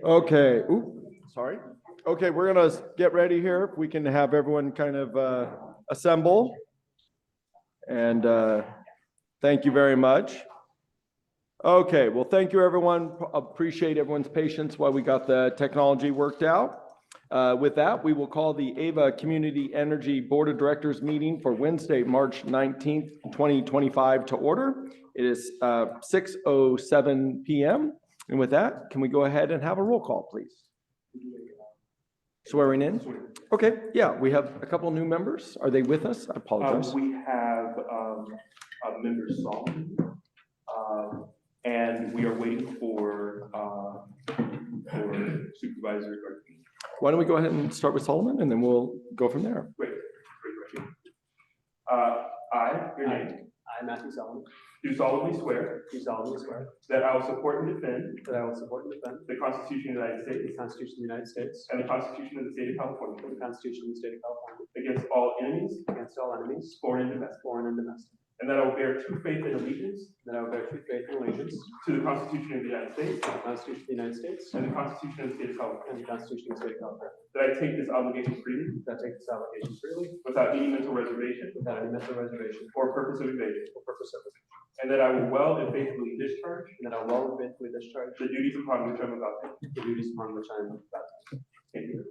Okay, sorry. Okay, we're gonna get ready here. If we can have everyone kind of assemble. And thank you very much. Okay, well, thank you, everyone. Appreciate everyone's patience while we got the technology worked out. With that, we will call the AVA Community Energy Board of Directors meeting for Wednesday, March 19th, 2025 to order. It is 6:07 p.m. And with that, can we go ahead and have a roll call, please? Swearing in? Okay, yeah, we have a couple new members. Are they with us? I apologize. We have member Solomon, and we are waiting for Supervisor Garcia. Why don't we go ahead and start with Solomon, and then we'll go from there. Great. Your name. I, Matthew Solomon. Do solemnly swear. Do solemnly swear. That I will support and defend. That I will support and defend. The Constitution of the United States. The Constitution of the United States. And the Constitution of the State of California. And the Constitution of the State of California. Against all enemies. Against all enemies. Foreign and domestic. Foreign and domestic. And that I will bear true faith and allegiance. That I will bear true faith and allegiance. To the Constitution of the United States. To the Constitution of the United States. And the Constitution of the State of California. And the Constitution of the State of California. That I take this obligation freely. That I take this obligation freely. Without any mental reservation. Without any mental reservation. Or purpose of evasion. Or purpose of evasion. And that I will well and faithfully discharge. And that I will well and faithfully discharge. The duties upon which I'm about to. The duties upon which I am about to. Thank you.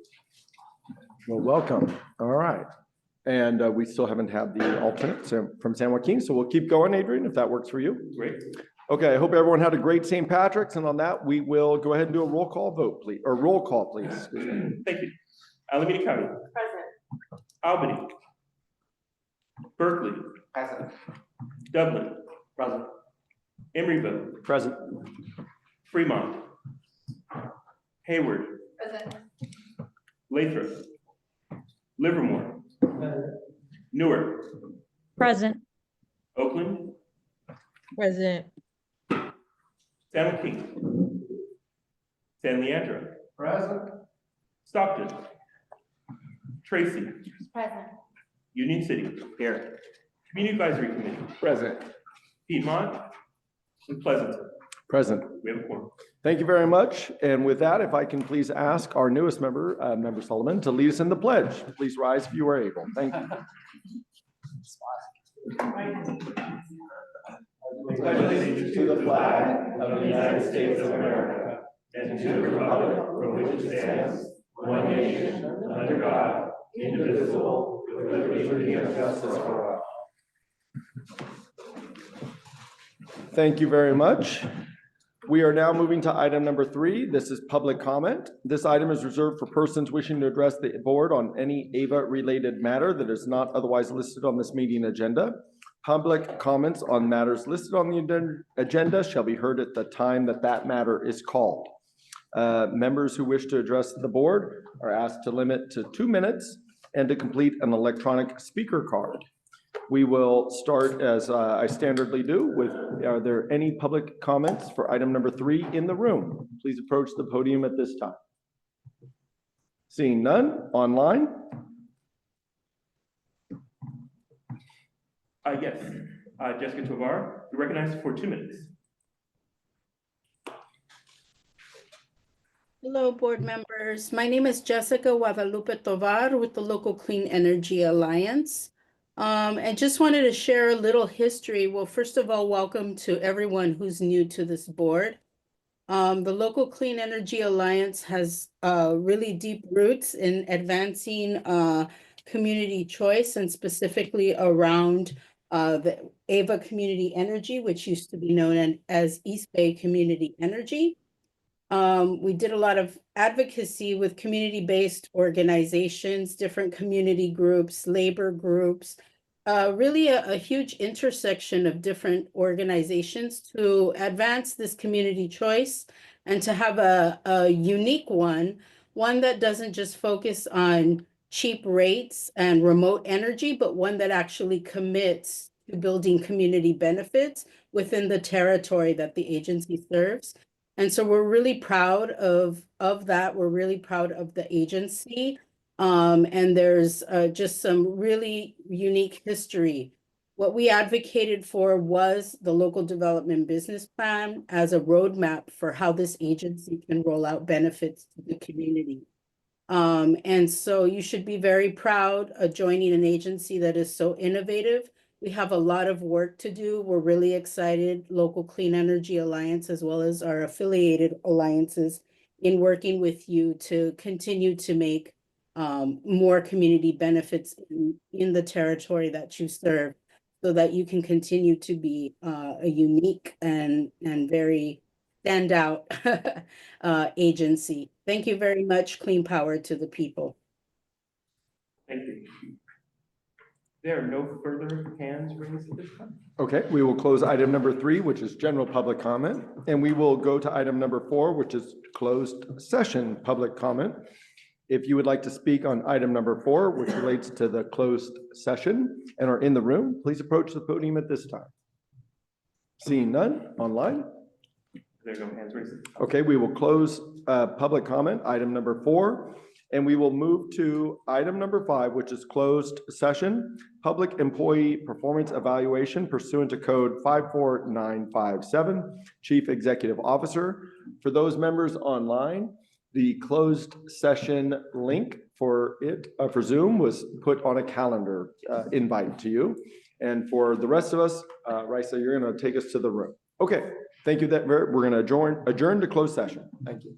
Well, welcome. All right. And we still haven't had the alternate from San Joaquin, so we'll keep going, Adrian, if that works for you. Great. Okay, I hope everyone had a great St. Patrick's, and on that, we will go ahead and do a roll call vote, please, or roll call, please. Thank you. Alameda County. Present. Albany. Berkeley. Present. Dublin. Present. Emeryville. Present. Fremont. Hayward. Present. Lathrop. Livermore. Newark. Present. Oakland. Present. San Joaquin. San Leandro. Present. Stockton. Tracy. Present. Union City. Here. Community Advisory Committee. Present. Piedmont. And Pleasanton. Present. We have a quorum. Thank you very much. And with that, if I can please ask our newest member, Member Solomon, to lead us in the pledge. Please rise if you are able. Thank you. Pledge allegiance to the flag of the United States of America and to the republic for which it stands, one nation, under God, indivisible, with liberty and justice for all. Thank you very much. We are now moving to item number 3. This is public comment. This item is reserved for persons wishing to address the board on any AVA-related matter that is not otherwise listed on this meeting agenda. Public comments on matters listed on the agenda shall be heard at the time that matter is called. Members who wish to address the board are asked to limit to 2 minutes and to complete an electronic speaker card. We will start, as I standardly do, with, are there any public comments for item number 3 in the room? Please approach the podium at this time. Seeing none, online? Yes, Jessica Tovar, you're recognized for 2 minutes. Hello, board members. My name is Jessica Guadalupe Tovar with the Local Clean Energy Alliance. I just wanted to share a little history. Well, first of all, welcome to everyone who's new to this board. The Local Clean Energy Alliance has really deep roots in advancing community choice, and specifically around the AVA Community Energy, which used to be known as East Bay Community Energy. We did a lot of advocacy with community-based organizations, different community groups, labor groups, really a huge intersection of different organizations to advance this community choice and to have a unique one that doesn't just focus on cheap rates and remote energy, but one that actually commits to building community benefits within the territory that the agency serves. And so we're really proud of that. We're really proud of the agency. And there's just some really unique history What we advocated for was the local development business plan as a roadmap for how this agency can roll out benefits to the community. And so you should be very proud of joining an agency that is so innovative. We have a lot of work to do. We're really excited, Local Clean Energy Alliance, as well as our affiliated alliances, in working with you to continue to make more community benefits in the territory that you serve, so that you can continue to be a unique and very standout agency. Thank you very much. Clean power to the people. Thank you. There are no further hands raised at this time. Okay, we will close item number 3, which is general public comment, and we will go to item number 4, which is closed session public comment. If you would like to speak on item number 4, which relates to the closed session and are in the room, please approach the podium at this time. Seeing none online. There are no hands raised. Okay, we will close public comment, item number 4, and we will move to item number 5, which is closed session, public employee performance evaluation pursuant to code 54957, Chief Executive Officer. For those members online, the closed session link for Zoom was put on a calendar invite to you. And for the rest of us, Raisa, you're going to take us to the room. Okay, thank you. We're going to adjourn to closed session. Thank you.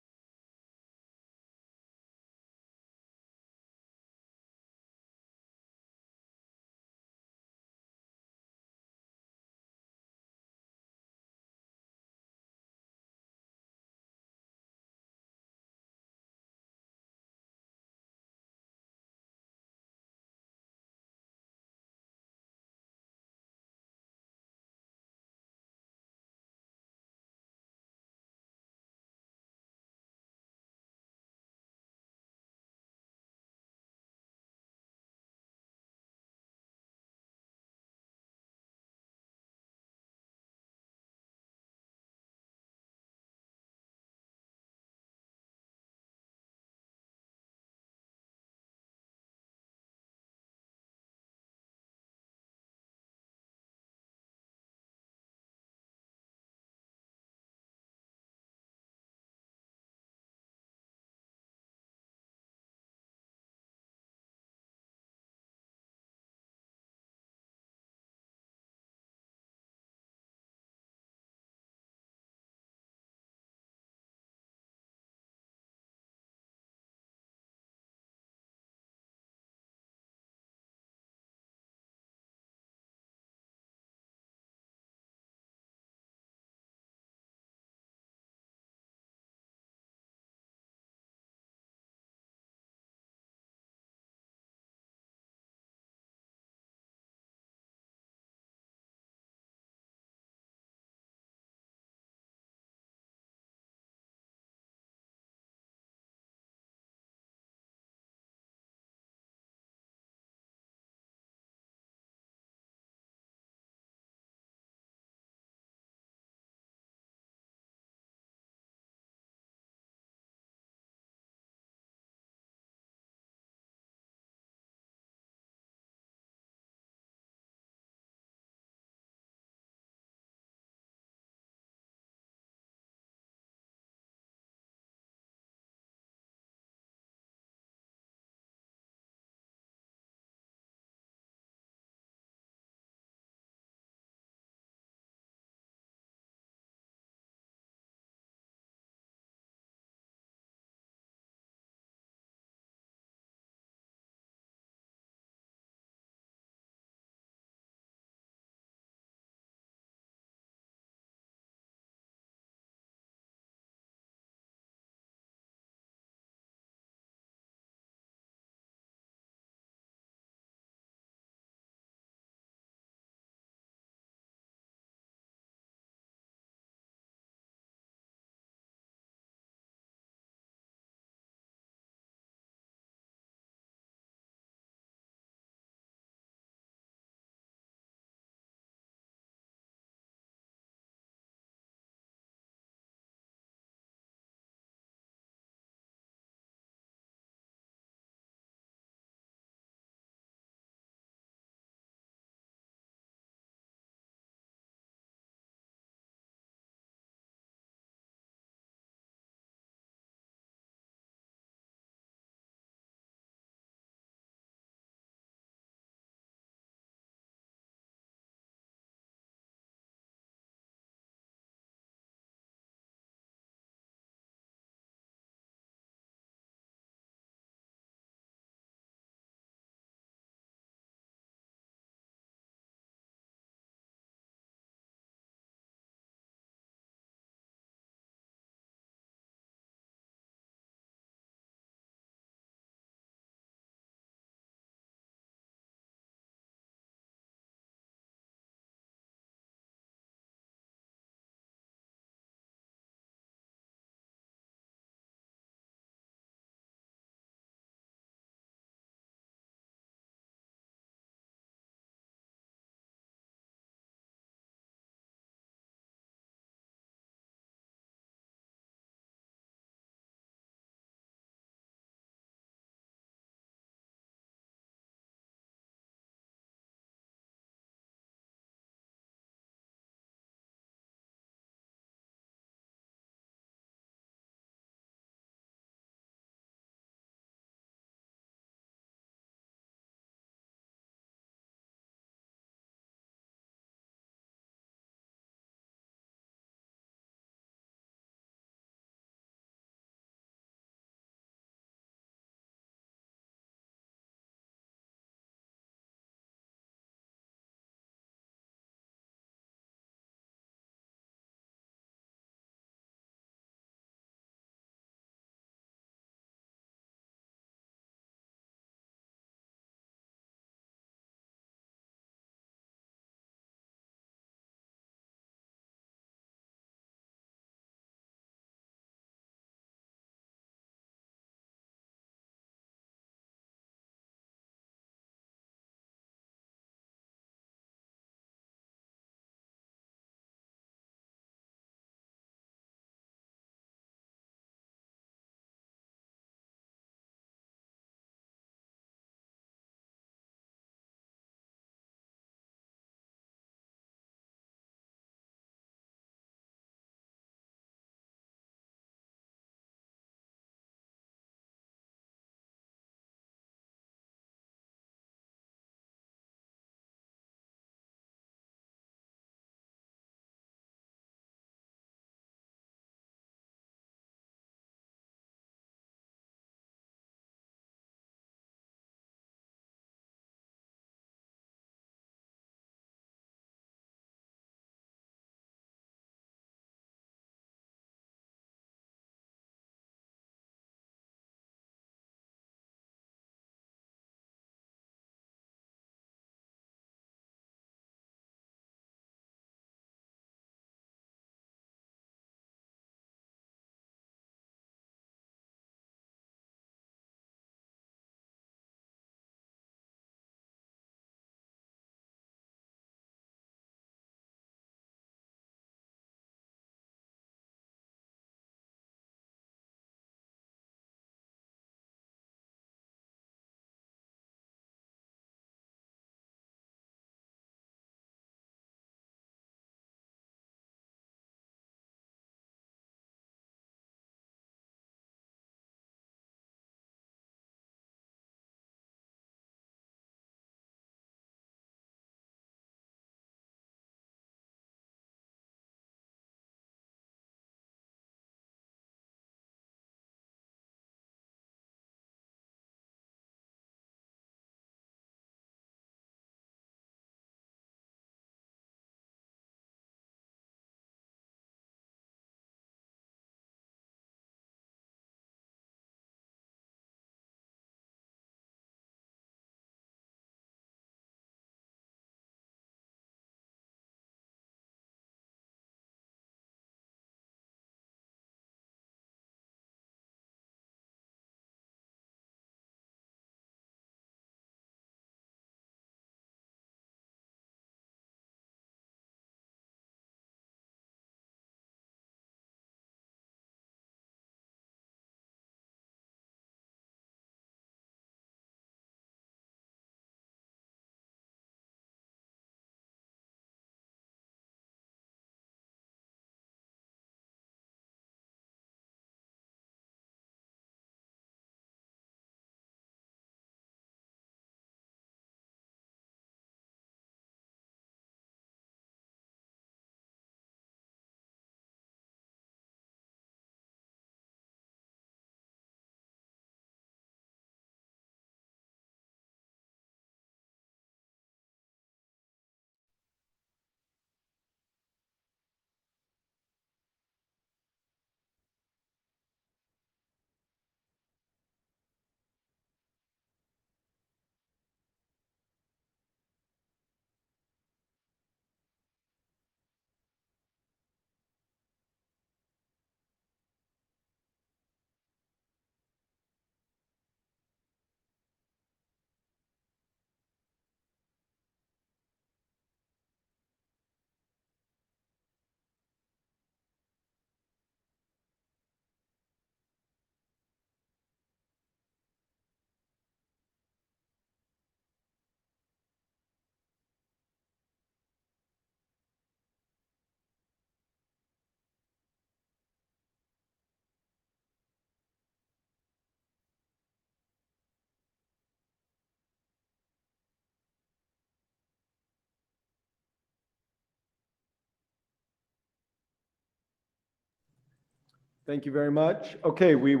Thank you very much. Okay, we've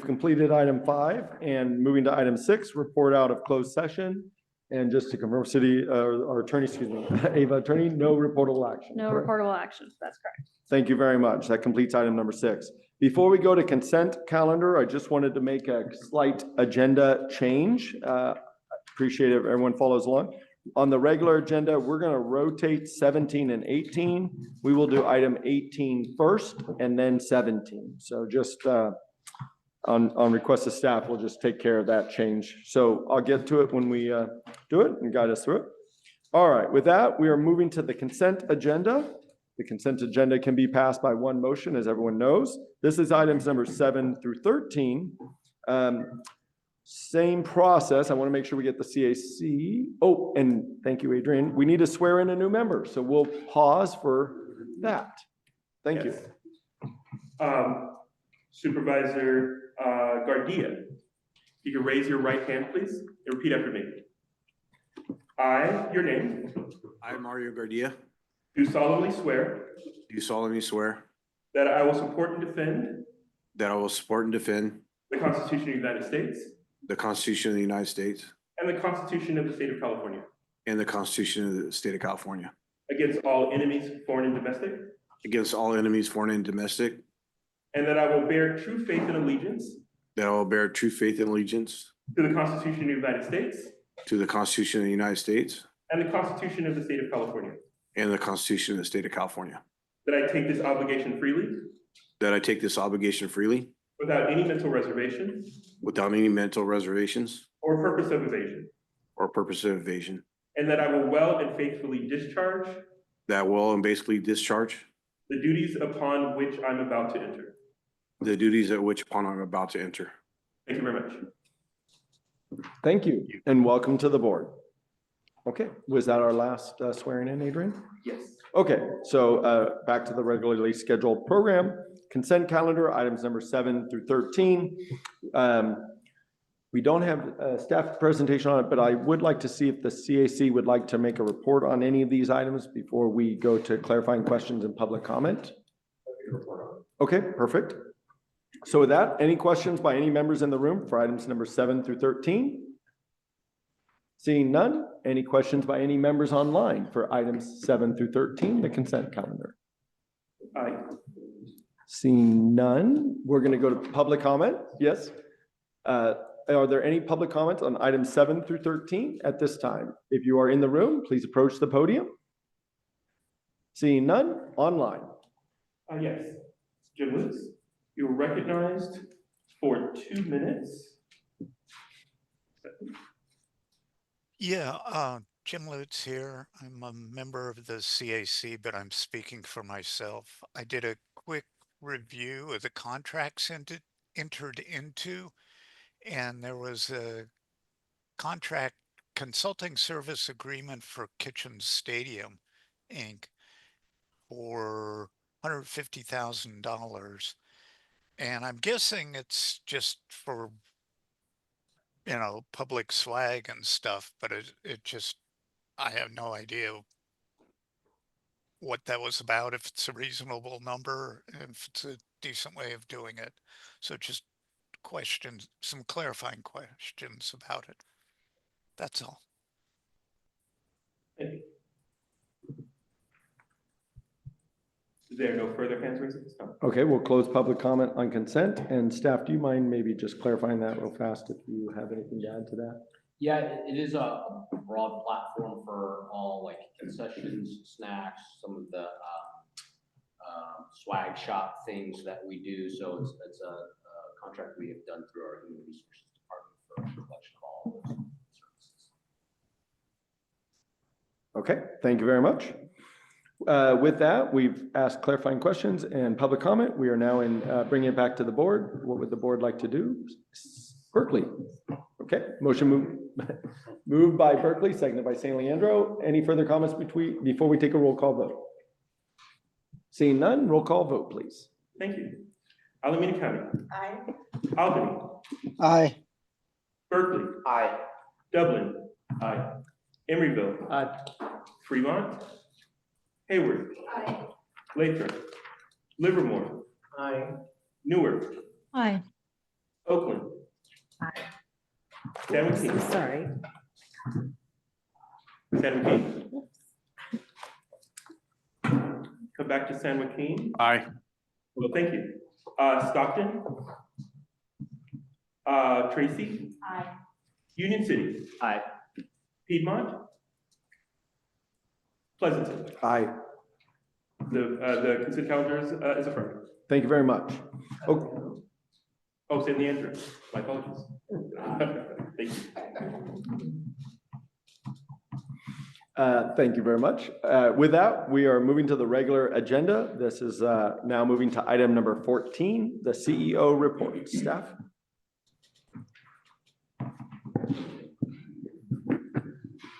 completed item 5 and moving to item 6, report out of closed session. And just to confirm, our attorney, excuse me, Ava attorney, no reportable action. No correct? reportable actions, that's correct. Thank you very much. That completes item number 6. Before we go to consent calendar, I just wanted to make a slight agenda change. Appreciate it if everyone follows along. On the regular agenda, we're going to rotate 17 and 18. We will do item 18 first and then 17. So just on request of staff, we'll just take care of that change. So I'll get to it when we do it and guide us through it. All right, with that, we are moving to the consent agenda. The consent agenda can be passed by one motion, as everyone knows. This is items number 7 through 13. Same process. I want to make sure we get the CAC. Oh, and thank you, Adrian. We need to swear in a new member, so we'll pause for that. Thank you. Supervisor Gardia, you can raise your right hand, please, and repeat after me. I, your name, I, Mario Gardia, do solemnly swear do solemnly swear that I will support and defend that I will support and defend the Constitution of the United States the Constitution of the United States and the Constitution of the State of California and the Constitution of the State of California against all enemies, foreign and domestic, against all enemies, foreign and domestic, and that I will bear true faith and allegiance that I will bear true faith and allegiance to the Constitution of the United States to the Constitution of the United States and the Constitution of the State of California, and the Constitution of the State of California, that I take this obligation freely that I take this obligation freely without any mental reservation without any mental reservations or purpose of evasion, or purpose of evasion, and that I will well and faithfully discharge that I will and basically discharge the duties upon which I'm about to enter. the duties at which upon I'm about to enter. Thank you very much. Thank you, and welcome to the board. Okay, was that our last swearing in, Adrian? Yes. Okay, so back to the regularly scheduled program. Consent calendar, items number 7 through 13. We don't have a staff presentation on it, but I would like to see if the CAC would like to make a report on any of these items before we go to clarifying questions and public comment. Okay, perfect. So with that, any questions by any members in the room for items number 7 through 13? Seeing none, any questions by any members online for items 7 through 13, the consent calendar? Aye. Seeing none, we're going to go to public comment. Yes. Are there any public comments on items 7 through 13 at this time? If you are in the room, please approach the podium. Seeing none, online. Yes. Jim Lutz, you're recognized for 2 minutes. Yeah, Jim Lutz here. I'm a member of the CAC, but I'm speaking for myself. I did a quick review of the contracts entered into, and there was a contract consulting service agreement for Kitchen Stadium, Inc. for $150,000. And I'm guessing it's just for, public swag and stuff, but it just, I have no idea what that was about, if it's a reasonable number, if it's a decent way of doing it. So just questions, some clarifying questions about it. That's all. Thank you. Is there no further hands raised at this time? Okay, we'll close public comment on consent. And staff, do you mind maybe just clarifying that real fast if you have anything to add to that? Yeah, it is a broad platform for all like concessions, snacks, some of the swag shop things that we do. So it's a contract we have done through our Human Resources Department for collection of all of those services. Okay, thank you very much. With that, we've asked clarifying questions and public comment. We are now in bringing it back to the board. What would the board like to do? Berkeley. Okay, motion moved by Berkeley, seconded by San Leandro. Any further comments before we take a roll call vote? Seeing none, roll call vote, please. Thank you. Alameda County. Aye. Albany. Aye. Berkeley. Aye. Dublin. Aye. Emeryville. Aye. Fremont. Hayward. Aye. Lathrop. Livermore. Aye. Newark, Aye. Oakland. San Joaquin. Sorry. San Joaquin. Come back to San Joaquin. Aye. Well, thank you. Stockton. Tracy. Aye. Union City. Aye. Piedmont. Pleasanton. Aye. The consent calendar is affirmed. Thank you very much. Okay. Oh, it's in the entrance. My apologies. Thank you. Thank you very much. With that, we are moving to the regular agenda. This is now moving to item number 14, the CEO report. Staff?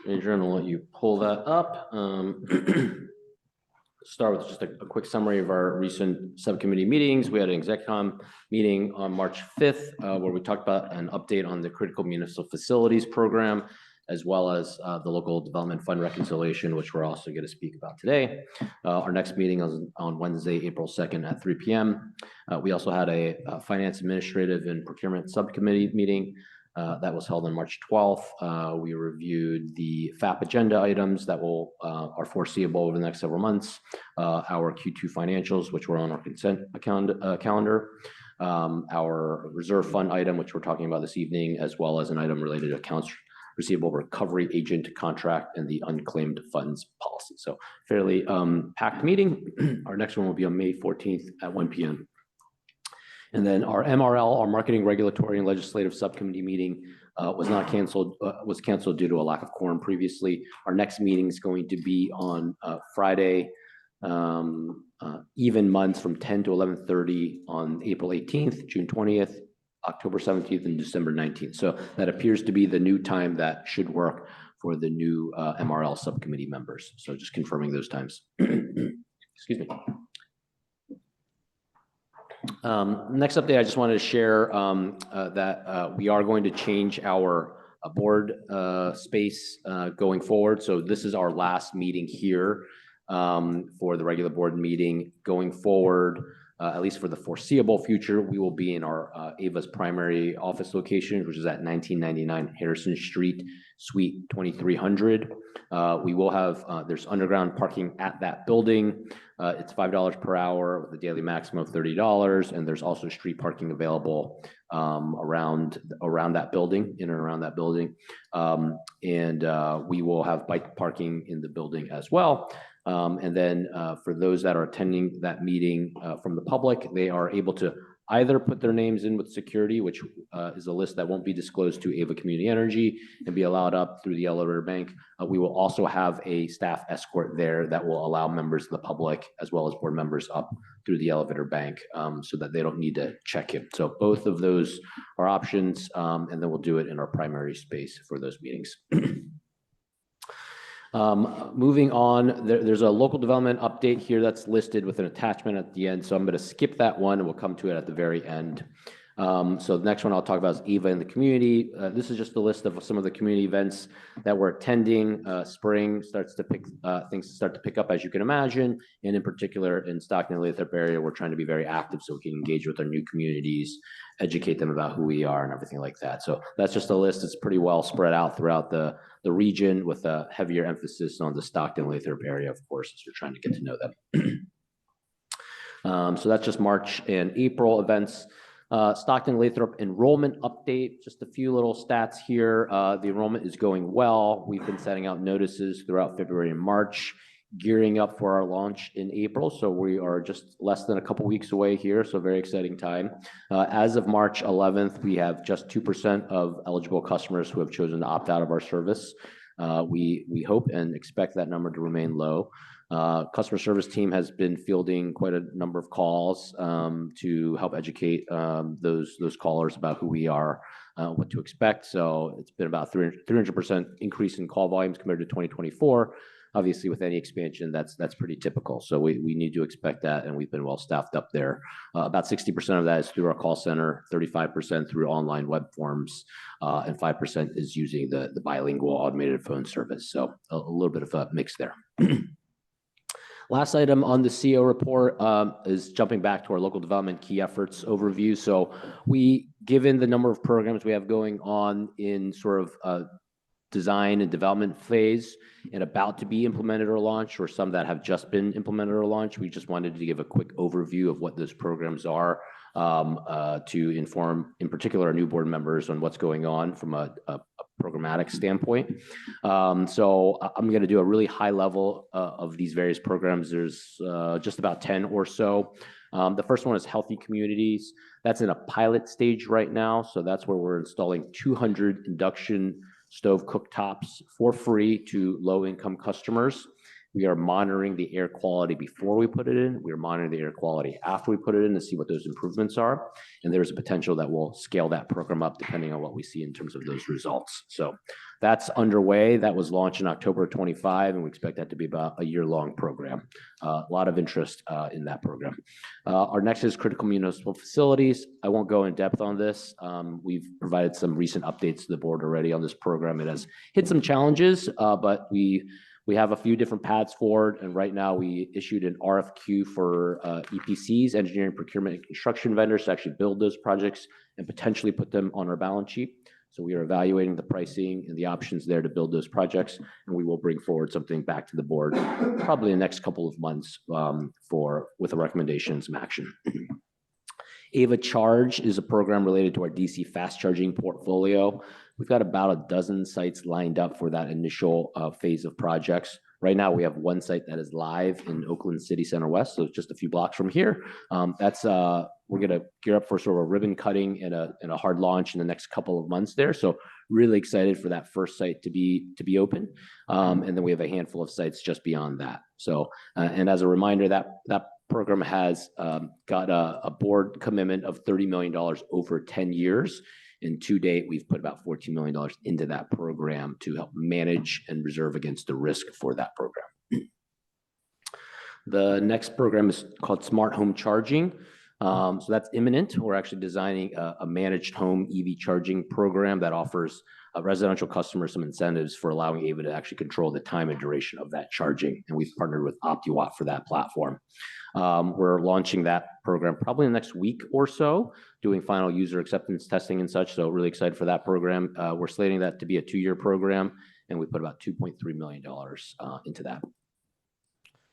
Adrian, I'll let you pull that up. Start with just a quick summary of our recent subcommittee meetings. We had an execcom meeting on March 5th, where we talked about an update on the critical municipal facilities program, as well as the local development fund reconciliation, which we're also going to speak about today. Our next meeting is on Wednesday, April 2nd at 3 p.m. We also had a finance administrative and procurement subcommittee meeting that was held on March 12th. We reviewed the FAP agenda items that are foreseeable over the next several months, our Q2 financials, which were on our consent calendar, our reserve fund item, which we're talking about this evening, as well as an item related to accounts receivable recovery agent contract and the unclaimed funds policy. So fairly packed meeting. Our next one will be on May 14th at 1 p.m. And then our MRL, our Marketing Regulatory and Legislative Subcommittee meeting was canceled due to a lack of quorum previously. Our next meeting is going to be on Friday, even months from 10 to 11:30 on April 18th, June 20th, October 17th, and December 19th. So that appears to be the new time that should work for the new MRL subcommittee members. So just confirming those times. Excuse me. Next update, I just wanted to share that we are going to change our board space going forward. So this is our last meeting here for the regular board meeting. Going forward, at least for the foreseeable future, we will be in our AVA's primary office location, which is at 1999 Harrison Street, Suite 2300. We will have, there's underground parking at that building. It's $5 per hour with a daily maximum of $30. And there's also street parking available around that building, in and around that building. We will have bike parking in the building as well. And then for those that are attending that meeting from the public, they are able to either put their names in with security, which is a list that won't be disclosed to AVA Community Energy, and be allowed up through the elevator bank. We will also have a staff escort there that will allow members of the public as well as board members up through the elevator bank so that they don't need to check in. So both of those are options, and then we'll do it in our primary space for those meetings. Moving on, there's a local development update here that's listed with an attachment at the end. So I'm going to skip that one and we'll come to it at the very end. So the next one I'll talk about is AVA in the community. This is just a list of some of the community events that we're attending. Spring starts to things start to pick up, as you can imagine. And in particular in Stockton and Lathrop area, we're trying to be very active so we can engage with our new communities, educate them about who we are and everything like that. So that's just a list. It's pretty well spread out throughout the region with a heavier emphasis on the Stockton and Lathrop area, of course, as we're trying to get to know them. So that's just March and April events. Stockton Lathrop enrollment update, just a few little stats here. The enrollment is going well. We've been sending out notices throughout February and March, gearing up for our launch in April. So we are just less than a couple weeks away here. So very exciting time. As of March 11th, we have just 2% of eligible customers who have chosen to opt out of our service. We hope and expect that number to remain low. Customer service team has been fielding quite a number of calls to help educate those callers about who we are, what to expect. So it's been about 300% increase in call volumes compared to 2024. Obviously, with any expansion, that's pretty typical. So we need to expect that, and we've been well staffed up there. About 60% of that is through our call center, 35% through online web forms, and 5% is using the bilingual automated phone service. So a little bit of a mix there. Last item on the CO report is jumping back to our local development key efforts overview. So given the number of programs we have going on in sort of design and development phase and about to be implemented or launched, or some that have just been implemented or launched, we just wanted to give a quick overview of what those programs are to inform, in particular, our new board members on what's going on from a programmatic standpoint. So I'm going to do a really high level of these various programs. There's just about 10 or so. The first one is Healthy Communities. That's in a pilot stage right now. So that's where we're installing 200 induction stove cooktops for free to low-income customers. We are monitoring the air quality before we put it in. We are monitoring the air quality after we put it in to see what those improvements are. And there's a potential that we'll scale that program up depending on what we see in terms of those results. So that's underway. That was launched in October 25, and we expect that to be about a year-long program. A lot of interest in that program. Our next is Critical Municipal Facilities. I won't go in depth on this. We've provided some recent updates to the board already on this program. It has hit some challenges, but we have a few different paths forward, and right now we issued an RFQ for EPCs, engineering, procurement, and construction vendors to actually build those projects and potentially put them on our balance sheet. So we are evaluating the pricing and the options there to build those projects, and we will bring forward something back to the board probably in the next couple of months with a recommendation and some action. Ava Charge is a program related to our DC fast charging portfolio. We've got about a dozen sites lined up for that initial phase of projects. Right now, we have one site that is live in Oakland City Center West, so it's just a few blocks from here. We're going to gear up for sort of a ribbon cutting and a hard launch in the next couple of months there. So really excited for that first site to be open. And then we have a handful of sites just beyond that. So, and as a reminder, that program has got a board commitment of $30 million over 10 years. And to date, we've put about $14 million into that program to help manage and reserve against the risk for that program. The next program is called Smart Home Charging. So that's imminent. We're actually designing a managed home EV charging program that offers residential customers some incentives for allowing Ava to actually control the time and duration of that charging. And we've partnered with OptiWatt for that platform. We're launching that program probably in the next week or so, doing final user acceptance testing and such. So really excited for that program. We're slating that to be a 2-year program, and we put about $2.3 million into that.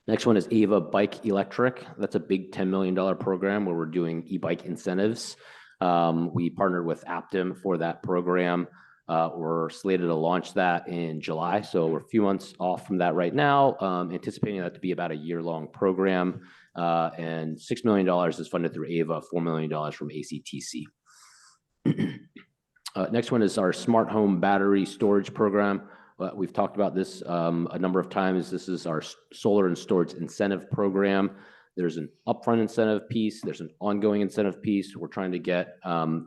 Next one is Ava Bike Electric. That's a big $10 million program where we're doing e-bike incentives. We partnered with Aptim for that program. We're slated to launch that in July. So we're a few months off from that right now, anticipating that to be about a year-long program. And $6 million is funded through Ava, $4 million from ACTC. Next one is our Smart Home Battery Storage Program. We've talked about this a number of times. This is our solar and storage incentive program. There's an upfront incentive piece. There's an ongoing incentive piece. We're trying to get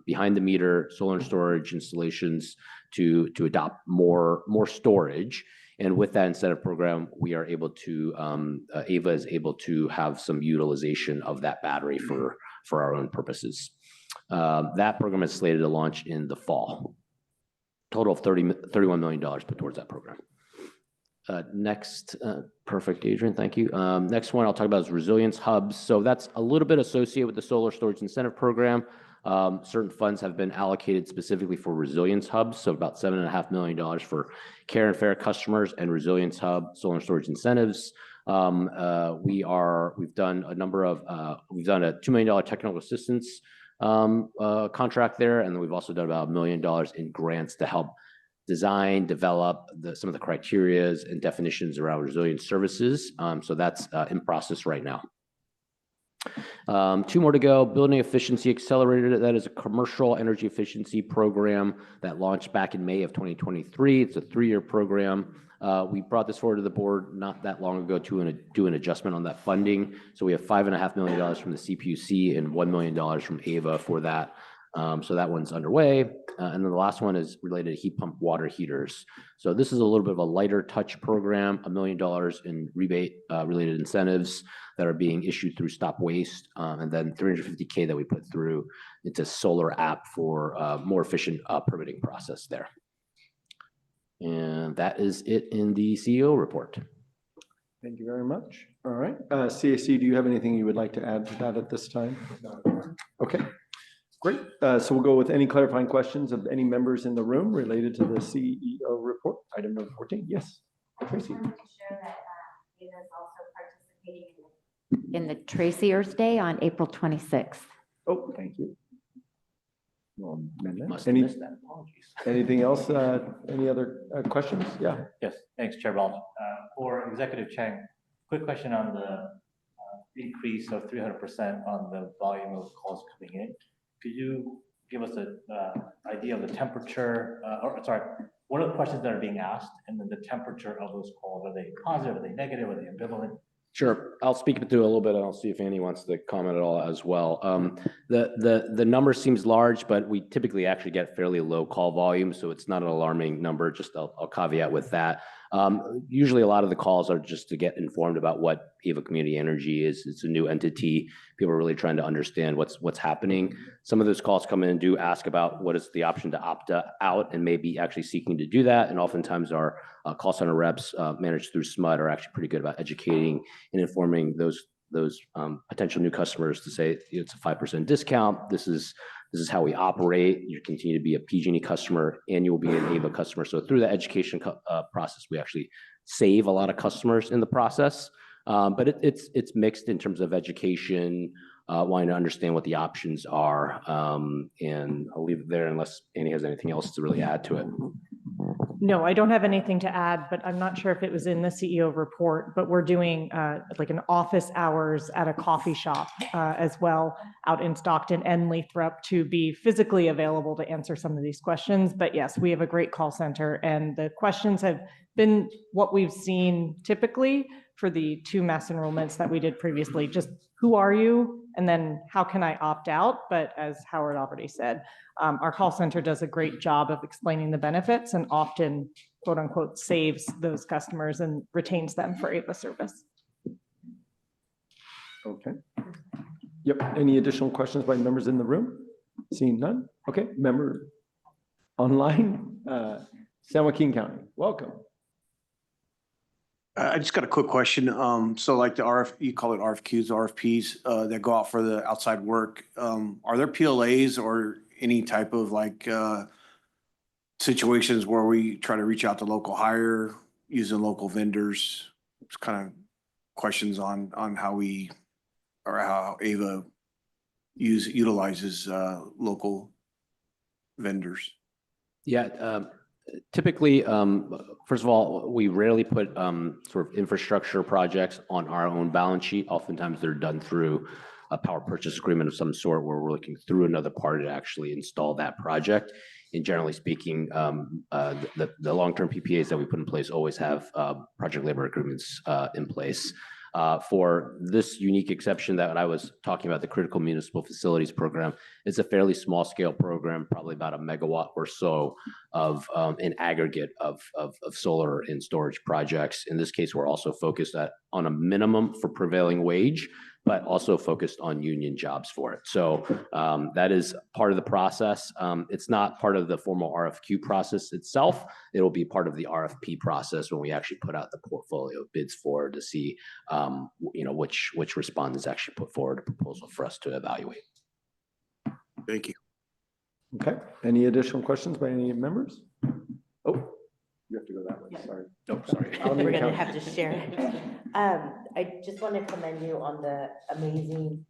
behind the meter solar and storage installations to adopt more storage. And with that incentive program, we are able to, Ava is able to have some utilization of that battery for our own purposes. That program is slated to launch in the fall. Total of $31 million put towards that program. Next, perfect, Adrian, thank you. Next one I'll talk about is Resilience Hubs. So that's a little bit associated with the Solar Storage Incentive Program. Certain funds have been allocated specifically for Resilience Hubs, so about $7.5 million for Care and Fair customers and Resilience Hub solar storage incentives. We've done a $2 million technical assistance contract there, and then we've also done about $1 million in grants to help design, develop some of the criterias and definitions around resilience services. So that's in process right now. 2 more to go. Building Efficiency Accelerator. That is a commercial energy efficiency program that launched back in May of 2023. It's a 3-year program. We brought this forward to the board not that long ago to do an adjustment on that funding. So we have $5.5 million from the CPUC and $1 million from Ava for that. So that one's underway. And then the last one is related to heat pump water heaters. So this is a little bit of a lighter touch program, $1 million in rebate related incentives that are being issued through Stop Waste, and then $350K that we put through into solar app for more efficient permitting process there. And that is it in the CEO report. Thank you very much. All right. CAC, do you have anything you would like to add to that at this time? Okay, great. So we'll go with any clarifying questions of any members in the room related to the CEO report, item number 14. Yes, Tracy. I wanted to share that Ava is also participating in the Tracy Earth Day on April 26th. Oh, thank you. Well, Must have Any, missed that. Apologies. anything else? Any other questions? Yeah. Yes, thanks, Chair Ball. For Executive Chang, quick question on the increase of 300% on the volume of calls coming in. Could you give us an idea of the temperature, what are the questions that are being asked, and then the temperature of those calls? Are they positive, are they negative, are they ambivalent? Sure. I'll speak to it a little bit and I'll see if Annie wants to comment at all as well. The number seems large, but we typically actually get fairly low call volume, so it's not an alarming number. Just I'll caveat with that. Usually a lot of the calls are just to get informed about what Ava Community Energy is. It's a new entity. People are really trying to understand what's happening. Some of those calls come in and do ask about what is the option to opt out and maybe actually seeking to do that. And oftentimes our call center reps managed through SMUD are actually pretty good about educating and informing those potential new customers to say it's a 5% discount. This is how we operate. You continue to be a PG&E customer and you will be an Ava customer. So through the education process, we actually save a lot of customers in the process. But it's mixed in terms of education, wanting to understand what the options are. And I'll leave it there unless Annie has anything else to really add to it. No, I don't have anything to add, but I'm not sure if it was in the CEO report, but we're doing like an office hours at a coffee shop as well out in Stockton and Lathrop to be physically available to answer some of these questions. But yes, we have a great call center and the questions have been what we've seen typically for the 2 mass enrollments that we did previously. Just who are you? And then how can I opt out? But as Howard already said, our call center does a great job of explaining the benefits and often, quote unquote, saves those customers and retains them for Ava service. Okay. Yep. Any additional questions by members in the room? Seeing none? Okay. Member online, San Joaquin County, welcome. I just got a quick question. So like you call it RFQs, RFPs that go out for the outside work. Are there PLAs or any type of like situations where we try to reach out to local hire using local vendors? It's kind of questions on how we or how Ava utilizes local vendors. Yeah. Typically, first of all, we rarely put sort of infrastructure projects on our own balance sheet. Oftentimes they're done through a power purchase agreement of some sort where we're looking through another party to actually install that project. And generally speaking, the long-term PPAs that we put in place always have project labor agreements in place. For this unique exception that I was talking about, the Critical Municipal Facilities Program, it's a fairly small scale program, probably about 1 megawatt or so of an aggregate of solar and storage projects. In this case, we're also focused on a minimum for prevailing wage, but also focused on union jobs for it. So that is part of the process. It's not part of the formal RFQ process itself. It'll be part of the RFP process when we actually put out the portfolio bids forward to see, which respondents actually put forward a proposal for us to evaluate. Thank you. Okay. Any additional questions by any members? Oh, you have to go that way. Yeah. Sorry. Oh, sorry. We're going to have to share it. I just want to commend you on the amazing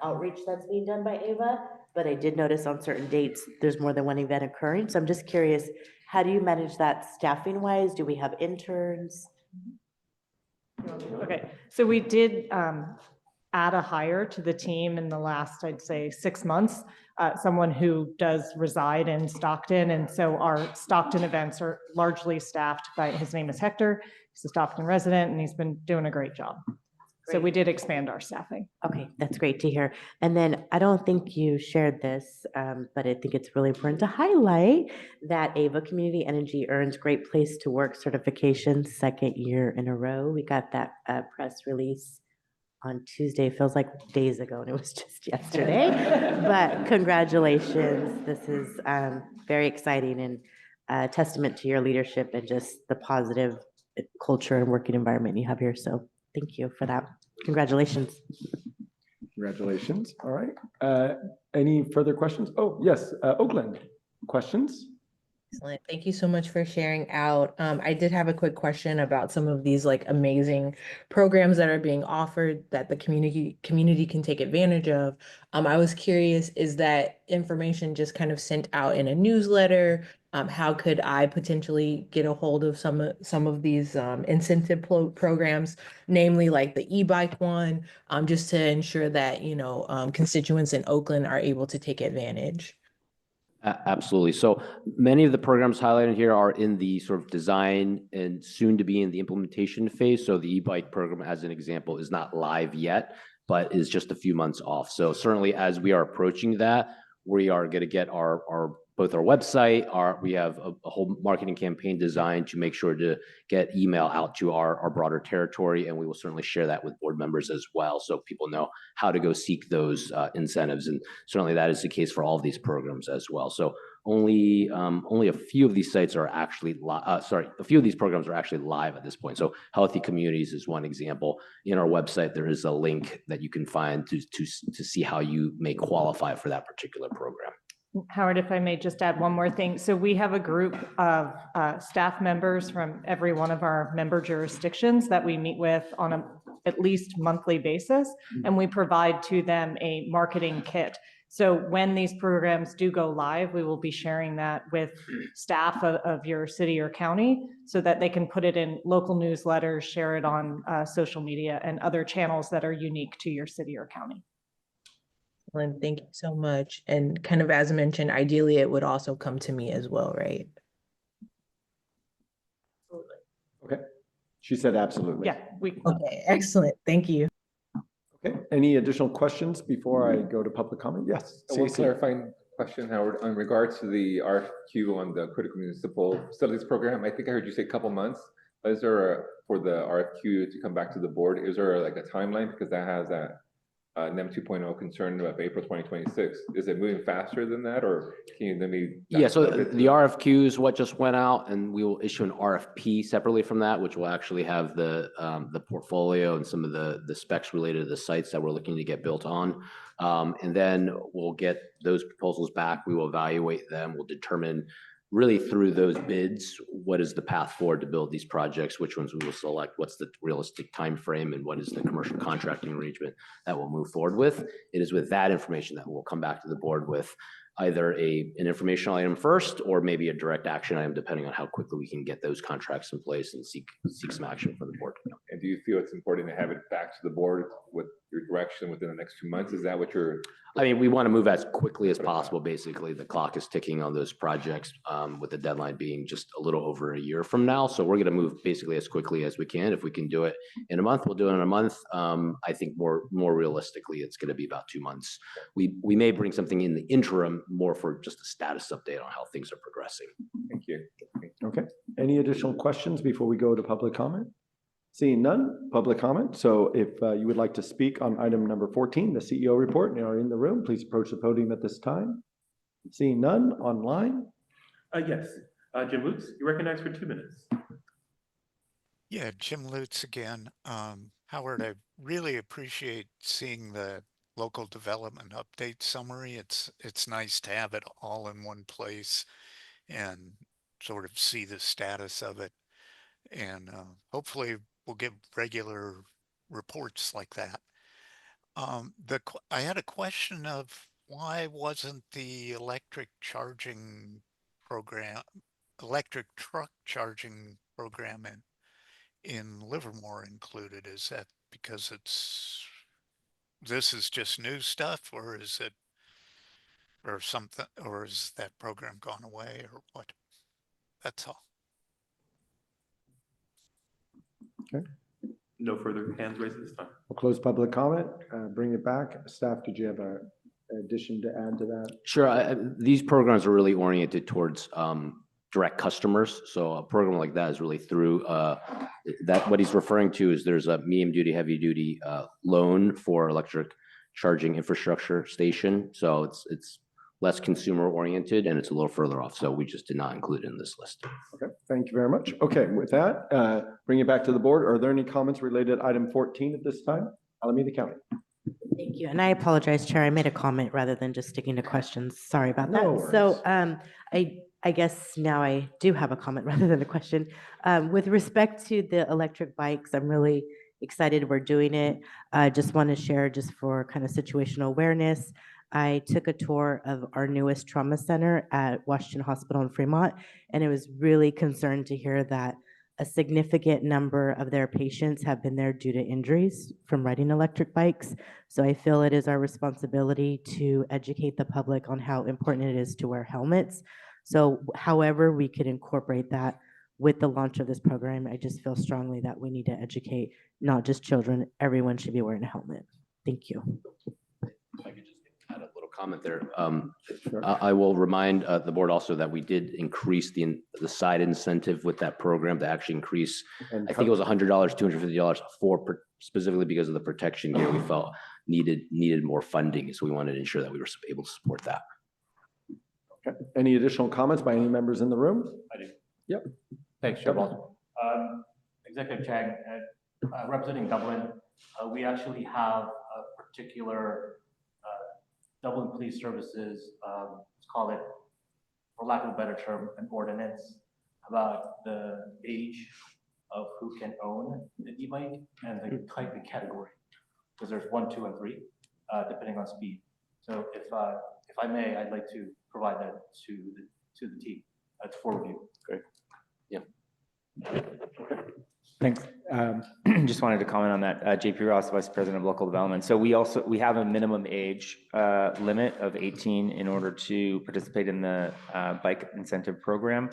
outreach that's being done by Ava, but I did notice on certain dates, there's more than one event occurring. So I'm just curious, how do you manage that staffing wise? Do we have interns? Okay, so we did add a hire to the team in the last, I'd say, 6 months, someone who does reside in Stockton. And so our Stockton events are largely staffed by, his name is Hector. He's a Stockton resident and he's been doing a great job. So we did expand our staffing. Okay, that's great to hear. And then I don't think you shared this, but I think it's really important to highlight that Ava Community Energy earns Great Place to Work certification 2nd year in a row. We got that press release on Tuesday. It feels like days ago and it was just yesterday, but congratulations. This is very exciting and a testament to your leadership and just the positive culture and working environment you have here. So thank you for that. Congratulations. Congratulations. All right. Any further questions? Oh, yes, Oakland, questions? Excellent. Thank you so much for sharing out. I did have a quick question about some of these like amazing programs that are being offered that the community can take advantage of. I was curious, is that information just kind of sent out in a newsletter? How could I potentially get a hold of some of these incentive programs, namely like the e-bike one, just to ensure that, you know, constituents in Oakland are able to take advantage? Absolutely. So many of the programs highlighted here are in the sort of design and soon to be in the implementation phase. So the e-bike program, as an example, is not live yet, but is just a few months off. So certainly as we are approaching that, we are going to get both our website, we have a whole marketing campaign designed to make sure to get email out to our broader territory, and we will certainly share that with board members as well, so people know how to go seek those incentives. And certainly that is the case for all of these programs as well. So only a few of these sites are actually a few of these programs are actually live at this point. So Healthy Communities is one example. In our website, there is a link that you can find to see how you may qualify for that particular program. Howard, if I may just add one more thing. So we have a group of staff members from every one of our member jurisdictions that we meet with on a at least monthly basis, and we provide to them a marketing kit. So when these programs do go live, we will be sharing that with staff of your city or county so that they can put it in local newsletters, share it on social media and other channels that are unique to your city or county. Thank you so much. And kind of as mentioned, ideally it would also come to me as well, right? Okay. She said absolutely. Yeah. Okay, excellent. Thank you. Okay. Any additional questions before I go to public comment? Yes. One CC. clarifying question, Howard, in regards to the RFQ on the critical municipal facilities program. I think I heard you say a couple months. Is there for the RFQ to come back to the board? Is there like a timeline, because that has that NEM 2.0 concern about April 2026. Is it moving faster than that, or can you let me? Yeah, so the RFQ is what just went out, and we will issue an RFP separately from that, which will actually have the portfolio and some of the specs related to the sites that we're looking to get built on. And then we'll get those proposals back. We will evaluate them. We'll determine really through those bids, what is the path forward to build these projects, which ones we will select, what's the realistic time frame, and what is the commercial contracting arrangement that we'll move forward with. It is with that information that we'll come back to the board with either an informational item first, or maybe a direct action item, depending on how quickly we can get those contracts in place and seek some action from the board. And do you feel it's important to have it back to the board with your direction within the next 2 months? Is that what you're? I mean, we want to move as quickly as possible. Basically, the clock is ticking on those projects, with the deadline being just a little over a year from now. So we're going to move basically as quickly as we can. If we can do it in a month, we'll do it in a month. I think more realistically, it's going to be about 2 months. We may bring something in the interim, more for just a status update on how things are progressing. Thank you. Okay. Any additional questions before we go to public comment? Seeing none, public comment. So if you would like to speak on item number 14, the CEO report, and are in the room, please approach the podium at this time. Seeing none, online. Yes, Jim Lutz, you're recognized for 2 minutes. Yeah, Jim Lutz again. Howard, I really appreciate seeing the local development update summary. It's nice to have it all in one place and sort of see the status of it. And hopefully we'll get regular reports like that. I had a question of why wasn't the electric truck charging program in Livermore included? Is that because this is just new stuff, or is it, or something, or is that program gone away, or what? That's all. Okay. No further hands raised at this time. We'll close public comment, bring it back. Staff, did you have an addition to add to that? Sure. These programs are really oriented towards direct customers. So a program like that is really through that. What he's referring to is there's a medium duty, heavy duty loan for electric charging infrastructure station. So it's less consumer oriented, and it's a little further off. So we just did not include it in this list. Okay, thank you very much. Okay, with that, bring it back to the board. Are there any comments related to item 14 at this time? Alameda County. Thank you. And I apologize, Chair. I made a comment rather than just sticking to questions. Sorry about that. No So worries. I guess now I do have a comment rather than a question. With respect to the electric bikes, I'm really excited we're doing it. I just want to share just for kind of situational awareness. I took a tour of our newest trauma center at Washington Hospital in Fremont, and it was really concerned to hear that a significant number of their patients have been there due to injuries from riding electric bikes. So I feel it is our responsibility to educate the public on how important it is to wear helmets. So however we could incorporate that with the launch of this program, I just feel strongly that we need to educate not just children, everyone should be wearing a helmet. Thank you. If I could just add a little comment there. I will remind the board also that we did increase the side incentive with that program to actually increase, I think it was $100, $250 for specifically because of the protection gear we felt needed more funding. So we wanted to ensure that we were able to support that. Okay. Any additional comments by any members in the room? I do. Yep. Thanks, Chair Baldwin. Executive Chang, representing Dublin, we actually have a particular Dublin Police Services, let's call it, for lack of a better term, an ordinance about the age of who can own an e-bike and the type and category, because there's 1, 2, and 3, depending on speed. So if I may, I'd like to provide that to the team. That's for review. Great. Yeah. Thanks. Just wanted to comment on that. JP Ross, Vice President of Local Development. So we have a minimum age limit of 18 in order to participate in the bike incentive program.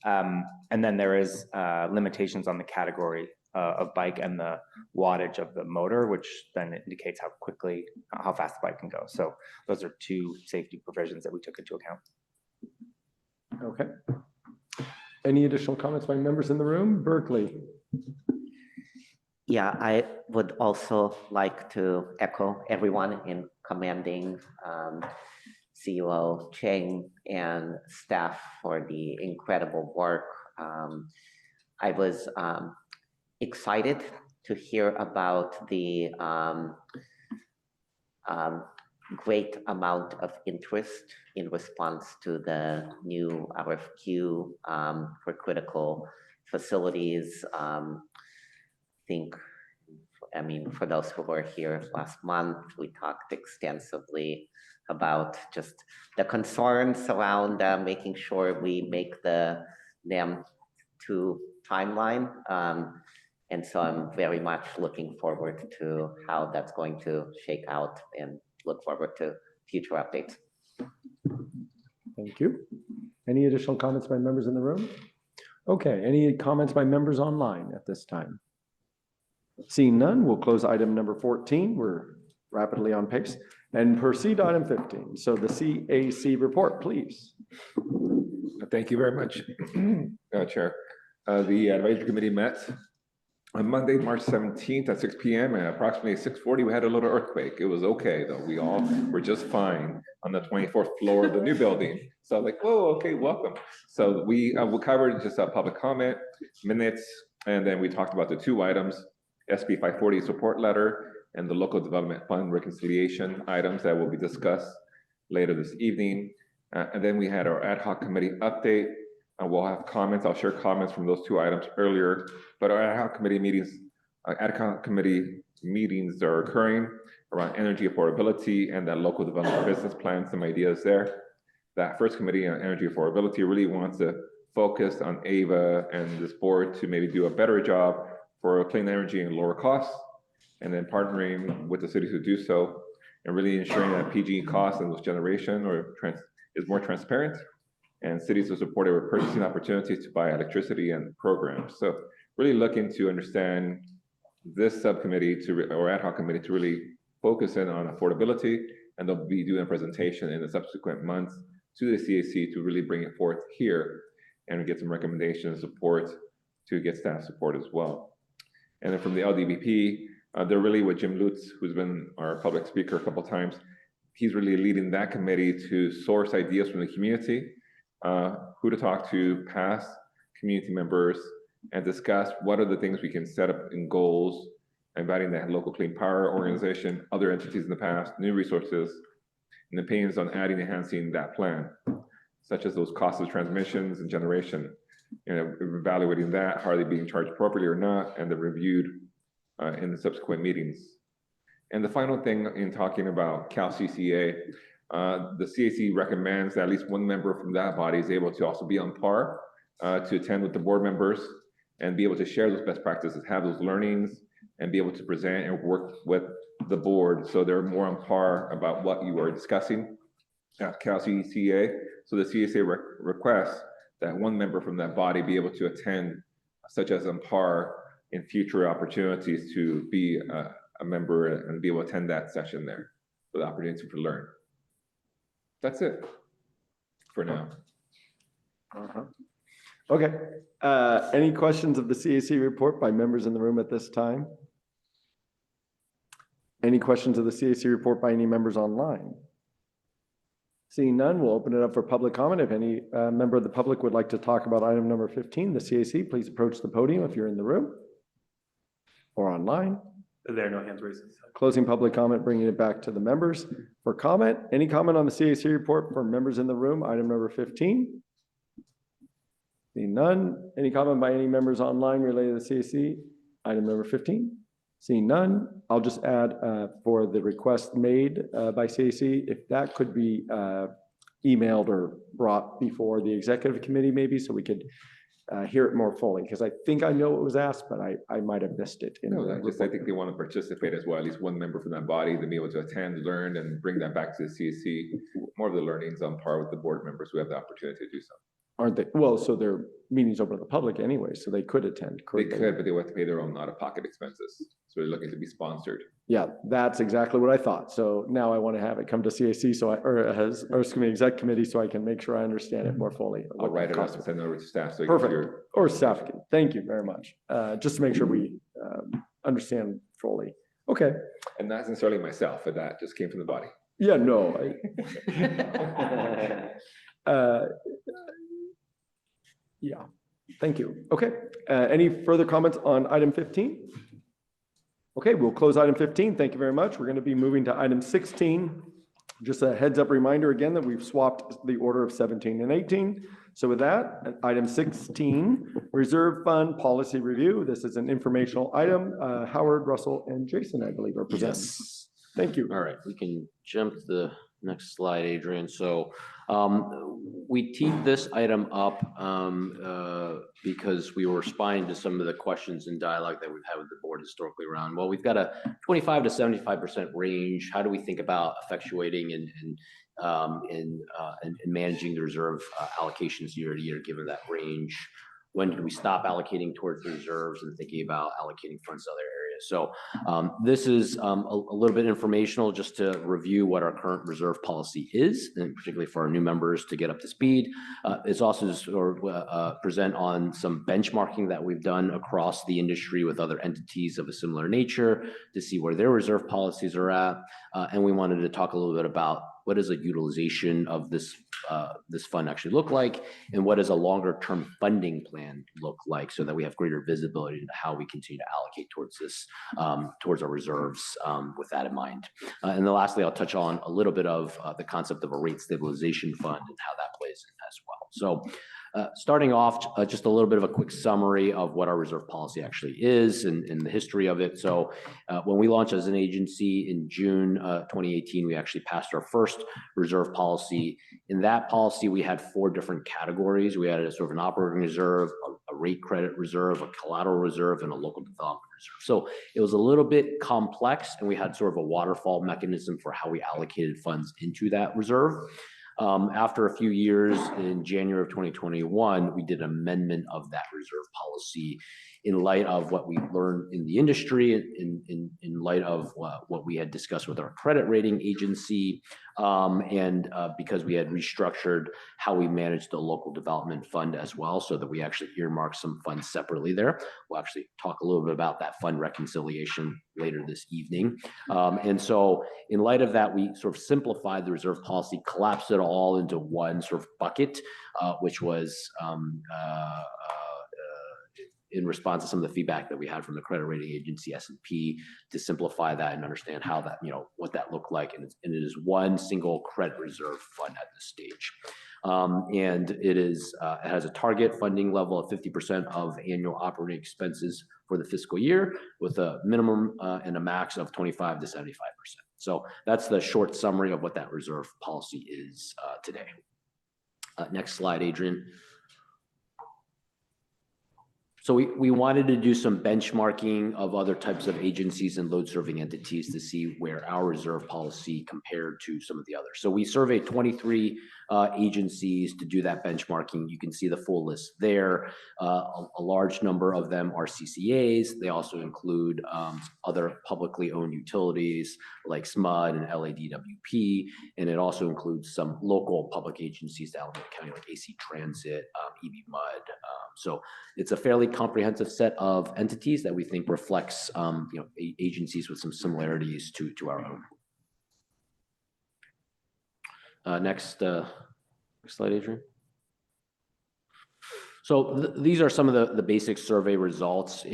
And then there is limitations on the category of bike and the wattage of the motor, which then indicates how fast the bike can go. So those are 2 safety provisions that we took into account. Okay. Any additional comments by members in the room? Berkeley. Yeah, I would also like to echo everyone in commending CEO Chang and staff for the incredible work. I was excited to hear about the great amount of interest in response to the new RFQ for critical facilities. I mean, for those who were here last month, we talked extensively about just the concerns around making sure we make the NEM 2 timeline. And so I'm very much looking forward to how that's going to shake out and look forward to future updates. Thank you. Any additional comments by members in the room? Okay, any comments by members online at this time? Seeing none, we'll close item number 14. We're rapidly on pace and proceed to item 15. So the CAC report, please. Thank you very much, Chair. The advisory committee met on Monday, March 17th at 6 p.m. and approximately 6:40, we had a little earthquake. It was okay though. We all were just fine on the 24th floor of the new building. So like, oh, okay, welcome. So we covered just a public comment, minutes, and then we talked about the 2 items, SB 540 support letter and the local development fund reconciliation items that will be discussed later this evening. And then we had our ad hoc committee update. We'll have comments. I'll share comments from those 2 items earlier, but our ad hoc committee meetings are occurring around energy affordability and that local development business plan, some ideas there. That first committee on energy affordability really wants to focus on AVA and this board to maybe do a better job for clean energy and lower costs, and then partnering with the cities who do so, and really ensuring that PG costs and those generation is more transparent, and cities are supported with purchasing opportunities to buy electricity and programs. So really looking to understand this subcommittee or ad hoc committee to really focus in on affordability, and they'll be doing a presentation in the subsequent months to the CAC to really bring it forth here and get some recommendations, support to get staff support as well. And then from the LDVP, they're really with Jim Lutz, who's been our public speaker a couple of times. he's really leading that committee to source ideas from the community, who to talk to, past community members, and discuss what are the things we can set up in goals, inviting that local clean power organization, other entities in the past, new resources, and opinions on adding and enhancing that plan, such as those costs of transmissions and generation. Evaluating that, how are they being charged appropriately or not, and they're reviewed in the subsequent meetings. And the final thing in talking about CalCCA, the CAC recommends that at least one member from that body is able to also be on par to attend with the board members and be able to share those best practices, have those learnings, and be able to present and work with the board so they're more on par about what you are discussing at CalCCA. So the CAC requests that one member from that body be able to attend, such as on par in future opportunities to be a member and be able to attend that session there for the opportunity to learn. That's it for now. Okay. Any questions of the CAC report by members in the room at this time? Any questions of the CAC report by any members online? Seeing none, we'll open it up for public comment. If any member of the public would like to talk about item number 15, the CAC, please approach the podium if you're in the room or online. There are no hands raised. Closing public comment, bringing it back to the members for comment. Any comment on the CAC report from members in the room, item number 15? Seeing none. Any comment by any members online related to the CAC, item number 15? Seeing none, I'll just add for the request made by CAC, if that could be emailed or brought before the executive committee maybe, so we could hear it more fully, because I think I know what was asked, but I might have missed it. No, I think they want to participate as well, at least one member from that body to be able to attend, learn, and bring that back to the CAC. More of the learnings on par with the board members who have the opportunity to do so. Aren't they? Well, so their meetings open to the public anyway, so they could attend. They could, but they would have to pay their own out-of-pocket expenses. So they're looking to be sponsored. Yeah, that's exactly what I thought. So now I want to have it come to CAC, so or excuse me, exec committee, so I can make sure I understand it more fully. I'll write it up and send it over to staff. So Perfect. Or staff can. Thank you very much. Just to make sure we understand fully. Okay. And not necessarily myself, but that just came from the body. Yeah, no. Yeah, thank you. Okay, any further comments on item 15? Okay, we'll close item 15. Thank you very much. We're going to be moving to item 16. Just a heads up reminder again that we've swapped the order of 17 and 18. So with that, item 16, reserve fund policy review. This is an informational item. Howard, Russell, and Jason, I believe, are presenting. Yes. Thank you. All right, we can jump to the next slide, Adrian. So we teed this item up because we were responding to some of the questions and dialogue that we've had with the board historically around, well, we've got a 25 to 75% range. How do we think about effectuating and managing the reserve allocations year to year, given that range? When do we stop allocating towards reserves and thinking about allocating funds to other areas? So this is a little bit informational just to review what our current reserve policy is, and particularly for our new members to get up to speed. It's also just present on some benchmarking that we've done across the industry with other entities of a similar nature to see where their reserve policies are at. And we wanted to talk a little bit about what does a utilization of this fund actually look like, and what does a longer term funding plan look like, so that we have greater visibility into how we continue to allocate towards this, towards our reserves with that in mind. And then lastly, I'll touch on a little bit of the concept of a rate stabilization fund and how that plays in as well. So starting off, just a little bit of a quick summary of what our reserve policy actually is and the history of it. So when we launched as an agency in June 2018, we actually passed our first reserve policy. In that policy, we had 4 different categories. We had a sort of an operating reserve, a rate credit reserve, a collateral reserve, and a local development reserve. So it was a little bit complex, and we had sort of a waterfall mechanism for how we allocated funds into that reserve. After a few years, in January of 2021, we did an amendment of that reserve policy in light of what we learned in the industry, in light of what we had discussed with our credit rating agency, and because we had restructured how we manage the local development fund as well, so that we actually earmark some funds separately there. We'll actually talk a little bit about that fund reconciliation later this evening. And so in light of that, we sort of simplified the reserve policy, collapsed it all into one sort of bucket, which was in response to some of the feedback that we had from the credit rating agency S&P, to simplify that and understand how that, what that looked like. And it is one single credit reserve fund at this stage. And it has a target funding level of 50% of annual operating expenses for the fiscal year, with a minimum and a max of 25 to 75%. So that's the short summary of what that reserve policy is today. Next slide, Adrian. So we wanted to do some benchmarking of other types of agencies and load serving entities to see where our reserve policy compared to some of the others. So we surveyed 23 agencies to do that benchmarking. You can see the full list there. A large number of them are CCAs. They also include other publicly owned utilities like SMUD and LADWP. And it also includes some local public agencies to Alameda County, like AC Transit, EB Mud. So it's a fairly comprehensive set of entities that we think reflects agencies with some similarities to our own. Next slide, Adrian. So these are some of the basic survey results.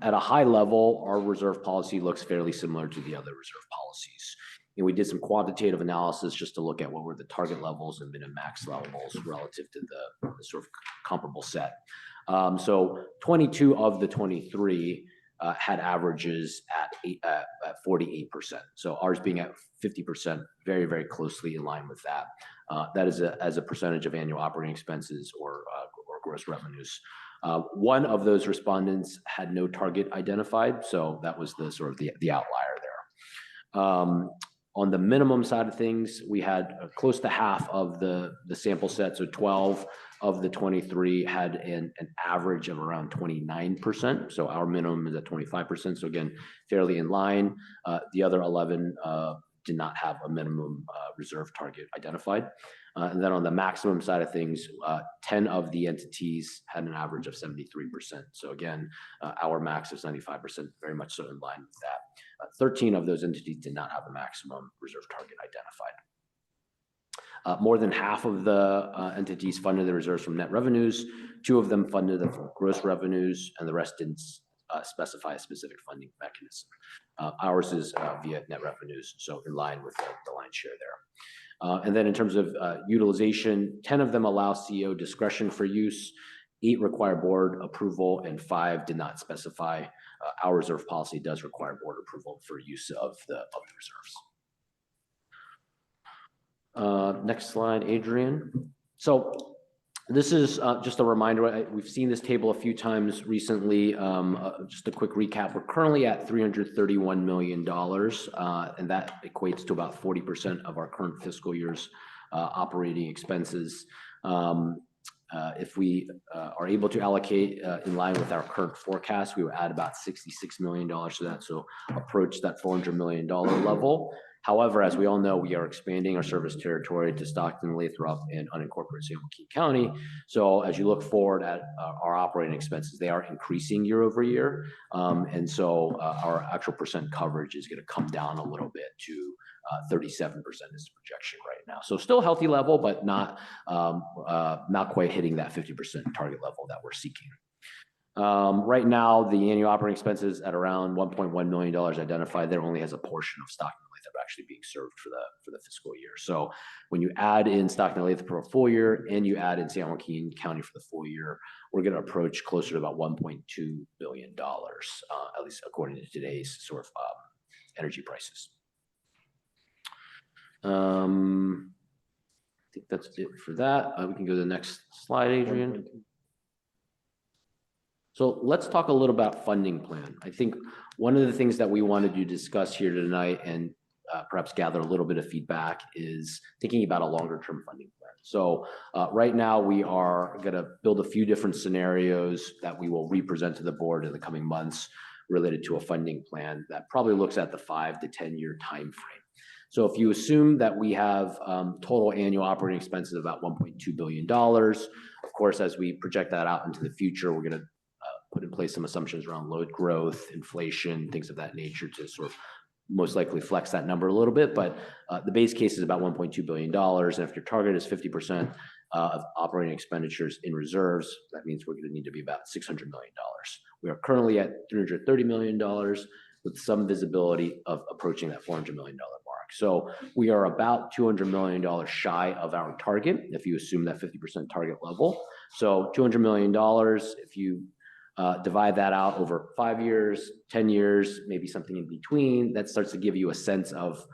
At a high level, our reserve policy looks fairly similar to the other reserve policies. And we did some quantitative analysis just to look at what were the target levels and min and max levels relative to the sort of comparable set. So 22 of the 23 had averages at 48%. So ours being at 50%, very, very closely in line with that. That is as a percentage of annual operating expenses or gross revenues. One of those respondents had no target identified, so that was the sort of the outlier there. On the minimum side of things, we had close to half of the sample set, so 12 of the 23 had an average of around 29%. So our minimum is at 25%. So again, fairly in line. The other 11 did not have a minimum reserve target identified. And then on the maximum side of things, 10 of the entities had an average of 73%. So again, our max is 95%, very much so in line with that. 13 of those entities did not have a maximum reserve target identified. More than half of the entities funded the reserves from net revenues. 2 of them funded them from gross revenues, and the rest didn't specify a specific funding mechanism. Ours is via net revenues, so in line with the lion's share there. And then in terms of utilization, 10 of them allow CEO discretion for use, 8 require board approval, and 5 did not specify. Our reserve policy does require board approval for use of the reserves. Next slide, Adrian. So this is just a reminder. We've seen this table a few times recently. Just a quick recap. We're currently at $331 million, and that equates to about 40% of our current fiscal year's operating expenses. If we are able to allocate in line with our current forecast, we would add about $66 million to that, so approach that $400 million level. However, as we all know, we are expanding our service territory to Stockton, Lathrop, and unincorporated San Joaquin County. So as you look forward at our operating expenses, they are increasing year over year. And so our actual percent coverage is going to come down a little bit to 37% is the projection right now. So still a healthy level, but not quite hitting that 50% target level that we're seeking. Right now, the annual operating expenses at around $1.1 million identified there only has a portion of Stockton and Lathrop actually being served for the fiscal year. So when you add in Stockton and Lathrop for a full year and you add in San Joaquin County for the full year, we're going to approach closer to about $1.2 billion, at least according to today's sort of energy prices. I think that's it for that. We can go to the next slide, Adrian. So let's talk a little about funding plan. I think one of the things that we wanted to discuss here tonight and perhaps gather a little bit of feedback is thinking about a longer term funding plan. So right now, we are going to build a few different scenarios that we will represent to the board in the coming months related to a funding plan that probably looks at the 5 to 10-year time frame. So if you assume that we have total annual operating expenses of about $1.2 billion, of course, as we project that out into the future, we're going to put in place some assumptions around load growth, inflation, things of that nature to sort of most likely flex that number a little bit. But the base case is about $1.2 billion. And if your target is 50% of operating expenditures in reserves, that means we're going to need to be about $600 million. We are currently at $330 million with some visibility of approaching that $400 million mark. So we are about $200 million shy of our target, if you assume that 50% target level. So $200 million, if you divide that out over 5 years, 10 years, maybe something in between, that starts to give you a sense of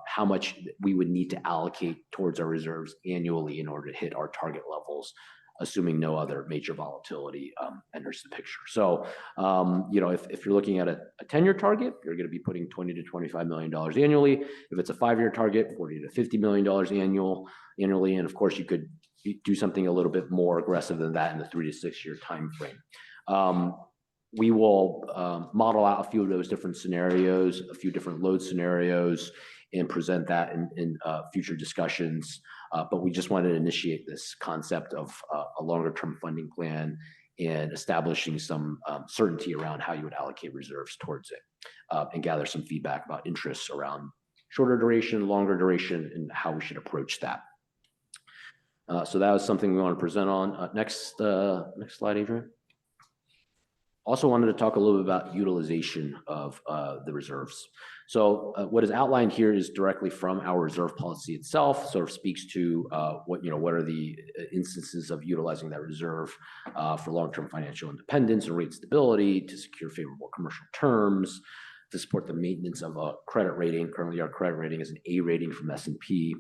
how much we would need to allocate towards our reserves annually in order to hit our target levels, assuming no other major volatility enters the picture. So, if you're looking at a 10-year target, you're going to be putting $20 to $25 million annually. If it's a 5-year target, $40 to $50 million annually. And of course, you could do something a little bit more aggressive than that in the 3 to 6 year time frame. We will model out a few of those different scenarios, a few different load scenarios, and present that in future discussions. But we just wanted to initiate this concept of a longer term funding plan and establishing some certainty around how you would allocate reserves towards it, and gather some feedback about interests around shorter duration, longer duration, and how we should approach that. So that was something we want to present on. Next slide, Adrian. Also wanted to talk a little bit about utilization of the reserves. So what is outlined here is directly from our reserve policy itself, sort of speaks to what are the instances of utilizing that reserve for long-term financial independence and rate stability, to secure favorable commercial terms, to support the maintenance of a credit rating. Currently, our credit rating is an A rating from S&P,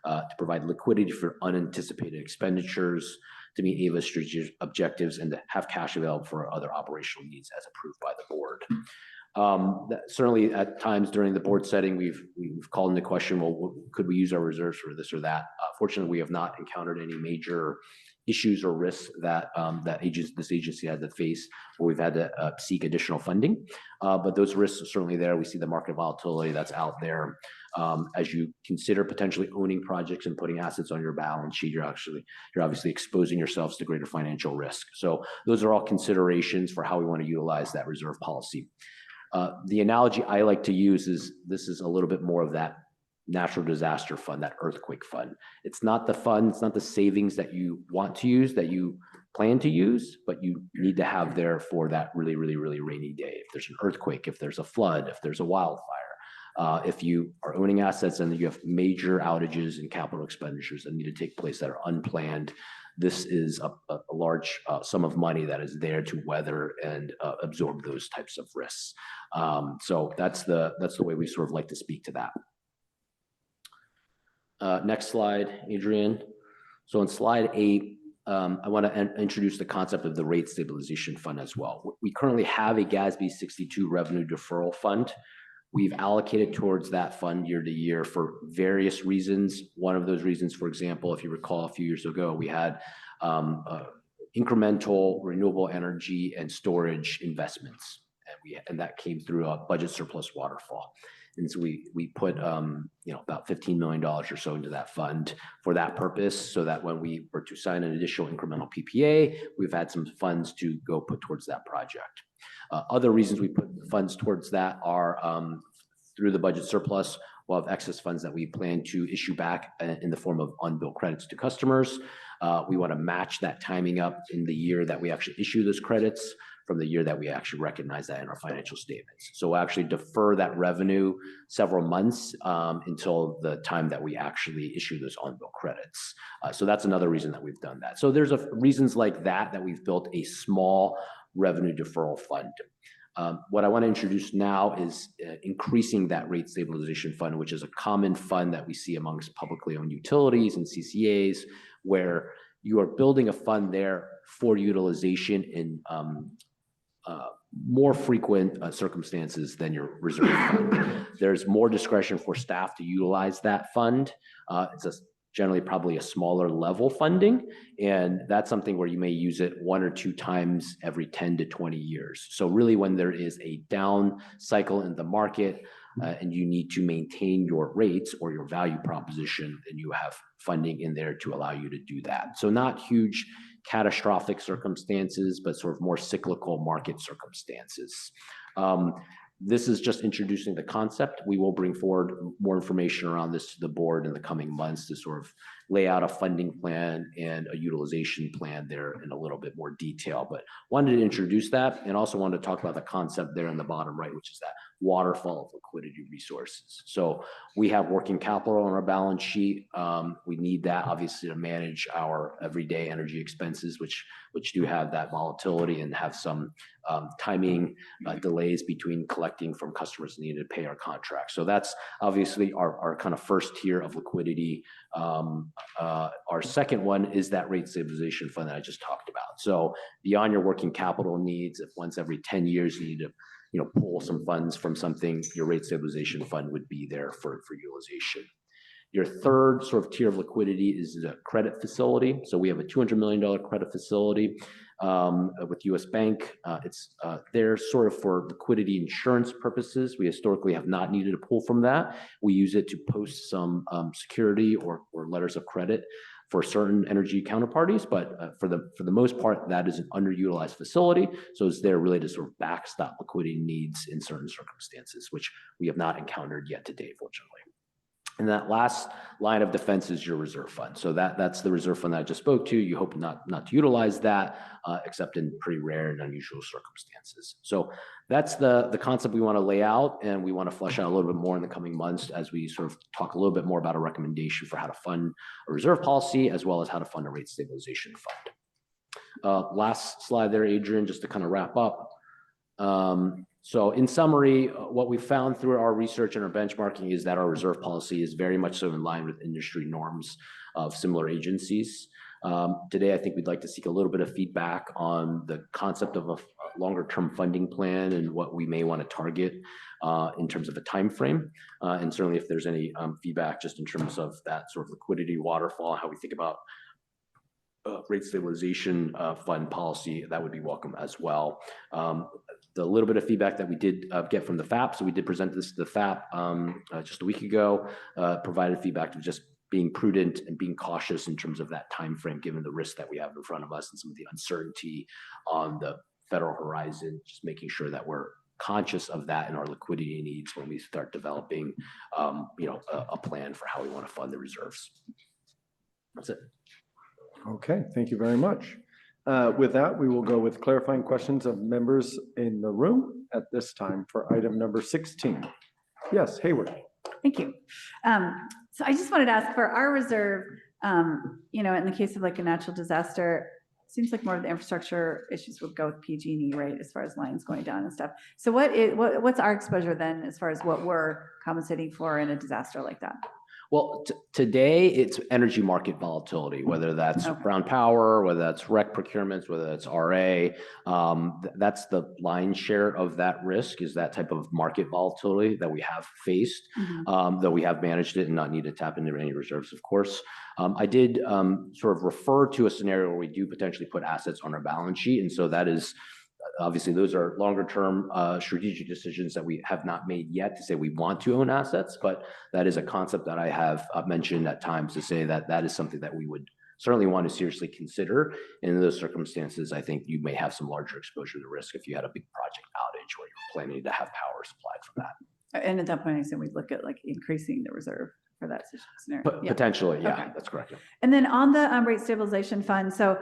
to provide liquidity for unanticipated expenditures, to meet AVA's strategic objectives, and to have cash available for other operational needs as approved by the board. Certainly at times during the board setting, we've called into question, well, could we use our reserves for this or that? Fortunately, we have not encountered any major issues or risks that this agency had to face where we've had to seek additional funding. But those risks are certainly there. We see the market volatility that's out there. As you consider potentially owning projects and putting assets on your balance sheet, you're obviously exposing yourselves to greater financial risk. So those are all considerations for how we want to utilize that reserve policy. The analogy I like to use is this is a little bit more of that natural disaster fund, that earthquake fund. It's not the fund, it's not the savings that you want to use, that you plan to use, but you need to have there for that really, really, really rainy day. If there's an earthquake, if there's a flood, if there's a wildfire, if you are owning assets and you have major outages and capital expenditures that need to take place that are unplanned, this is a large sum of money that is there to weather and absorb those types of risks. So that's the way we sort of like to speak to that. Next slide, Adrian. So on slide 8, I want to introduce the concept of the rate stabilization fund as well. We currently have a GASB 62 revenue deferral fund. We've allocated towards that fund year to year for various reasons. One of those reasons, for example, if you recall a few years ago, we had incremental renewable energy and storage investments, and that came through a budget surplus waterfall. And so we put about $15 million or so into that fund for that purpose, so that when we were to sign an additional incremental PPA, we've had some funds to go put towards that project. Other reasons we put funds towards that are through the budget surplus, we'll have excess funds that we plan to issue back in the form of unbilled credits to customers. We want to match that timing up in the year that we actually issue those credits from the year that we actually recognize that in our financial statements. So we'll actually defer that revenue several months until the time that we actually issue those unbilled credits. So that's another reason that we've done that. So there's reasons like that we've built a small revenue deferral fund. What I want to introduce now is increasing that rate stabilization fund, which is a common fund that we see amongst publicly owned utilities and CCAs, where you are building a fund there for utilization in more frequent circumstances than your reserve fund. There's more discretion for staff to utilize that fund. It's a generally probably a smaller level funding. And that's something where you may use it 1 or 2 times every 10 to 20 years. So really when there is a down cycle in the market and you need to maintain your rates or your value proposition, then you have funding in there to allow you to do that. So not huge catastrophic circumstances, but sort of more cyclical market circumstances. This is just introducing the concept. We will bring forward more information around this to the board in the coming months to sort of lay out a funding plan and a utilization plan there in a little bit more detail. But wanted to introduce that and also wanted to talk about the concept there in the bottom right, which is that waterfall of liquidity resources. So we have working capital on our balance sheet. We need that obviously to manage our everyday energy expenses, which do have that volatility and have some timing delays between collecting from customers needed to pay our contracts. So that's obviously our kind of first tier of liquidity. Our second one is that rate stabilization fund that I just talked about. So beyond your working capital needs, if once every 10 years you need to pull some funds from something, your rate stabilization fund would be there for utilization. Your third sort of tier of liquidity is a credit facility. So we have a $200 million credit facility with US Bank. It's there sort of for liquidity insurance purposes. We historically have not needed to pull from that. We use it to post some security or letters of credit for certain energy counterparties, but for the most part, that is an underutilized facility. So it's there really to sort of backstop liquidity needs in certain circumstances, which we have not encountered yet to date, fortunately. And that last line of defense is your reserve fund. So that's the reserve fund that I just spoke to. You hope not to utilize that, except in pretty rare and unusual circumstances. So that's the concept we want to lay out, and we want to flesh out a little bit more in the coming months as we sort of talk a little bit more about a recommendation for how to fund a reserve policy, as well as how to fund a rate stabilization fund. Last slide there, Adrian, just to kind of wrap up. So in summary, what we found through our research and our benchmarking is that our reserve policy is very much so in line with industry norms of similar agencies. Today, I think we'd like to seek a little bit of feedback on the concept of a longer-term funding plan and what we may want to target in terms of a time frame. And certainly if there's any feedback just in terms of that sort of liquidity waterfall, how we think about rate stabilization fund policy, that would be welcome as well. The little bit of feedback that we did get from the FAP, so we did present this to the FAP just a week ago, provided feedback of just being prudent and being cautious in terms of that time frame, given the risk that we have in front of us and some of the uncertainty on the federal horizon, just making sure that we're conscious of that in our liquidity needs when we start developing a plan for how we want to fund the reserves. That's it. Okay, thank you very much. With that, we will go with clarifying questions of members in the room at this time for item number 16. Yes, Hayward. Thank you. So I just wanted to ask for our reserve, in the case of like a natural disaster, seems like more of the infrastructure issues would go with PG&E, right, as far as lines going down and stuff. So what's our exposure then as far as what we're compensating for in a disaster like that? Well, today it's energy market volatility, whether that's brown power, whether that's rec procurements, whether that's RA. That's the lion's share of that risk, is that type of market volatility that we have faced, though we have managed it and not need to tap into any reserves, of course. I did sort of refer to a scenario where we do potentially put assets on our balance sheet. And so that is, obviously, those are longer term strategic decisions that we have not made yet to say we want to own assets, but that is a concept that I have mentioned at times to say that that is something that we would certainly want to seriously consider. And in those circumstances, I think you may have some larger exposure to risk if you had a big project outage where you're planning to have power supplied from that. And at that point, I said we'd look at like increasing the reserve for that scenario. Potentially, yeah, Okay. that's correct. And then on the rate stabilization fund, so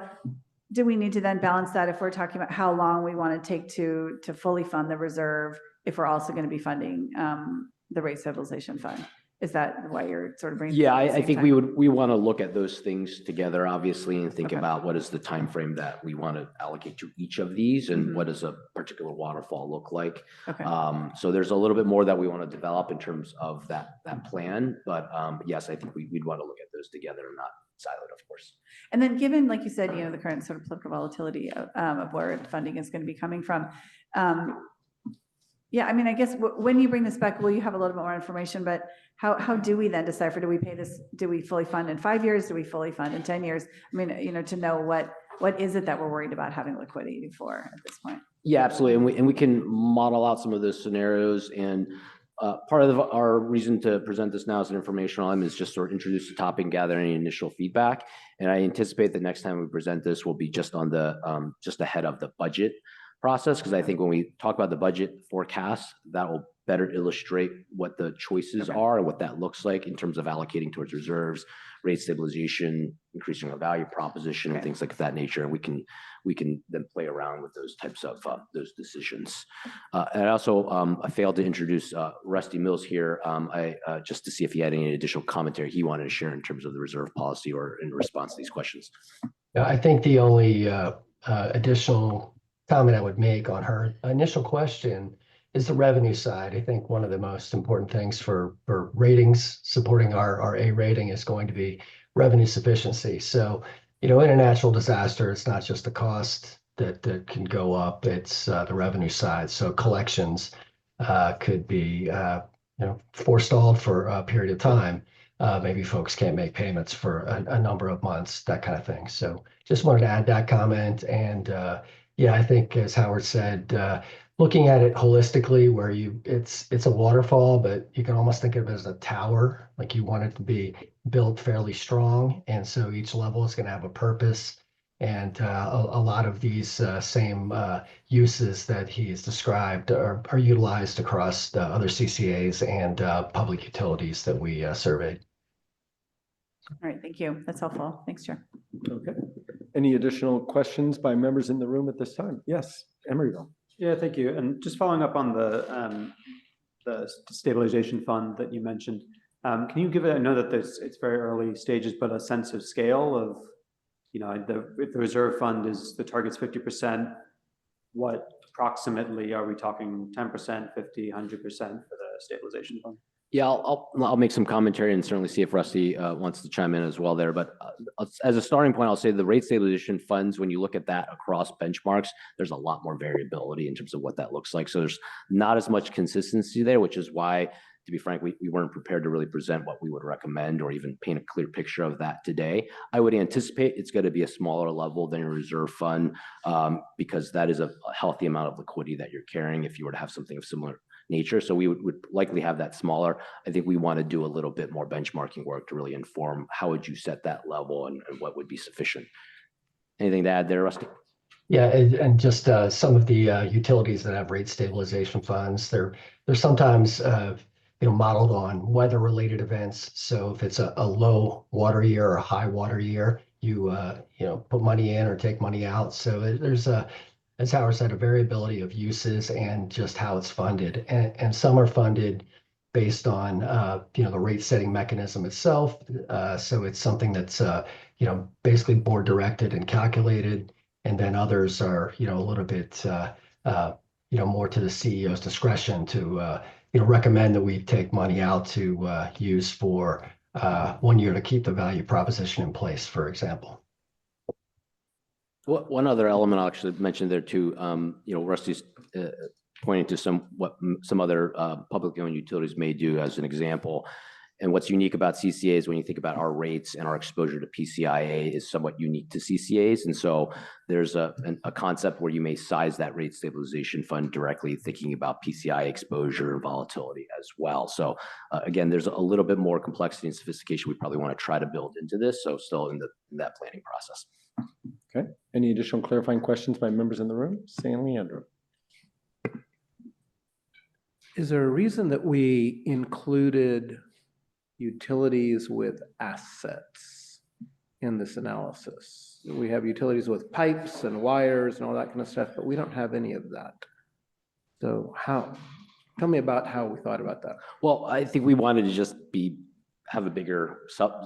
do we need to then balance that if we're talking about how long we want to take to fully fund the reserve, if we're also going to be funding the rate stabilization fund? Is that why you're sort of bringing? Yeah, I think we want to look at those things together, obviously, and think about what is the time frame that we want to allocate to each of these, and what does a particular waterfall look like. Okay. So there's a little bit more that we want to develop in terms of that plan, but yes, I think we'd want to look at those together and not siloed, of course. And then given, like you said, the current sort of political volatility of where funding is going to be coming from, Yeah, I mean, I guess when you bring this back, will you have a little bit more information, but how do we then decipher? Do we pay this, do we fully fund in 5 years? Do we fully fund in 10 years? I mean, to know what is it that we're worried about having liquidity for at this point? Yeah, absolutely. And we can model out some of those scenarios. And part of our reason to present this now as an informational item is just sort of introduce the topic and gather any initial feedback. And I anticipate the next time we present this will be just on the just ahead of the budget process, because I think when we talk about the budget forecast, that will better illustrate what the choices are and what that looks like in terms of allocating towards reserves, rate stabilization, increasing our value proposition, and things like that nature. And we can then play around with those types of those decisions. And I also I failed to introduce Rusty Mills here, just to see if he had any additional commentary he wanted to share in terms of the reserve policy or in response to these questions. Yeah, I think the only additional comment I would make on her initial question is the revenue side. I think one of the most important things for ratings, supporting our A rating, is going to be revenue sufficiency. So, in a natural disaster, it's not just the cost that can go up, it's the revenue side. So collections could be forestalled for a period of time. Maybe folks can't make payments for a number of months, that kind of thing. So just wanted to add that comment. And yeah, I think, as Howard said, looking at it holistically, where it's a waterfall, but you can almost think of it as a tower. Like, you want it to be built fairly strong, and so each level is going to have a purpose. And a lot of these same uses that he has described are utilized across the other CCAs and public utilities that we surveyed. All right, thank you. That's helpful. Thanks, Chair. Okay. Any additional questions by members in the room at this time? Yes, Emeryville. Yeah, thank you. And just following up on the stabilization fund that you mentioned, can you give it, I know that it's very early stages, but a sense of scale of, if the reserve fund is, the target's 50%, what approximately are we talking? 10%, 50, 100% for the stabilization fund? Yeah, I'll make some commentary and certainly see if Rusty wants to chime in as well there. But as a starting point, I'll say the rate stabilization funds, when you look at that across benchmarks, there's a lot more variability in terms of what that looks like. So there's not as much consistency there, which is why, to be frank, we weren't prepared to really present what we would recommend or even paint a clear picture of that today. I would anticipate it's going to be a smaller level than a reserve fund, because that is a healthy amount of liquidity that you're carrying if you were to have something of similar nature. So we would likely have that smaller. I think we want to do a little bit more benchmarking work to really inform how would you set that level and what would be sufficient. Anything to add there, Rusty? Yeah, and just some of the utilities that have rate stabilization funds, they're sometimes modeled on weather-related events. So if it's a low water year or a high water year, you put money in or take money out. So there's as Howard said, a variability of uses and just how it's funded. And some are funded based on the rate setting mechanism itself. So it's something that's basically board directed and calculated. And then others are a little bit more to the CEO's discretion to recommend that we take money out to use for 1 year to keep the value proposition in place, for example. One other element I'll actually mention there too, Rusty's pointing to some other publicly owned utilities may do as an example. And what's unique about CCAs, when you think about our rates and our exposure to PCIA, is somewhat unique to CCAs. And so there's a concept where you may size that rate stabilization fund directly thinking about PCI exposure and volatility as well. So again, there's a little bit more complexity and sophistication we probably want to try to build into this. So still in that planning process. Okay. Any additional clarifying questions by members in the room? San Leandro. Is there a reason that we included utilities with assets in this analysis? We have utilities with pipes and wires and all that kind of stuff, but we don't have any of that. So tell me about how we thought about that. Well, I think we wanted to just have a bigger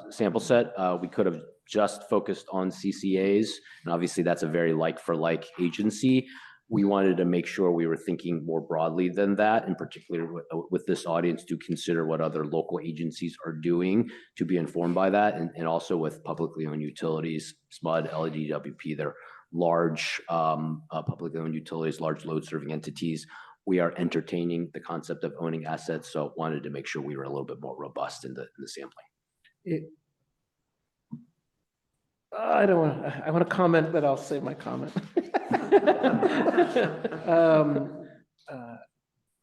sample set. We could have just focused on CCAs, and obviously that's a very like-for-like agency. We wanted to make sure we were thinking more broadly than that, in particular with this audience, to consider what other local agencies are doing to be informed by that, and also with publicly owned utilities, SMUD, LADWP, they're large publicly owned utilities, large load serving entities. we are entertaining the concept of owning assets, so wanted to make sure we were a little bit more robust in the sampling. I don't want, I want to comment, but I'll save my comment.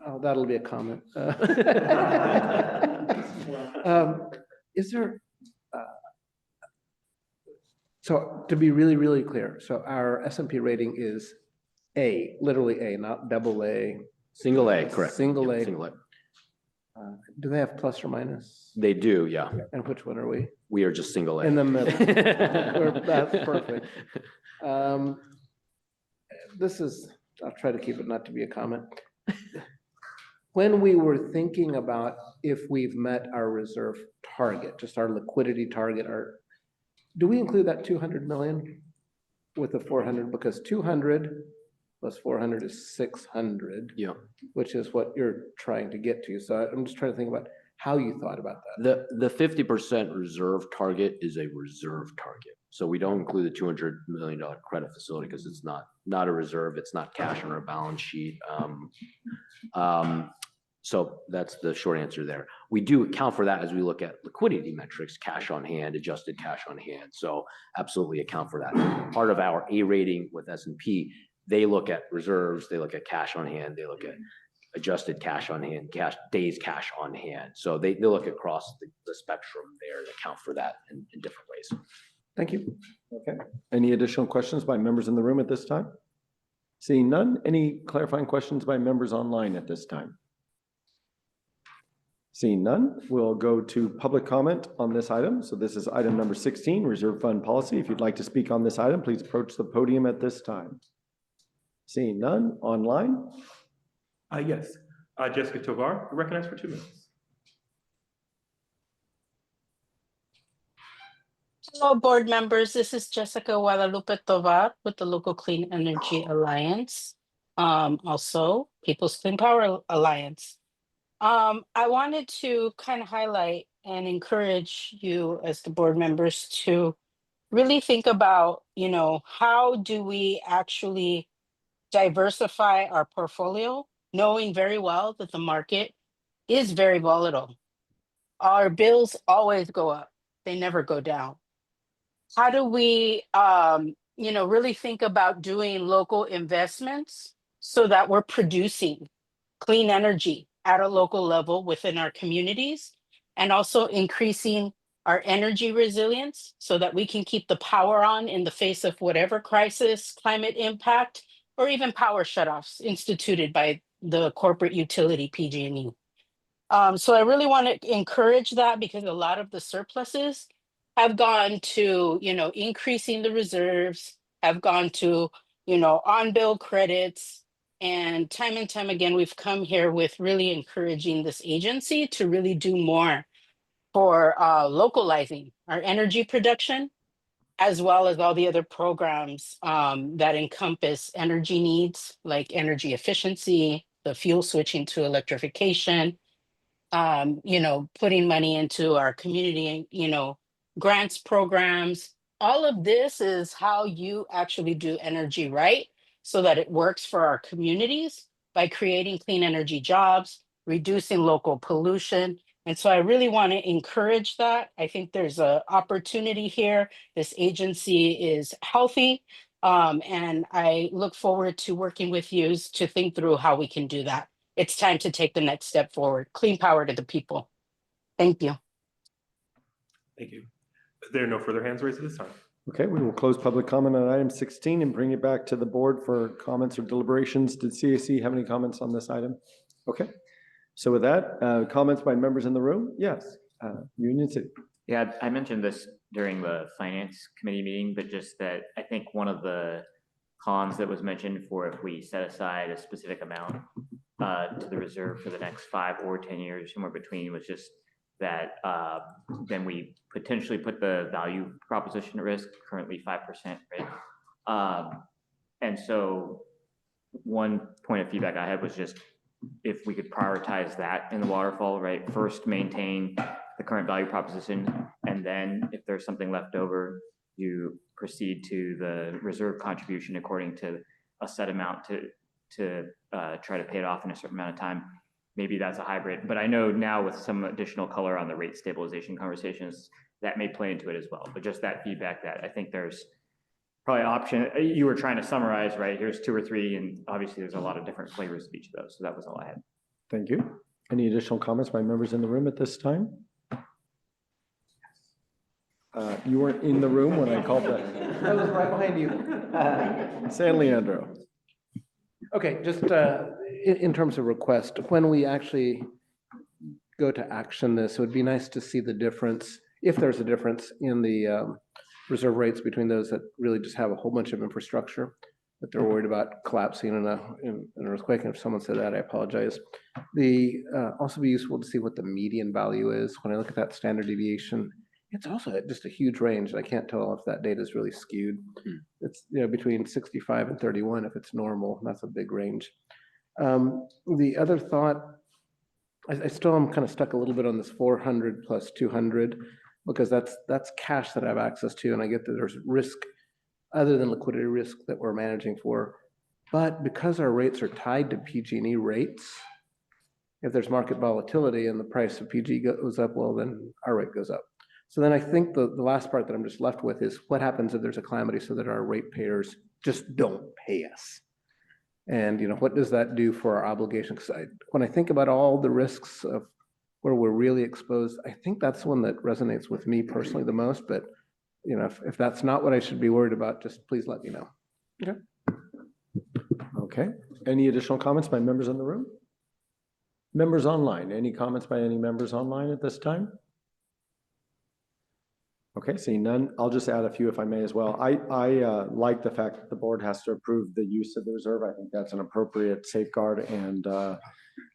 Oh, that'll be a comment. Is there, so to be really, really clear, so our S&P rating is A, literally A, not double A. Single A, correct. Single A. Single A. Do they have plus or minus? They do, yeah. And which one are we? We are just single A. In the middle. That's perfect. This is, I'll try to keep it not to be a comment. When we were thinking about if we've met our reserve target, just our liquidity target, do we include that 200 million with the 400? Because 200 plus 400 is 600. Yeah. Which is what you're trying to get to. So I'm just trying to think about how you thought about that. The 50% reserve target is a reserve target. So we don't include the $200 million credit facility because it's not a reserve. It's not cash on our balance sheet. So that's the short answer there. We do account for that as we look at liquidity metrics, cash on hand, adjusted cash on hand. So absolutely account for that. Part of our A rating with S&P, they look at reserves, they look at cash on hand, they look at adjusted cash on hand, days cash on hand. So they look across the spectrum there to account for that in different ways. Thank you. Okay. Any additional questions by members in the room at this time? Seeing none, any clarifying questions by members online at this time? Seeing none, we'll go to public comment on this item. So this is item number 16, reserve fund policy. If you'd like to speak on this item, please approach the podium at this time. Seeing none, online? Yes, Jessica Tovar, recognized for 2 minutes. Hello, board members. This is Jessica Guadalupe Tovar with the Local Clean Energy Alliance. Also People's Clean Power Alliance. I wanted to kind of highlight and encourage you as the board members to really think about, how do we actually diversify our portfolio, knowing very well that the market is very volatile. Our bills always go up. They never go down. How do we, really think about doing local investments so that we're producing clean energy at a local level within our communities, and also increasing our energy resilience so that we can keep the power on in the face of whatever crisis, climate impact, or even power shutoffs instituted by the corporate utility PG&E. So I really want to encourage that, because a lot of the surpluses have gone to, increasing the reserves, have gone to, on-bill credits. And time again, we've come here with really encouraging this agency to really do more for localizing our energy production, as well as all the other programs that encompass energy needs, like energy efficiency, the fuel switching to electrification, putting money into our community, grants programs. All of this is how you actually do energy right, so that it works for our communities by creating clean energy jobs, reducing local pollution. And so I really want to encourage that. I think there's an opportunity here. This agency is healthy. And I look forward to working with you to think through how we can do that. It's time to take the next step forward. Clean power to the people. Thank you. Thank you. There are no further hands raised at this time. Okay, we will close public comment on item 16 and bring it back to the board for comments or deliberations. Did CAC have any comments on this item? Okay, so with that, comments by members in the room? Yes, Union City. Yeah, I mentioned this during the finance committee meeting, but just that I think one of the cons that was mentioned for if we set aside a specific amount to the reserve for the next 5 or 10 years, somewhere between, was just that then we potentially put the value proposition at risk, currently 5%, right? And so one point of feedback I had was just if we could prioritize that in the waterfall, right? First, maintain the current value proposition, and then if there's something left over, you proceed to the reserve contribution according to a set amount to try to pay it off in a certain amount of time. Maybe that's a hybrid, but I know now with some additional color on the rate stabilization conversations, that may play into it as well. But just that feedback that I think there's probably option, you were trying to summarize, right? Here's 2 or 3, and obviously there's a lot of different flavors of each of those. So that was all I had. Thank you. Any additional comments by members in the room at this time? You weren't in the room when I called that. I was right behind you. San Leandro. Okay, just in terms of request, when we actually go to action this, it would be nice to see the difference, if there's a difference in the reserve rates between those that really just have a whole bunch of infrastructure that they're worried about collapsing in an earthquake. And if someone said that, I apologize. Also be useful to see what the median value is. When I look at that standard deviation, it's also just a huge range. I can't tell if that data is really skewed. It's between 65 and 31 if it's normal. That's a big range. The other thought, I still am kind of stuck a little bit on this 400 plus 200 because that's cash that I have access to, and I get that there's risk other than liquidity risk that we're managing for. But because our rates are tied to PG&E rates, if there's market volatility and the price of PG goes up, well, then our rate goes up. So then I think the last part that I'm just left with is what happens if there's a calamity so that our ratepayers just don't pay us? And what does that do for our obligation? Because when I think about all the risks of where we're really exposed, I think that's one that resonates with me personally the most. But if that's not what I should be worried about, just please let me know. Okay. Okay. Any additional comments by members in the room? Members online, any comments by any members online at this time? Okay, seeing none, I'll just add a few if I may as well. I like the fact that the board has to approve the use of the reserve. I think that's an appropriate safeguard and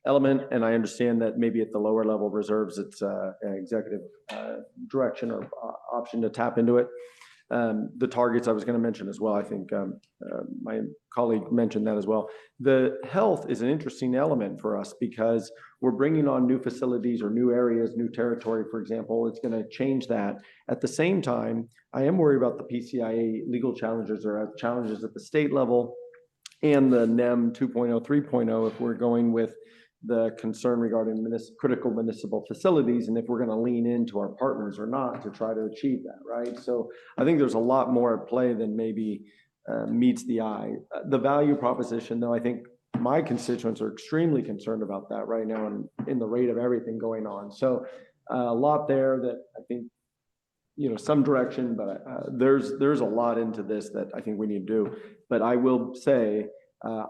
element. And I understand that maybe at the lower level reserves, it's an executive direction or option to tap into it. The targets I was going to mention as well. I think my colleague mentioned that as well. The health is an interesting element for us because we're bringing on new facilities or new areas, new territory, for example. It's going to change that. At the same time, I am worried about the PCIA legal challenges or challenges at the state level and the NEM 2.0, 3.0 if we're going with the concern regarding critical municipal facilities and if we're going to lean into our partners or not to try to achieve that, right? So I think there's a lot more at play than maybe meets the eye. The value proposition, though, I think my constituents are extremely concerned about that right now in the rate of everything going on. So a lot there that I think, some direction, but there's a lot into this that I think we need to do. But I will say,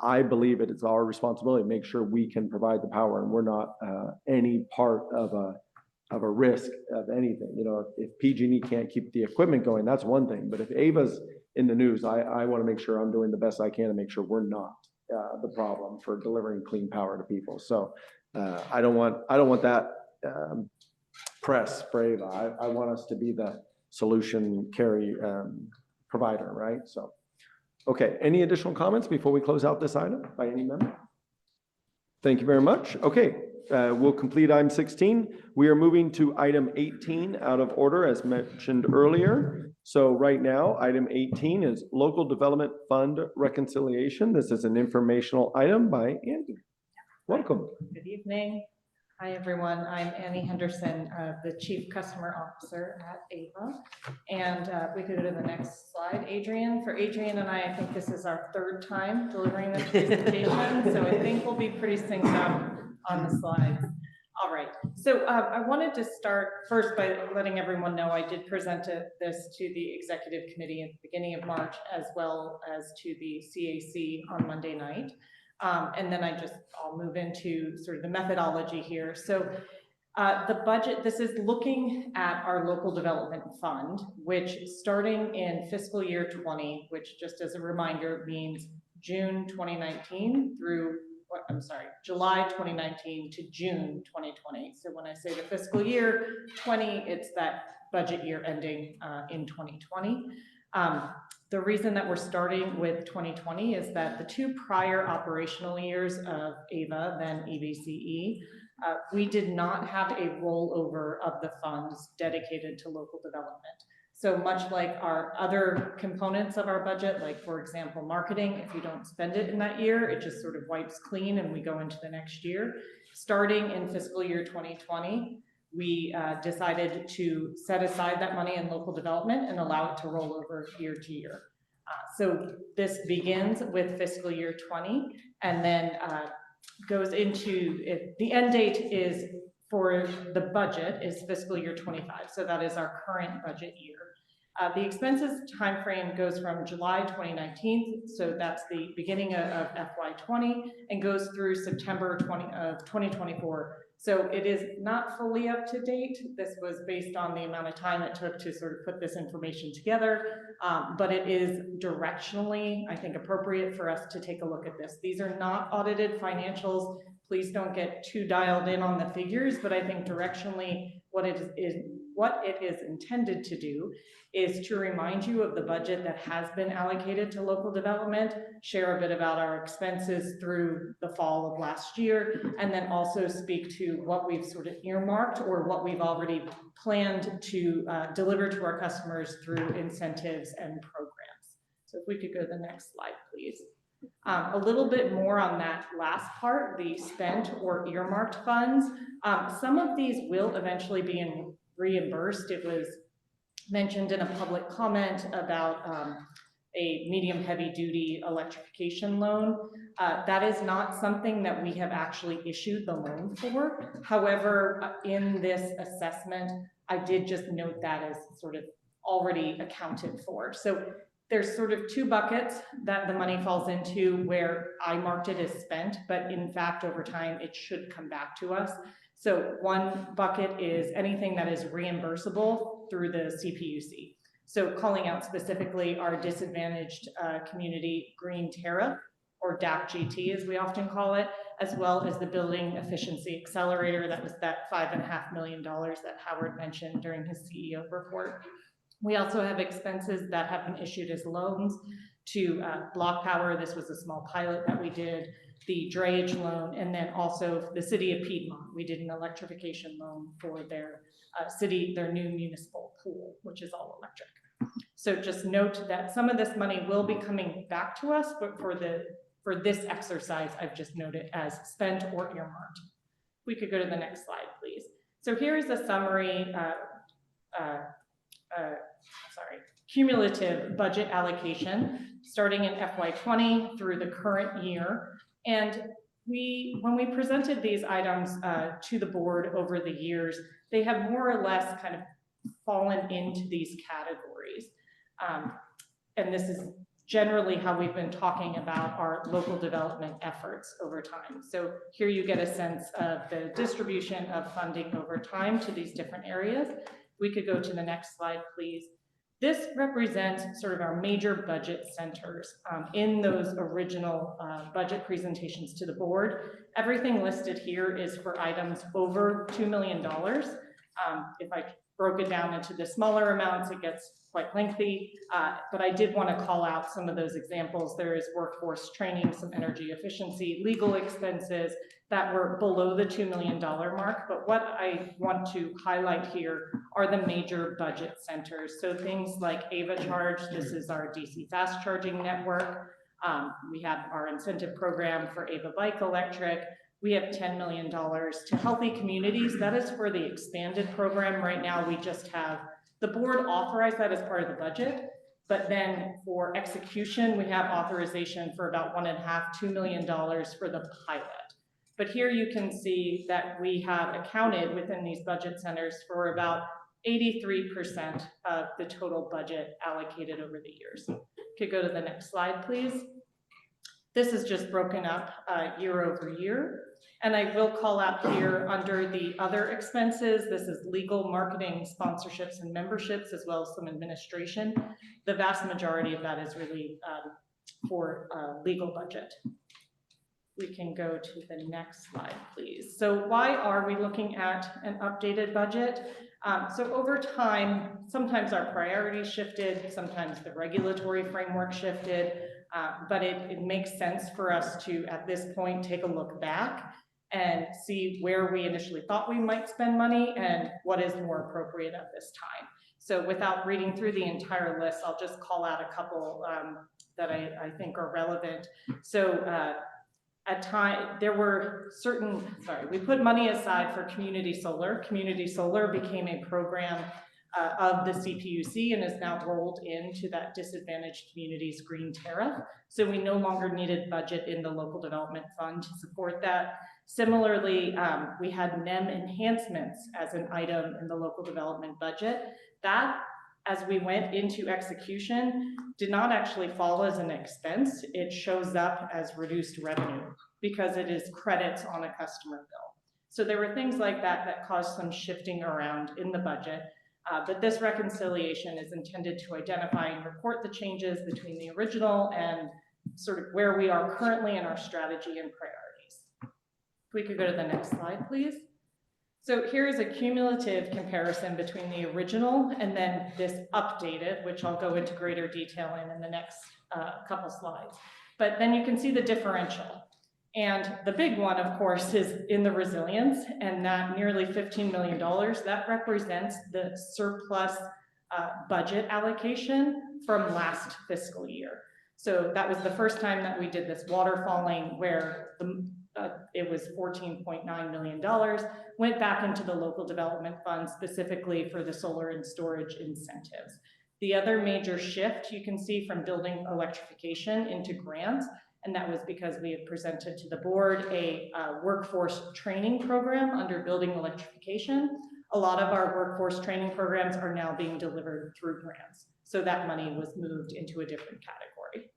I believe it's our responsibility to make sure we can provide the power and we're not any part of a risk of anything. If PG&E can't keep the equipment going, that's one thing. But if AVA's in the news, I want to make sure I'm doing the best I can to make sure we're not the problem for delivering clean power to people. So I don't want that press for AVA. I want us to be the solution provider, right? So. Okay, any additional comments before we close out this item by any member? Thank you very much. Okay, we'll complete item 16. We are moving to item 18 out of order as mentioned earlier. So right now, item 18 is Local Development Fund Reconciliation. This is an informational item by Andy. Welcome. Good evening. Hi, everyone. I'm Annie Henderson, the Chief Customer Officer at AVA. And we could go to the next slide, Adrian. For Adrian and I think this is our third time delivering this presentation. So I think we'll be pretty synced up on the slides. All right. So I wanted to start first by letting everyone know I did present this to the Executive Committee at the beginning of March, as well as to the CAC on Monday night. And then I'll move into sort of the methodology here. So the budget, this is looking at our local development fund, which starting in fiscal year 20, which just as a reminder means June 2019 through, July 2019 to June 2020. So when I say the fiscal year 20, it's that budget year ending in 2020. The reason that we're starting with 2020 is that the 2 prior operational years of AVA, then EVCE, we did not have a rollover of the funds dedicated to local development. So much like our other components of our budget, like for example, marketing, if you don't spend it in that year, it just sort of wipes clean and we go into the next year. Starting in fiscal year 2020, we decided to set aside that money in local development and allow it to roll over year to year. So this begins with fiscal year 20 and then goes into, the end date is for the budget is fiscal year 25. So that is our current budget year. The expenses timeframe goes from July 2019, so that's the beginning of FY20, and goes through September 2024. So it is not fully up to date. This was based on the amount of time it took to sort of put this information together, but it is directionally, I think, appropriate for us to take a look at this. These are not audited financials. Please don't get too dialed in on the figures, but I think directionally what it is intended to do is to remind you of the budget that has been allocated to local development, share a bit about our expenses through the fall of last year, and then also speak to what we've sort of earmarked or what we've already planned to deliver to our customers through incentives and programs. So if we could go to the next slide, please. A little bit more on that last part, the spent or earmarked funds. Some of these will eventually be reimbursed. It was mentioned in a public comment about a medium heavy duty electrification loan. That is not something that we have actually issued the loan for. However, in this assessment, I did just note that as sort of already accounted for. So there's sort of two buckets that the money falls into where I marked it as spent, but in fact, over time, it should come back to us. So one bucket is anything that is reimbursable through the CPUC. So calling out specifically our disadvantaged community green tariff, or DAC-GT as we often call it, as well as the building efficiency accelerator. That was that $5.5 million that Howard mentioned during his CEO report. We also have expenses that have been issued as loans to Block Power. This was a small pilot that we did, the drayage loan, and then also the city of Piedmont. We did an electrification loan for their their new municipal pool, which is all electric. So just note that some of this money will be coming back to us, but for this exercise, I've just noted as spent or earmarked. We could go to the next slide, please. So here is a summary, cumulative budget allocation starting in FY20 through the current year. And when we presented these items to the board over the years, they have more or less kind of fallen into these categories. And this is generally how we've been talking about our local development efforts over time. So here you get a sense of the distribution of funding over time to these different areas. We could go to the next slide, please. This represents sort of our major budget centers in those original budget presentations to the board. Everything listed here is for items over $2 million. If I broke it down into the smaller amounts, it gets quite lengthy, but I did want to call out some of those examples. There is workforce training, some energy efficiency, legal expenses that were below the $2 million mark. But what I want to highlight here are the major budget centers. So things like AVA Charge, this is our DC fast charging network. We have our incentive program for AVA Bike Electric. We have $10 million to Healthy Communities. That is for the expanded program. Right now, we just have the board authorized that as part of the budget, but then for execution, we have authorization for about $1.5–2 million for the pilot. But here you can see that we have accounted within these budget centers for about 83% of the total budget allocated over the years. Could go to the next slide, please. This is just broken up year over year. And I will call out here under the other expenses, this is legal, marketing, sponsorships, and memberships, as well as some administration. The vast majority of that is really for legal budget. We can go to the next slide, please. So why are we looking at an updated budget? So over time, sometimes our priorities shifted, sometimes the regulatory framework shifted, but it makes sense for us to, at this point, take a look back and see where we initially thought we might spend money and what is more appropriate at this time. So without reading through the entire list, I'll just call out a couple that I think are relevant. So at time, there were certain, we put money aside for community solar. Community solar became a program of the CPUC and is now rolled into that disadvantaged communities green tariff. So we no longer needed budget in the local development fund to support that. Similarly, we had NEM enhancements as an item in the local development budget. That, as we went into execution, did not actually fall as an expense. It shows up as reduced revenue because it is credits on a customer bill. So there were things like that that caused some shifting around in the budget. But this reconciliation is intended to identify and report the changes between the original and sort of where we are currently in our strategy and priorities. If we could go to the next slide, please. So here is a cumulative comparison between the original and then this updated, which I'll go into greater detail in the next couple slides. But then you can see the differential. And the big one, of course, is in the resilience, and that nearly $15 million, that represents the surplus budget allocation from last fiscal year. So that was the first time that we did this waterfalling where it was $14.9 million, went back into the local development fund specifically for the solar and storage incentives. The other major shift you can see from building electrification into grants, and that was because we had presented to the board a workforce training program under building electrification. A lot of our workforce training programs are now being delivered through grants. So that money was moved into a different category.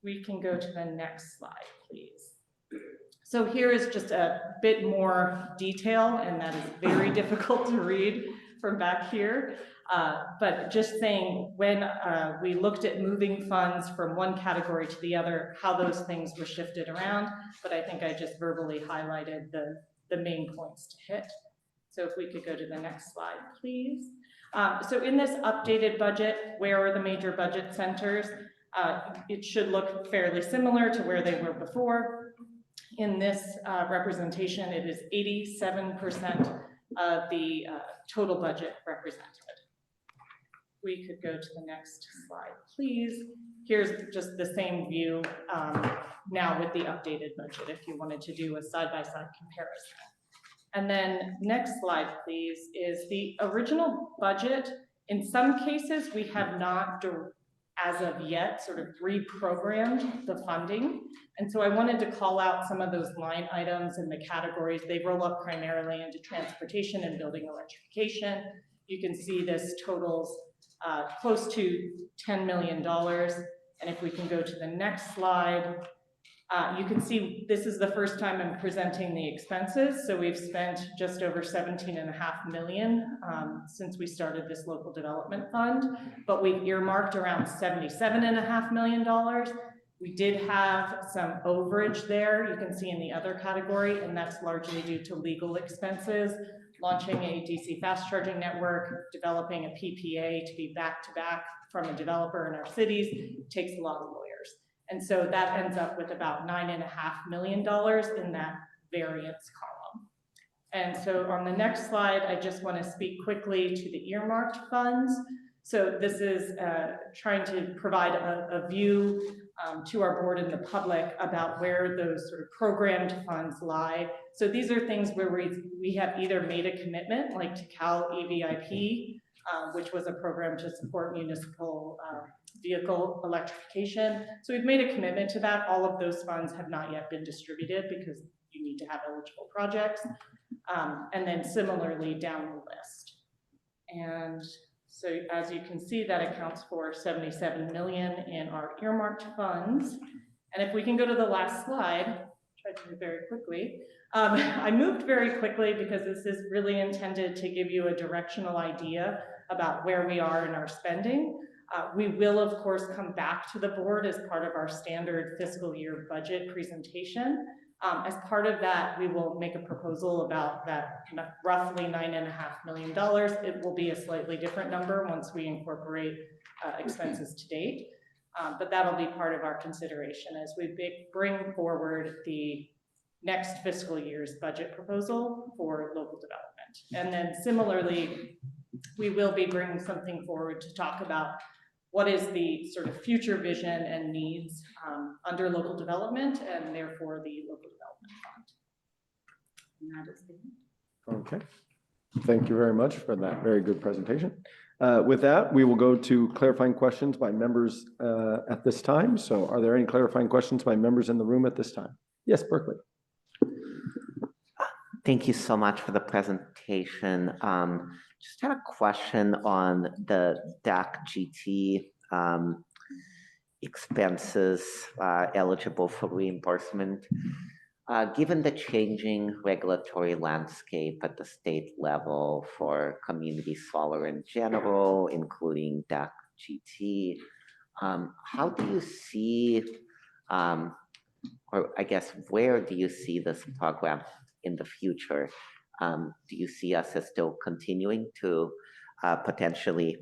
We can go to the next slide, please. So here is just a bit more detail, and that is very difficult to read from back here. But just saying, when we looked at moving funds from one category to the other, how those things were shifted around. But I think I just verbally highlighted the main points to hit. So if we could go to the next slide, please. So in this updated budget, where are the major budget centers? It should look fairly similar to where they were before. In this representation, it is 87% of the total budget represented. We could go to the next slide, please. Here's just the same view now with the updated budget if you wanted to do a side-by-side comparison. And then next slide, please, is the original budget. In some cases, we have not, as of yet, sort of reprogrammed the funding. And so I wanted to call out some of those line items and the categories. They roll up primarily into transportation and building electrification. You can see this totals close to $10 million. And if we can go to the next slide, you can see this is the first time I'm presenting the expenses. So we've spent just over $17.5 million since we started this local development fund, but we've earmarked around $77.5 million. We did have some overage there, you can see in the other category, and that's largely due to legal expenses, launching a DC fast charging network, developing a PPA to be back-to-back from a developer in our cities, takes a lot of lawyers. And so that ends up with about $9.5 million in that variance column. And so on the next slide, I just want to speak quickly to the earmarked funds. So this is trying to provide a view to our board and the public about where those sort of programmed funds lie. So these are things where we have either made a commitment, like to Cal EVIP, which was a program to support municipal vehicle electrification. So we've made a commitment to that. All of those funds have not yet been distributed because you need to have eligible projects. And then similarly down the list. And so as you can see, that accounts for $77 million in our earmarked funds. And if we can go to the last slide, try to move very quickly. I moved very quickly because this is really intended to give you a directional idea about where we are in our spending. We will, of course, come back to the board as part of our standard fiscal year budget presentation. As part of that, we will make a proposal about that roughly $9.5 million. It will be a slightly different number once we incorporate expenses to date, but that'll be part of our consideration as we bring forward the next fiscal year's budget proposal for local development. And then similarly, we will be bringing something forward to talk about what is the sort of future vision and needs under local development and therefore the local development fund. And that is the Okay. Thank you very much for that very good presentation. With that, we will go to clarifying questions by members at this time. So are there any clarifying questions by members in the room at this time? Yes, Berkeley. Thank you so much for the presentation. Just had a question on the DAC GT expenses eligible for reimbursement. Given the changing regulatory landscape at the state level for community solar in general, including DAC GT, how do you see, or I guess, where do you see this program in the future? Do you see us as still continuing to potentially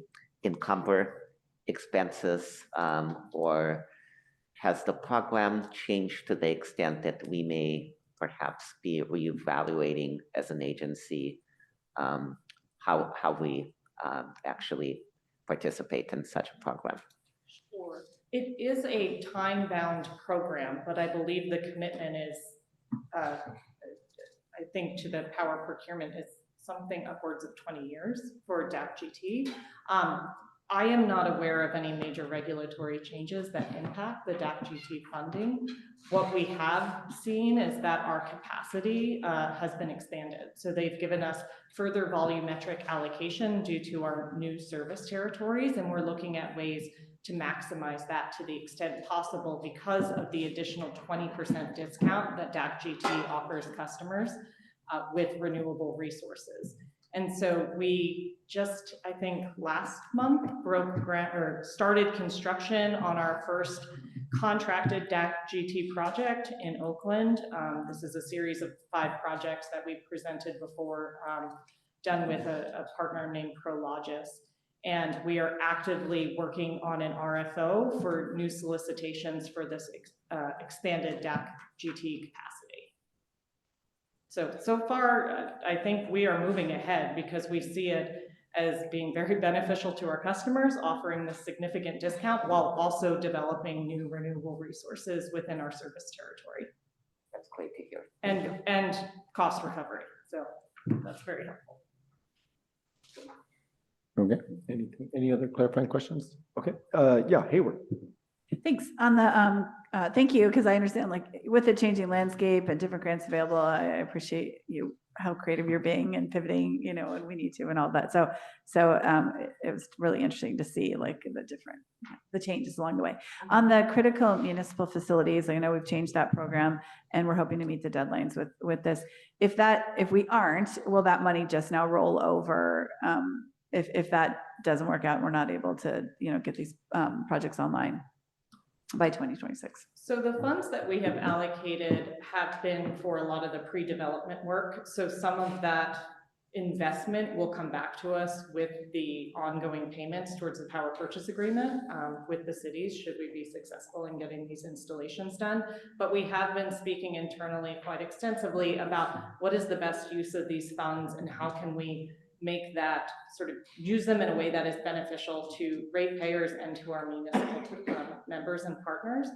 encumber expenses, or has the program changed to the extent that we may perhaps be reevaluating as an agency how we actually participate in such a program? Sure. It is a time-bound program, but I believe the commitment is, I think, to the power procurement is something upwards of 20 years for DAC GT. I am not aware of any major regulatory changes that impact the DAC GT funding. What we have seen is that our capacity has been expanded. So they've given us further volumetric allocation due to our new service territories, and we're looking at ways to maximize that to the extent possible because of the additional 20% discount that DAC GT offers customers with renewable resources. And so we just, I think last month, started construction on our first contracted DAC GT project in Oakland. This is a series of 5 projects that we presented before, done with a partner named Prologis. And we are actively working on an RFO for new solicitations for this expanded DAC GT capacity. So far, I think we are moving ahead because we see it as being very beneficial to our customers, offering this significant discount while also developing new renewable resources within our service territory. That's great to hear. And cost recovery. So that's very helpful. Okay. Any other clarifying questions? Okay. Yeah, Hayward. Thanks. On the thank you, because I understand, like, with the changing landscape and different grants available, I appreciate how creative you're being and pivoting, when we need to and all that. So it was really interesting to see like the changes along the way. On the critical municipal facilities, I know we've changed that program and we're hoping to meet the deadlines with this. If we aren't, will that money just now roll over? If that doesn't work out, we're not able to, get these projects online by 2026. So the funds that we have allocated have been for a lot of the pre-development work. So some of that investment will come back to us with the ongoing payments towards the power purchase agreement with the cities, should we be successful in getting these installations done. But we have been speaking internally quite extensively about what is the best use of these funds and how can we make that sort of use them in a way that is beneficial to ratepayers and to our municipal members and partners.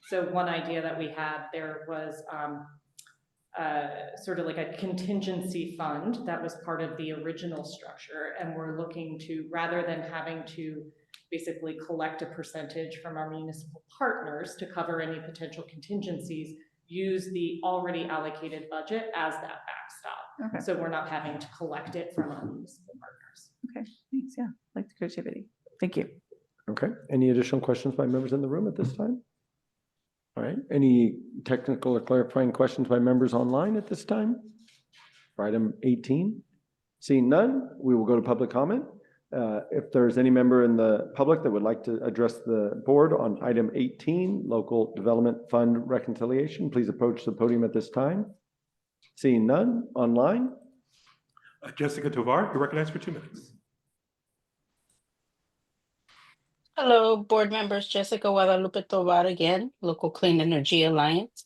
So one idea that we had there was sort of like a contingency fund that was part of the original structure. And we're looking to, rather than having to basically collect a percentage from our municipal partners to cover any potential contingencies, use the already allocated budget as that backstop. Okay. So we're not having to collect it from our municipal partners. Okay, thanks. Yeah, like the creativity. Thank you. Okay. Any additional questions by members in the room at this time? All right. Any technical or clarifying questions by members online at this time? For item 18? Seeing none, we will go to public comment. If there's any member in the public that would like to address the board on item 18, Local Development Fund Reconciliation, please approach the podium at this time. Seeing none, online. Jessica Tovar, you're recognized for 2 minutes. Hello, board members. Jessica Guadalupe Tovar again, Local Clean Energy Alliance.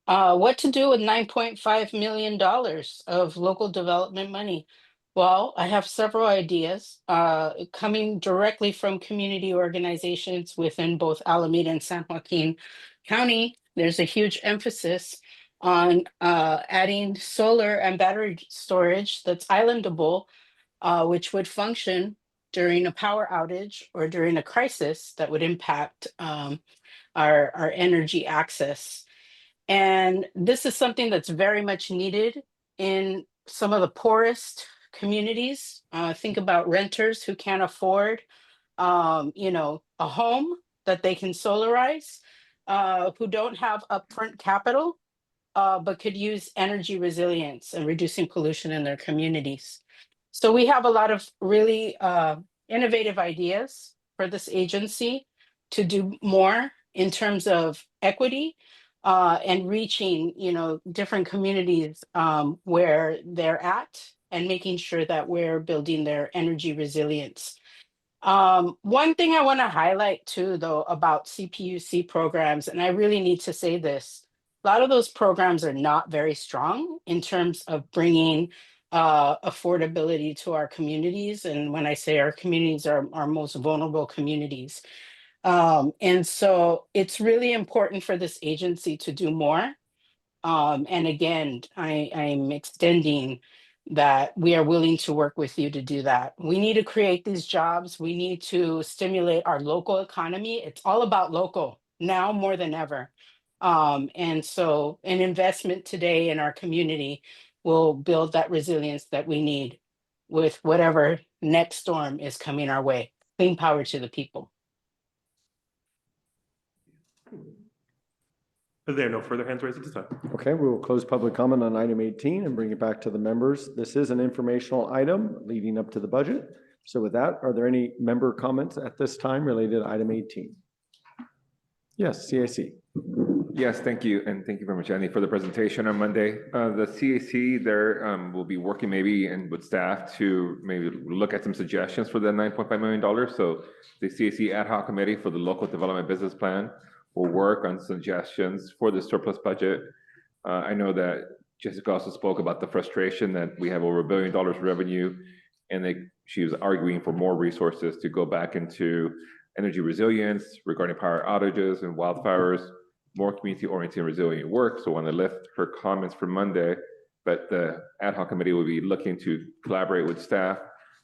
What to do with $9.5 million of local development money? Well, I have several ideas coming directly from community organizations within both Alameda and San Joaquin County. There's a huge emphasis on adding solar and battery storage that's islandable, which would function during a power outage or during a crisis that would impact our energy access. And this is something that's very much needed in some of the poorest communities. Think about renters who can't afford, a home that they can solarize, who don't have upfront capital, but could use energy resilience and reducing pollution in their communities. So we have a lot of really innovative ideas for this agency to do more in terms of equity and reaching, different communities where they're at and making sure that we're building their energy resilience. One thing I want to highlight too, though, about CPUC programs, and I really need to say this, a lot of those programs are not very strong in terms of bringing affordability to our communities. And when I say our communities are our most vulnerable communities. And so it's really important for this agency to do more. And again, I'm extending that we are willing to work with you to do that. We need to create these jobs. We need to stimulate our local economy. It's all about local now more than ever. And so an investment today in our community will build that resilience that we need with whatever next storm is coming our way. Clean power to the people. There are no further hands raised at this time. Okay, we will close public comment on item 18 and bring it back to the members. This is an informational item leading up to the budget. So with that, are there any member comments at this time related to item 18? Yes, CAC. Yes, thank you. And thank you very much, Andy, for the presentation on Monday. The CAC there will be working maybe and with staff to maybe look at some suggestions for the $9.5 million. So the CAC ad hoc committee for the local development business plan will work on suggestions for the surplus budget. I know that Jessica also spoke about the frustration that we have over $1 billion revenue, and she was arguing for more resources to go back into energy resilience regarding power outages and wildfires, more community-oriented and resilient work. So I want to lift her comments for Monday, but the ad hoc committee will be looking to collaborate with staff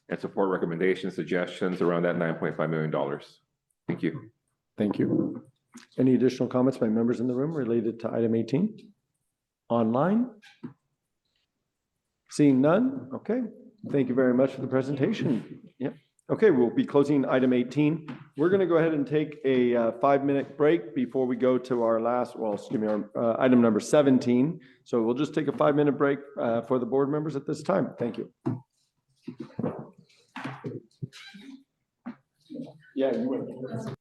and support recommendations, suggestions around that $9.5 million. Thank you. Thank you. Any additional comments by members in the room related to item 18? Online? Seeing none? Okay. Thank you very much for the presentation. Yep. Okay, we'll be closing item 18. We're going to go ahead and take a 5-minute break before we go to our last, our item number 17. So we'll just take a 5-minute break for the board members at this time. Thank you. Yeah, you went.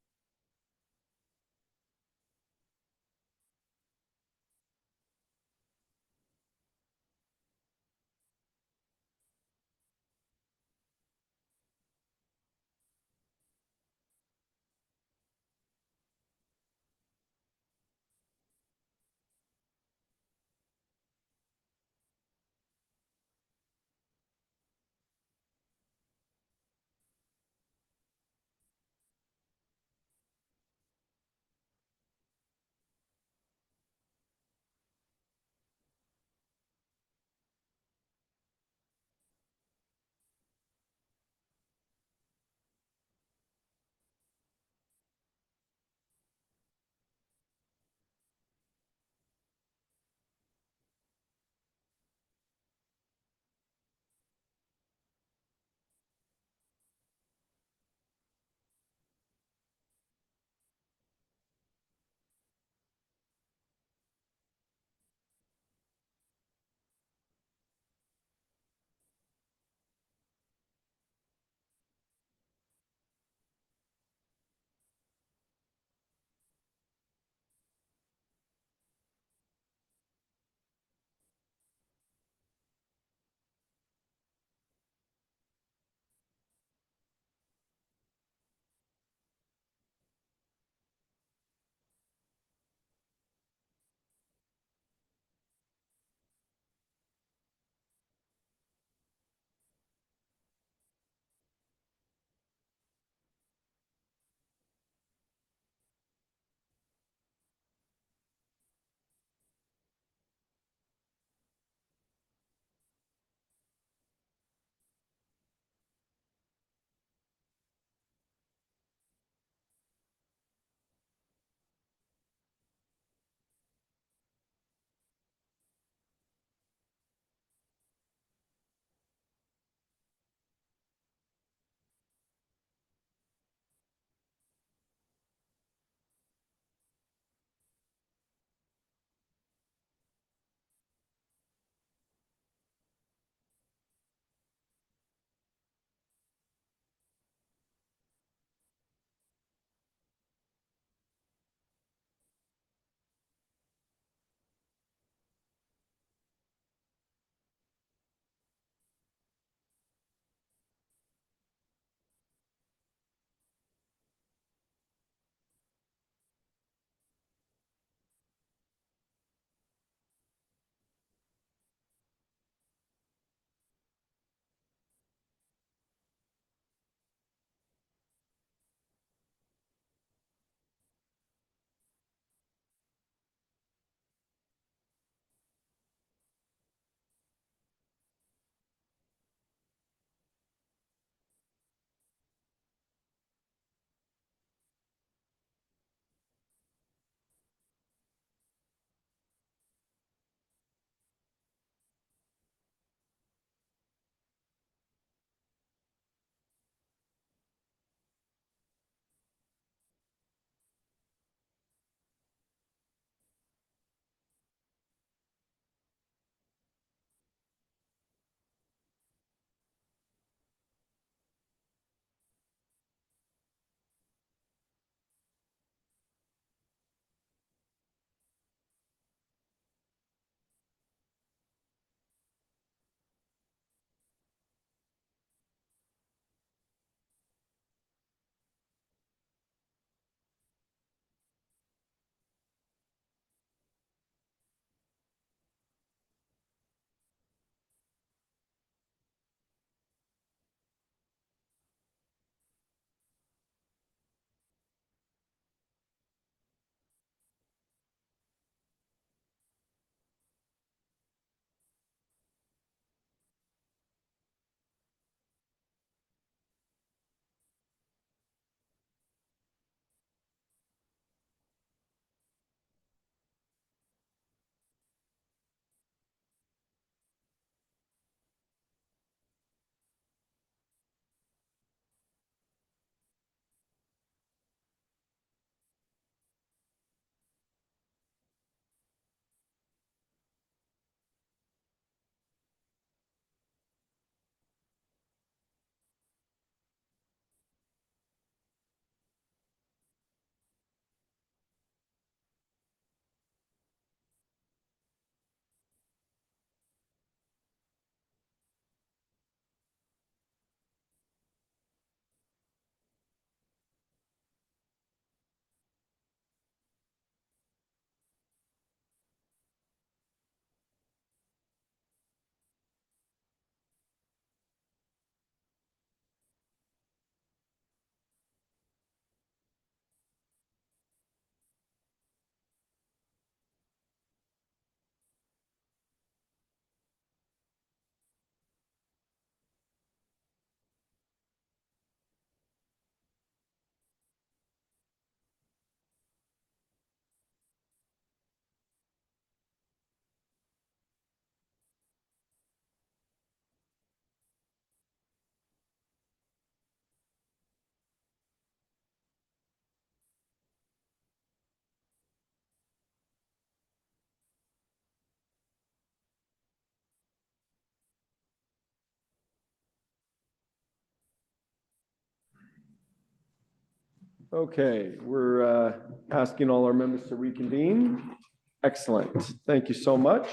Okay, we're asking all our members to reconvene. Excellent. Thank you so much.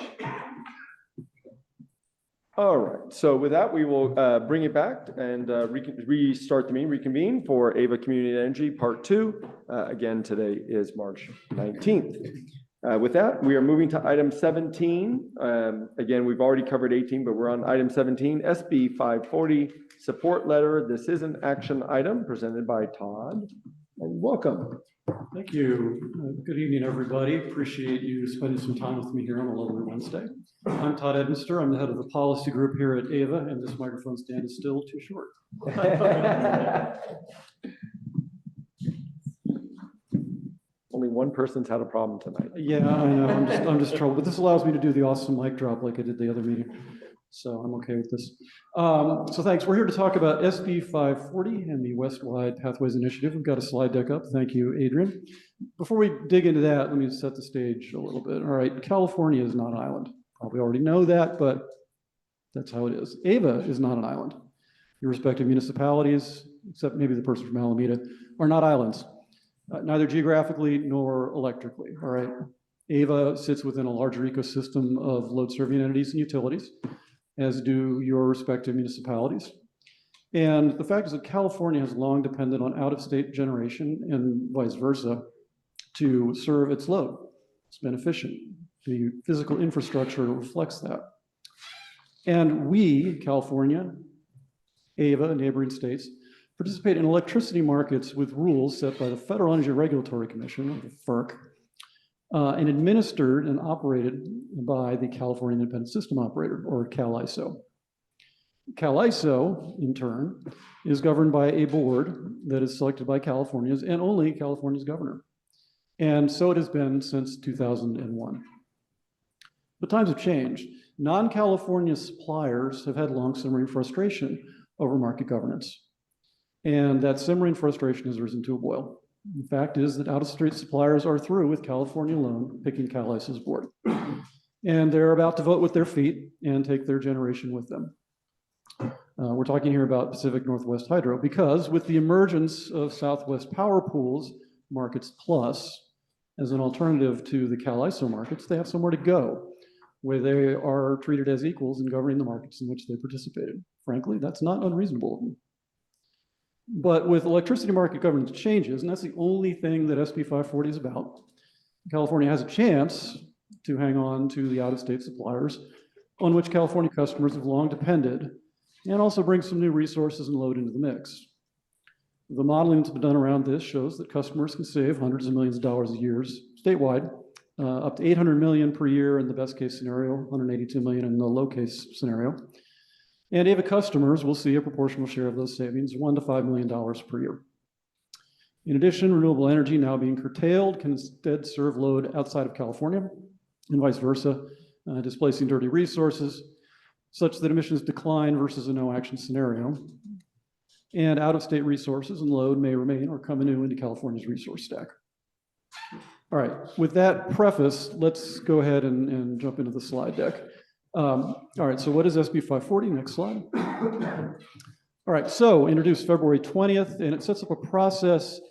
All right, so with that, we will bring it back and restart the meeting, reconvene for Ava Community Energy Part 2. Again, today is March 19th. With that, we are moving to item 17. Again, we've already covered 18, but we're on item 17, SB 540 support letter. This is an action item presented by Todd. And welcome. Thank you. Good evening, everybody. Appreciate you spending some time with me here on a lovely Wednesday. I'm Todd Edminster. I'm the head of the policy group here at AVA, and this microphone stand is still too short. Only one person's had a problem tonight. Yeah, I know. I'm just troubled, but this allows me to do the awesome mic drop like I did the other meeting. So I'm okay with this. So thanks. We're here to talk about SB 540 and the West-Wide Pathways Initiative. We've got a slide deck up. Thank you, Adrian. Before we dig into that, let me set the stage a little bit. All right, California is not an island. Probably already know that, but that's how it is. Ava is not an island. Your respective municipalities, except maybe the person from Alameda, are not islands, neither geographically nor electrically. All right. Ava sits within a larger ecosystem of load serving entities and utilities, as do your respective municipalities. And the fact is that California has long depended on out-of-state generation and vice versa to serve its load. It's been efficient. The physical infrastructure reflects that. And we, California, Ava, and neighboring states, participate in electricity markets with rules set by the Federal Energy Regulatory Commission, or the FERC, and administered and operated by the California Independent System Operator, or CAISO. CAISO, in turn, is governed by a board that is selected by California's and only California's governor. And so it has been since 2001. But times have changed. Non-California suppliers have had long simmering frustration over market governance. And that simmering frustration has risen to a boil. The fact is that out-of-state suppliers are through with California alone picking CAISO's board. And they're about to vote with their feet and take their generation with them. We're talking here about Pacific Northwest Hydro, because with the emergence of Southwest Power Pool's Markets Plus as an alternative to the CAISO markets, they have somewhere to go where they are treated as equals in governing the markets in which they participated. Frankly, that's not unreasonable of them. But with electricity market governance changes, and that's the only thing that SB 540 is about, California has a chance to hang on to the out-of-state suppliers on which California customers have long depended, and also bring some new resources and load into the mix. The modeling that's been done around this shows that customers can save hundreds of millions of dollars a year statewide, up to $800 million per year in the best case scenario, $182 million in the low case scenario. And Ava customers will see a proportional share of those savings, $1 to $5 million per year. In addition, renewable energy now being curtailed can instead serve load outside of California and vice versa, displacing dirty resources such that emissions decline versus a no action scenario. And out-of-state resources and load may remain or come anew into California's resource stack. All right, with that preface, let's go ahead and jump into the slide deck. All right, so what is SB 540? Next slide. All right, so introduced February 20th, and it sets up a process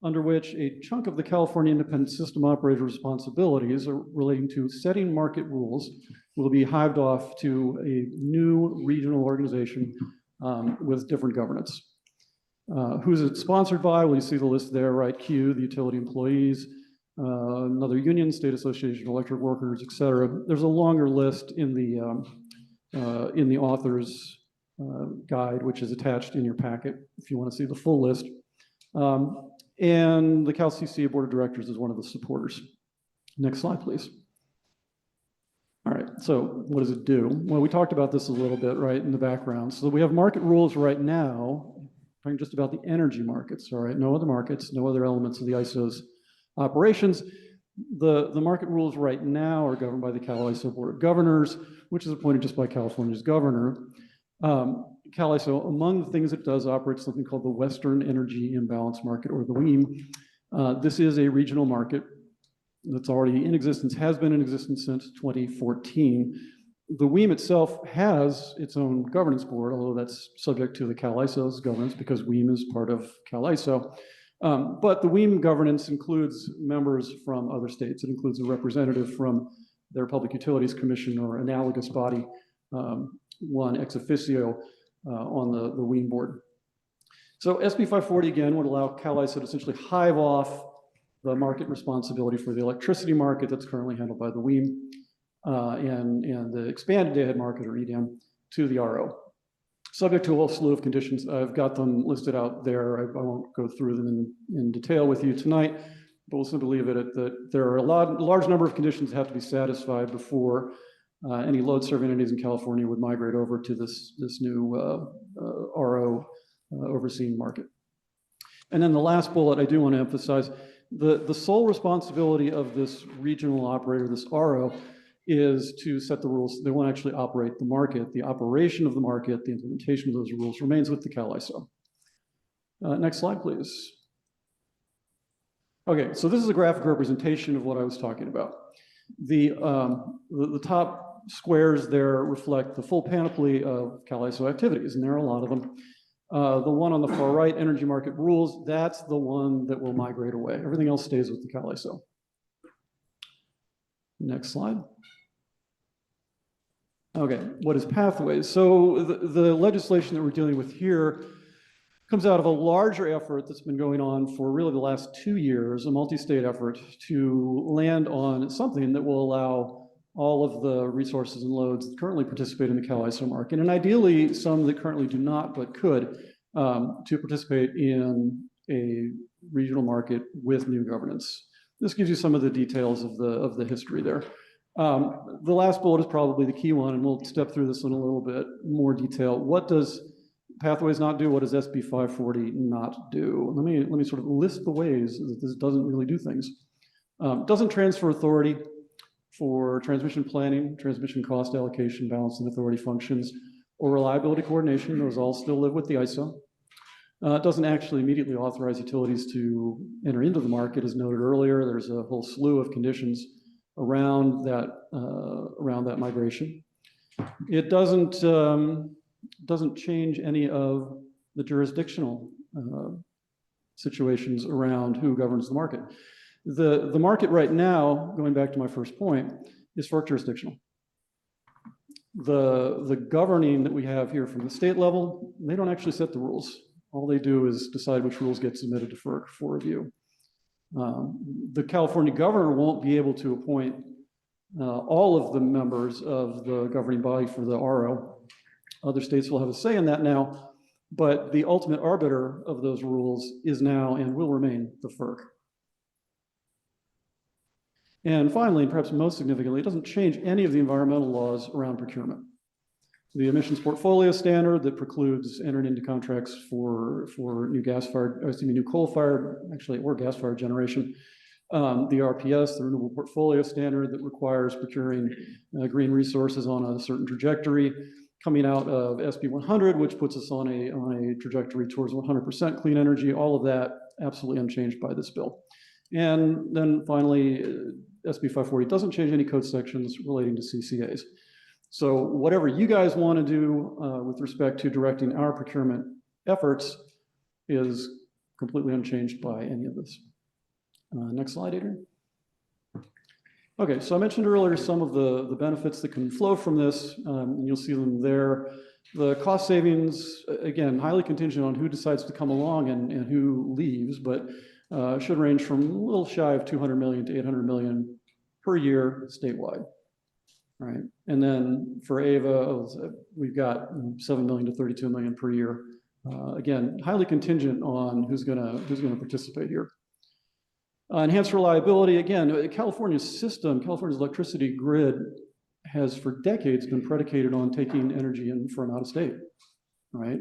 under which a chunk of the California Independent System Operator responsibilities relating to setting market rules will be hived off to a new regional organization with different governance. Who's it sponsored by? Well, you see the list there, right? Q, the utility employees, another union, state association, electric workers, et cetera. There's a longer list in the author's guide, which is attached in your packet if you want to see the full list. And the CalCCA Board of Directors is one of the supporters. Next slide, please. All right, so what does it do? Well, we talked about this a little bit, right, in the background. So we have market rules right now, talking just about the energy markets, all right? No other markets, no other elements of the ISO's operations. The market rules right now are governed by the CalISO Board of Governors, which is appointed just by California's governor. CalISO, among the things it does, operates something called the Western Energy Imbalance Market, or the WEIM. This is a regional market that's already in existence, has been in existence since 2014. The WEIM itself has its own governance board, although that's subject to the CalISO's governance because WEIM is part of CalISO. But the WEAM governance includes members from other states. It includes a representative from their Public Utilities Commission or analogous body, one ex officio on the WEAM board. So SB 540 again would allow CAISO to essentially hive off the market responsibility for the electricity market that's currently handled by the WEAM and the expanded day-ahead market or EDM to the RO. Subject to a whole slew of conditions. I've got them listed out there. I won't go through them in detail with you tonight, but we'll simply leave it at that there are a large number of conditions that have to be satisfied before any load serving entities in California would migrate over to this new RO overseeing market. And then the last bullet I do want to emphasize, the sole responsibility of this regional operator, this RO, is to set the rules. They won't actually operate the market. The operation of the market, the implementation of those rules remains with the CAISO. Next slide, please. Okay, so this is a graphic representation of what I was talking about. The top squares there reflect the full panoply of CAISO activities, and there are a lot of them. The one on the far right, energy market rules, that's the one that will migrate away. Everything else stays with the CAISO. Next slide. Okay, what is pathways? So the legislation that we're dealing with here comes out of a larger effort that's been going on for really the last 2 years, a multi-state effort to land on something that will allow all of the resources and loads that currently participate in the CAISO market, and ideally some that currently do not but could, to participate in a regional market with new governance. This gives you some of the details of the history there. The last bullet is probably the key one, and we'll step through this in a little bit more detail. What does Pathways not do? What does SB 540 not do? Let me sort of list the ways that this doesn't really do things. Doesn't transfer authority for transmission planning, transmission cost allocation, balancing authority functions, or reliability coordination. Those all still live with the ISO. It doesn't actually immediately authorize utilities to enter into the market. As noted earlier, there's a whole slew of conditions around that migration. It doesn't change any of the jurisdictional situations around who governs the market. The market right now, going back to my first point, is FERC jurisdictional. The governing that we have here from the state level, they don't actually set the rules. All they do is decide which rules get submitted to FERC for review. The California governor won't be able to appoint all of the members of the governing body for the RO. Other states will have a say in that now, but the ultimate arbiter of those rules is now and will remain the FERC. And finally, and perhaps most significantly, it doesn't change any of the environmental laws around procurement. The emissions portfolio standard that precludes entering into contracts for new coal-fired, actually, or gas-fired generation. The RPS, the renewable portfolio standard that requires procuring green resources on a certain trajectory, coming out of SB 100, which puts us on a trajectory towards 100% clean energy. All of that absolutely unchanged by this bill. And then finally, SB 540 doesn't change any code sections relating to CCAs. So whatever you guys want to do with respect to directing our procurement efforts is completely unchanged by any of this. Next slide, Adrian. Okay, so I mentioned earlier some of the benefits that can flow from this, and you'll see them there. The cost savings, again, highly contingent on who decides to come along and who leaves, but should range from a little shy of 200 million to 800 million per year statewide. Right, and then for AVA, we've got 7 million to 32 million per year. Again, highly contingent on who's gonna participate here. Enhanced reliability, again, California's system, California's electricity grid has for decades been predicated on taking energy in from out of state, right?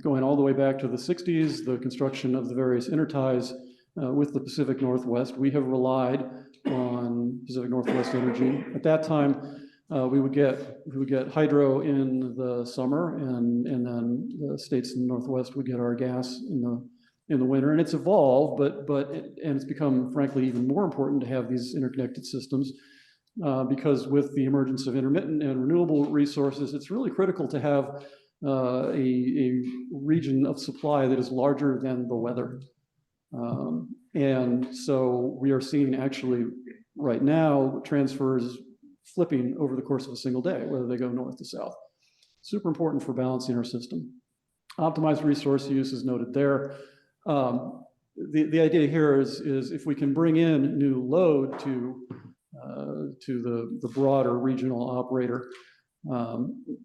Going all the way back to the 60s, the construction of the various interties with the Pacific Northwest, we have relied on Pacific Northwest energy. At that time, we would get hydro in the summer, and then the states in the Northwest would get our gas in the winter. And it's evolved, and it's become, frankly, even more important to have these interconnected systems because with the emergence of intermittent and renewable resources, it's really critical to have a region of supply that is larger than the weather. And so we are seeing actually right now transfers flipping over the course of a single day, whether they go north to south. Super important for balancing our system. Optimized resource use is noted there. The idea here is if we can bring in new load to the broader regional operator,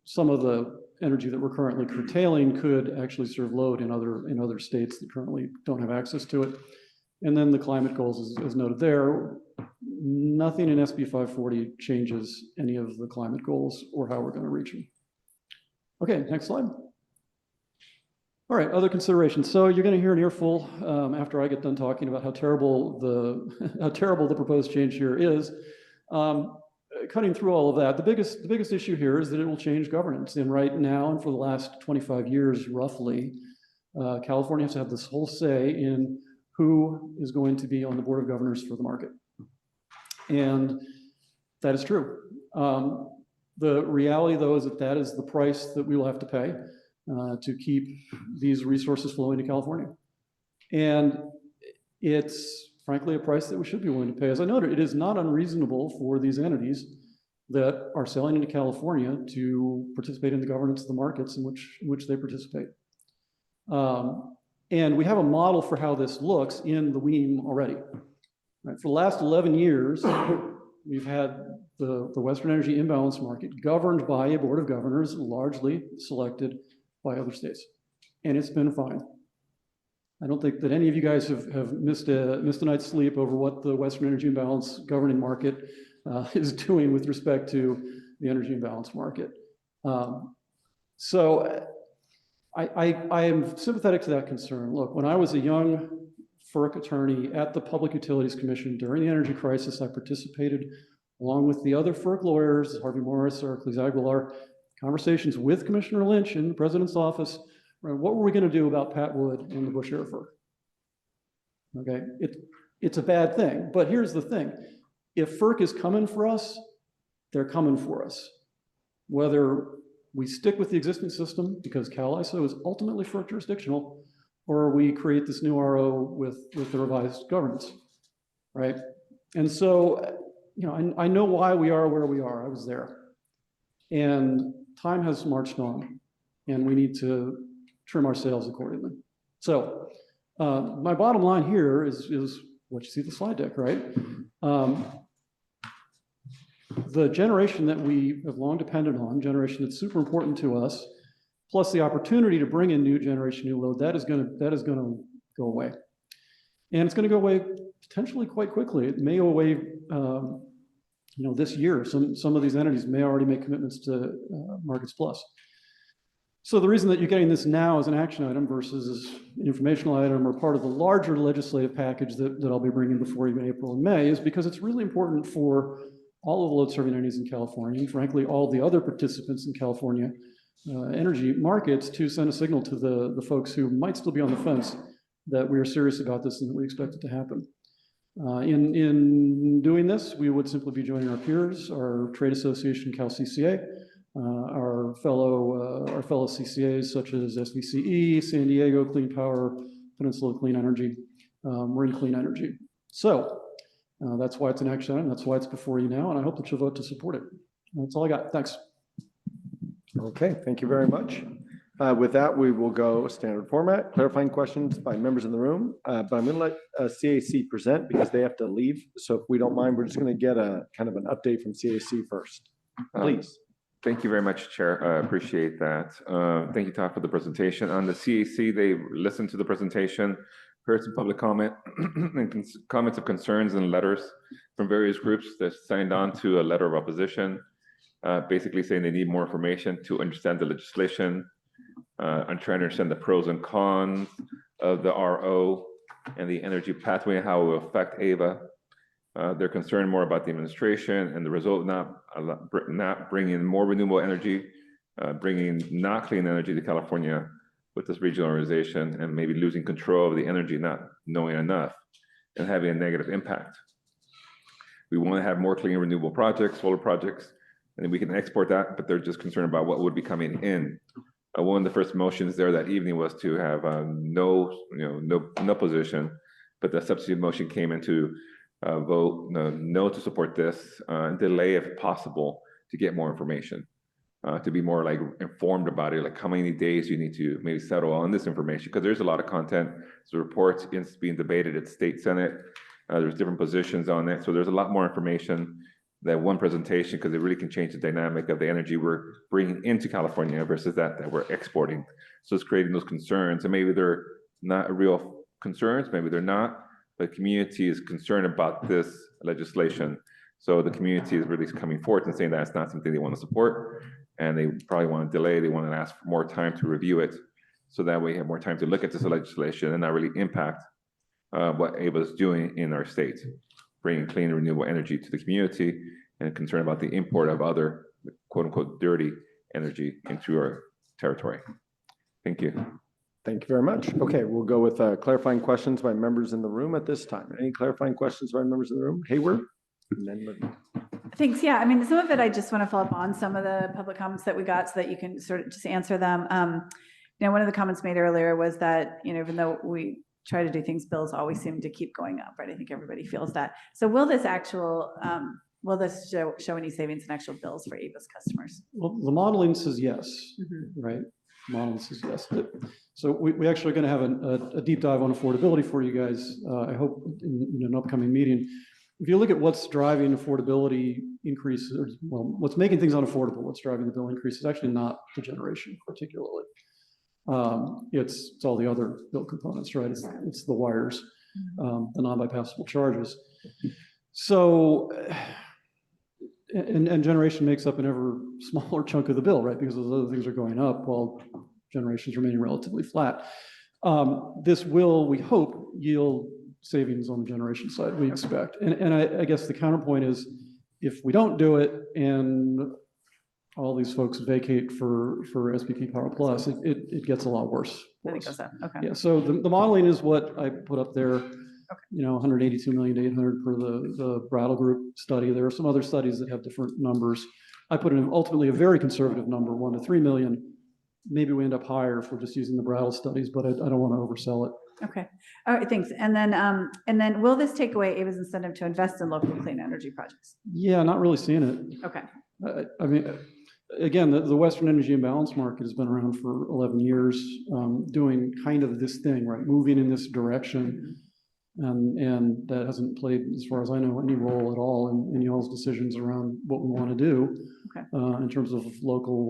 some of the energy that we're currently curtailing could actually serve load in other states that currently don't have access to it. And then the climate goals, as noted there, nothing in SB 540 changes any of the climate goals or how we're going to reach them. Okay, next slide. All right, other considerations. So you're going to hear an earful after I get done talking about how terrible the proposed change here is. Cutting through all of that, the biggest issue here is that it will change governance. And right now, and for the last 25 years, roughly, California has to have this whole say in who is going to be on the board of governors for the market. And that is true. The reality, though, is that is the price that we will have to pay to keep these resources flowing to California. And it's frankly a price that we should be willing to pay. As I noted, it is not unreasonable for these entities that are selling into California to participate in the governance of the markets in which they participate. And we have a model for how this looks in the WEEM already. Right, for the last 11 years, we've had the Western Energy Imbalance Market governed by a board of governors largely selected by other states. And it's been fine. I don't think that any of you guys have missed a night's sleep over what the Western Energy Imbalance governing market is doing with respect to the energy imbalance market. So I am sympathetic to that concern. Look, when I was a young FERC attorney at the Public Utilities Commission during the energy crisis, I participated along with the other FERC lawyers, Harvey Morris, Heracles Aguilar, conversations with Commissioner Lynch in the president's office. Right, what were we going to do about Pat Wood and the Bush Air FERC? Okay, it's a bad thing, but here's the thing. If FERC is coming for us, they're coming for us. Whether we stick with the existing system because CAISO is ultimately FERC jurisdictional, or we create this new RO with the revised governance, right? And so, you know, I know why we are where we are. I was there. And time has marched on, and we need to trim our sails accordingly. So my bottom line here is what you see the slide deck, right? The generation that we have long depended on, generation that's super important to us, plus the opportunity to bring in new generation, new load, that is going to go away. And it's going to go away potentially quite quickly. It may go away this year. Some of these entities may already make commitments to Markets Plus. So the reason that you're getting this now as an action item versus an informational item or part of the larger legislative package that I'll be bringing before you in April and May is because it's really important for all of the load serving entities in California, and frankly, all the other participants in California energy markets to send a signal to the folks who might still be on the fence that we are serious about this and that we expect it to happen. In doing this, we would simply be joining our peers, our trade association, CalCCA, our fellow CCAs such as SVCE, San Diego Clean Power, Peninsula Clean Energy, Marin Clean Energy. So that's why it's an action item. That's why it's before you now, and I hope that you'll vote to support it. That's all I got. Thanks. Okay, thank you very much. With that, we will go standard format, clarifying questions by members in the room. But I'm going to let CAC present because they have to leave. So if we don't mind, we're just going to get a kind of an update from CAC first. Please. Thank you very much, Chair. I appreciate that. Thank you, Todd, for the presentation. On the CAC, they listened to the presentation, heard some public comment and comments of concerns and letters from various groups that signed on to a letter of opposition, basically saying they need more information to understand the legislation, and trying to understand the pros and cons of the RO and the energy pathway and how it will affect AVA. They're concerned more about the administration and the result of not bringing more renewable energy, bringing not clean energy to California with this regionalization and maybe losing control of the energy, not knowing enough and having a negative impact. We want to have more clean renewable projects, solar projects, and we can export that, but they're just concerned about what would be coming in. One of the first motions there that evening was to have no position but the substitute motion came into vote no to support this, delay if possible to get more information, to be more like informed about it, like how many days you need to maybe settle on this information, because there's a lot of content. The report is being debated at State Senate. There's different positions on it, so there's a lot more information than one presentation, because it really can change the dynamic of the energy we're bringing into California versus that we're exporting. So it's creating those concerns, and maybe they're not real concerns, maybe they're not, but community is concerned about this legislation. So the community is really coming forth and saying that it's not something they want to support, and they probably want to delay, they want to ask for more time to review it, so that way we have more time to look at this legislation and not really impact what AVA is doing in our state, bringing clean renewable energy to the community, and concerned about the import of other quote unquote dirty energy into our territory. Thank you. Thank you very much. Okay, we'll go with clarifying questions by members in the room at this time. Any clarifying questions by members in the room? Hayward? And then Libby. Thanks. Yeah, I mean, some of it, I just want to follow up on some of the public comments that we got so that you can sort of just answer them. You know, one of the comments made earlier was that, you know, even though we try to do things, bills always seem to keep going up, right? I think everybody feels that. So will this show any savings in actual bills for AVA's customers? Well, the modeling says yes, right? Modeling says yes. So we actually are going to have a deep dive on affordability for you guys, I hope in an upcoming meeting. If you look at what's driving affordability increases, or well, what's making things unaffordable, what's driving the bill increase is actually not the generation particularly. It's all the other bill components, right? It's the wires, the non-bypassable charges. So, and generation makes up an ever smaller chunk of the bill, right? Because those other things are going up while generation's remaining relatively flat. This will, we hope, yield savings on the generation side, we expect. And I guess the counterpoint is, if we don't do it and all these folks vacate for SPP Power Plus, it gets a lot worse. Then it goes up. Okay. Yeah, so the modeling is what I put up there. You know, 182 million to 800 for the Brattle Group study. There are some other studies that have different numbers. I put in ultimately a very conservative number, 1 to 3 million. Maybe we end up higher if we're just using the Brattle studies, but I don't want to oversell it. Okay. All right. Thanks. And then will this take away AVA's incentive to invest in local clean energy projects? Yeah, not really seeing it. Okay. I mean, again, the Western Energy Imbalance Market has been around for 11 years, doing kind of this thing, right? Moving in this direction. And that hasn't played, as far as I know, any role at all in y'all's decisions around what we want to do, in terms of local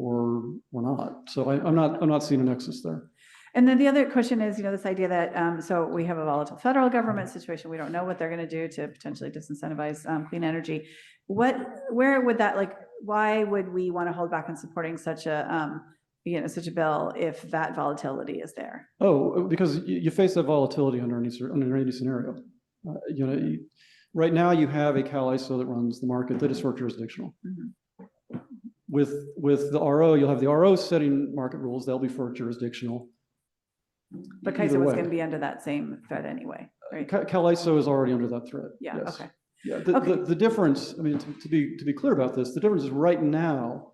or not. So I'm not seeing a nexus there. And then the other question is, you know, this idea that, so we have a volatile federal government situation. We don't know what they're going to do to potentially disincentivize clean energy. Where would that, like, why would we want to hold back on supporting such a, such a bill if that volatility is there? Oh, because you face that volatility under any scenario. You know, right now you have a CAISO that runs the market that is FERC jurisdictional. With the RO, you'll have the RO setting market rules. They'll be FERC jurisdictional. But CAISO was going to be under that same threat anyway, right? CAISO is already under that threat. Yeah. Yes. Okay. Yeah. The difference, I mean, to be clear about this, the difference is right now,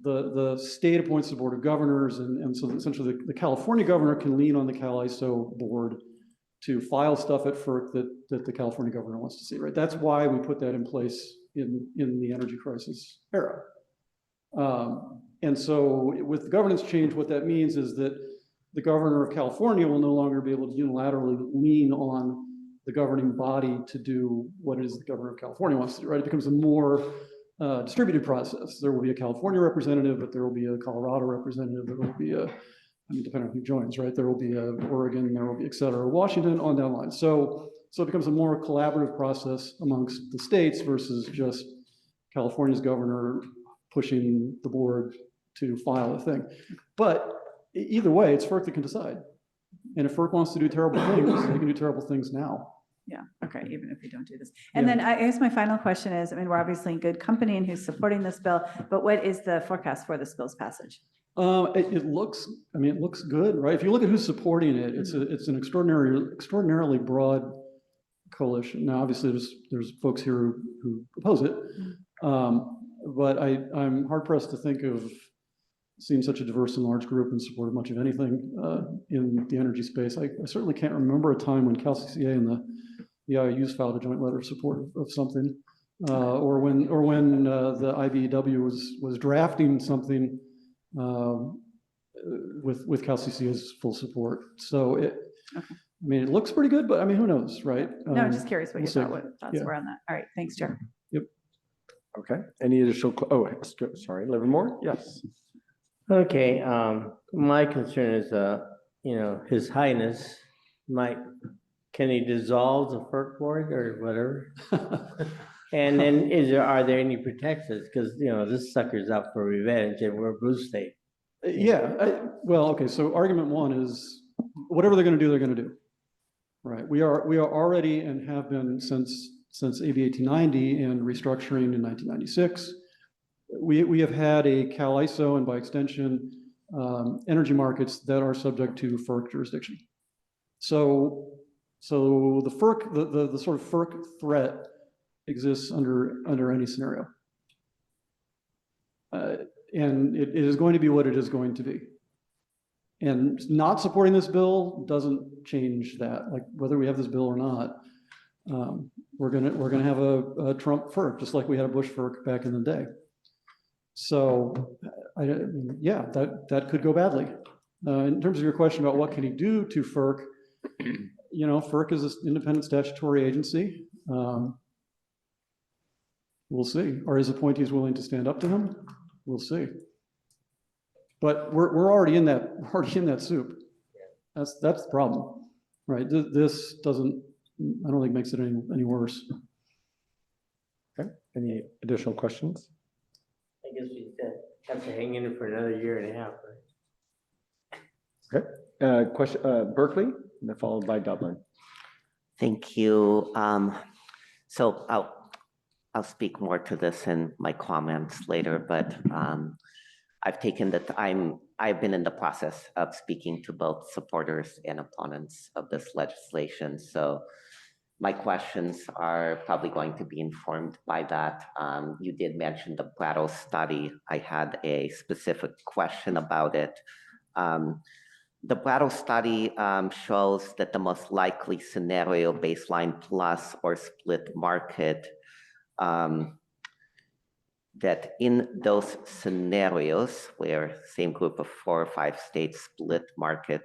the state appoints the board of governors, and so essentially the California governor can lean on the CAISO board to file stuff at FERC that the California governor wants to see, right? That's why we put that in place in the energy crisis era. And so with the governance change, what that means is that the governor of California will no longer be able to unilaterally lean on the governing body to do what it is the governor of California wants to do, right? It becomes a more distributed process. There will be a California representative, but there will be a Colorado representative. There will be depending on who joins, right? There will be a Oregon, there will be et cetera, Washington, on down the line. So it becomes a more collaborative process amongst the states versus just California's governor pushing the board to file a thing. But either way, it's FERC that can decide. And if FERC wants to do terrible things, they can do terrible things now. Yeah. Okay. Even if we don't do this. And then I guess my final question is, I mean, we're obviously in good company and who's supporting this bill, but what is the forecast for this bill's passage? It looks good, right? If you look at who's supporting it, it's an extraordinarily broad coalition. Now, obviously there's folks here who oppose it. But I'm hard pressed to think of seen such a diverse and large group in support of much of anything in the energy space. I certainly can't remember a time when CalCCA and the IOUs filed a joint letter of support of something, or when the IBEW was drafting something with CalCCA's full support. So I mean, it looks pretty good, but I mean, who knows, right? No, I'm just curious what we'll your see. thoughts were on that. All right, thanks, Chair. Yep. Okay, any additional, sorry, Livermore? Yes. Okay, my concern is, His Highness can he dissolve the FERC board or whatever? And then are there any protections? Because, this sucker's out for revenge and we're blue state. Well, okay, so argument one is whatever they're going to do. Right, we are already and have been since AB 1890 and restructuring in 1996. We have had a CAISO and by extension energy markets that are subject to FERC jurisdiction. So the FERC, the sort of FERC threat exists under any scenario, and it is going to be what it is going to be. And not supporting this bill doesn't change that. Like whether we have this bill or not, we're gonna have a Trump FERC, just like we had a Bush FERC back in the day. So, yeah, that could go badly. In terms of your question about what can he do to FERC, FERC is an independent statutory agency. We'll see. Are his appointees willing to stand up to him? We'll see. But we're already in that soup. That's the problem, right? This doesn't, I don't think makes it any worse. Okay. Any additional questions? I guess we have to hang in for another year and a half, right? Okay. Question, Berkeley, and then followed by Dublin. Thank you. So I'll speak more to this in my comments later, but I've been in the process of speaking to both supporters and opponents of this legislation. So my questions are probably going to be informed by that. You did mention the Brattle study. I had a specific question about it. The Brattle study shows that the most likely scenario, baseline plus or split market, that in those scenarios where same group of 4 or 5 states split market,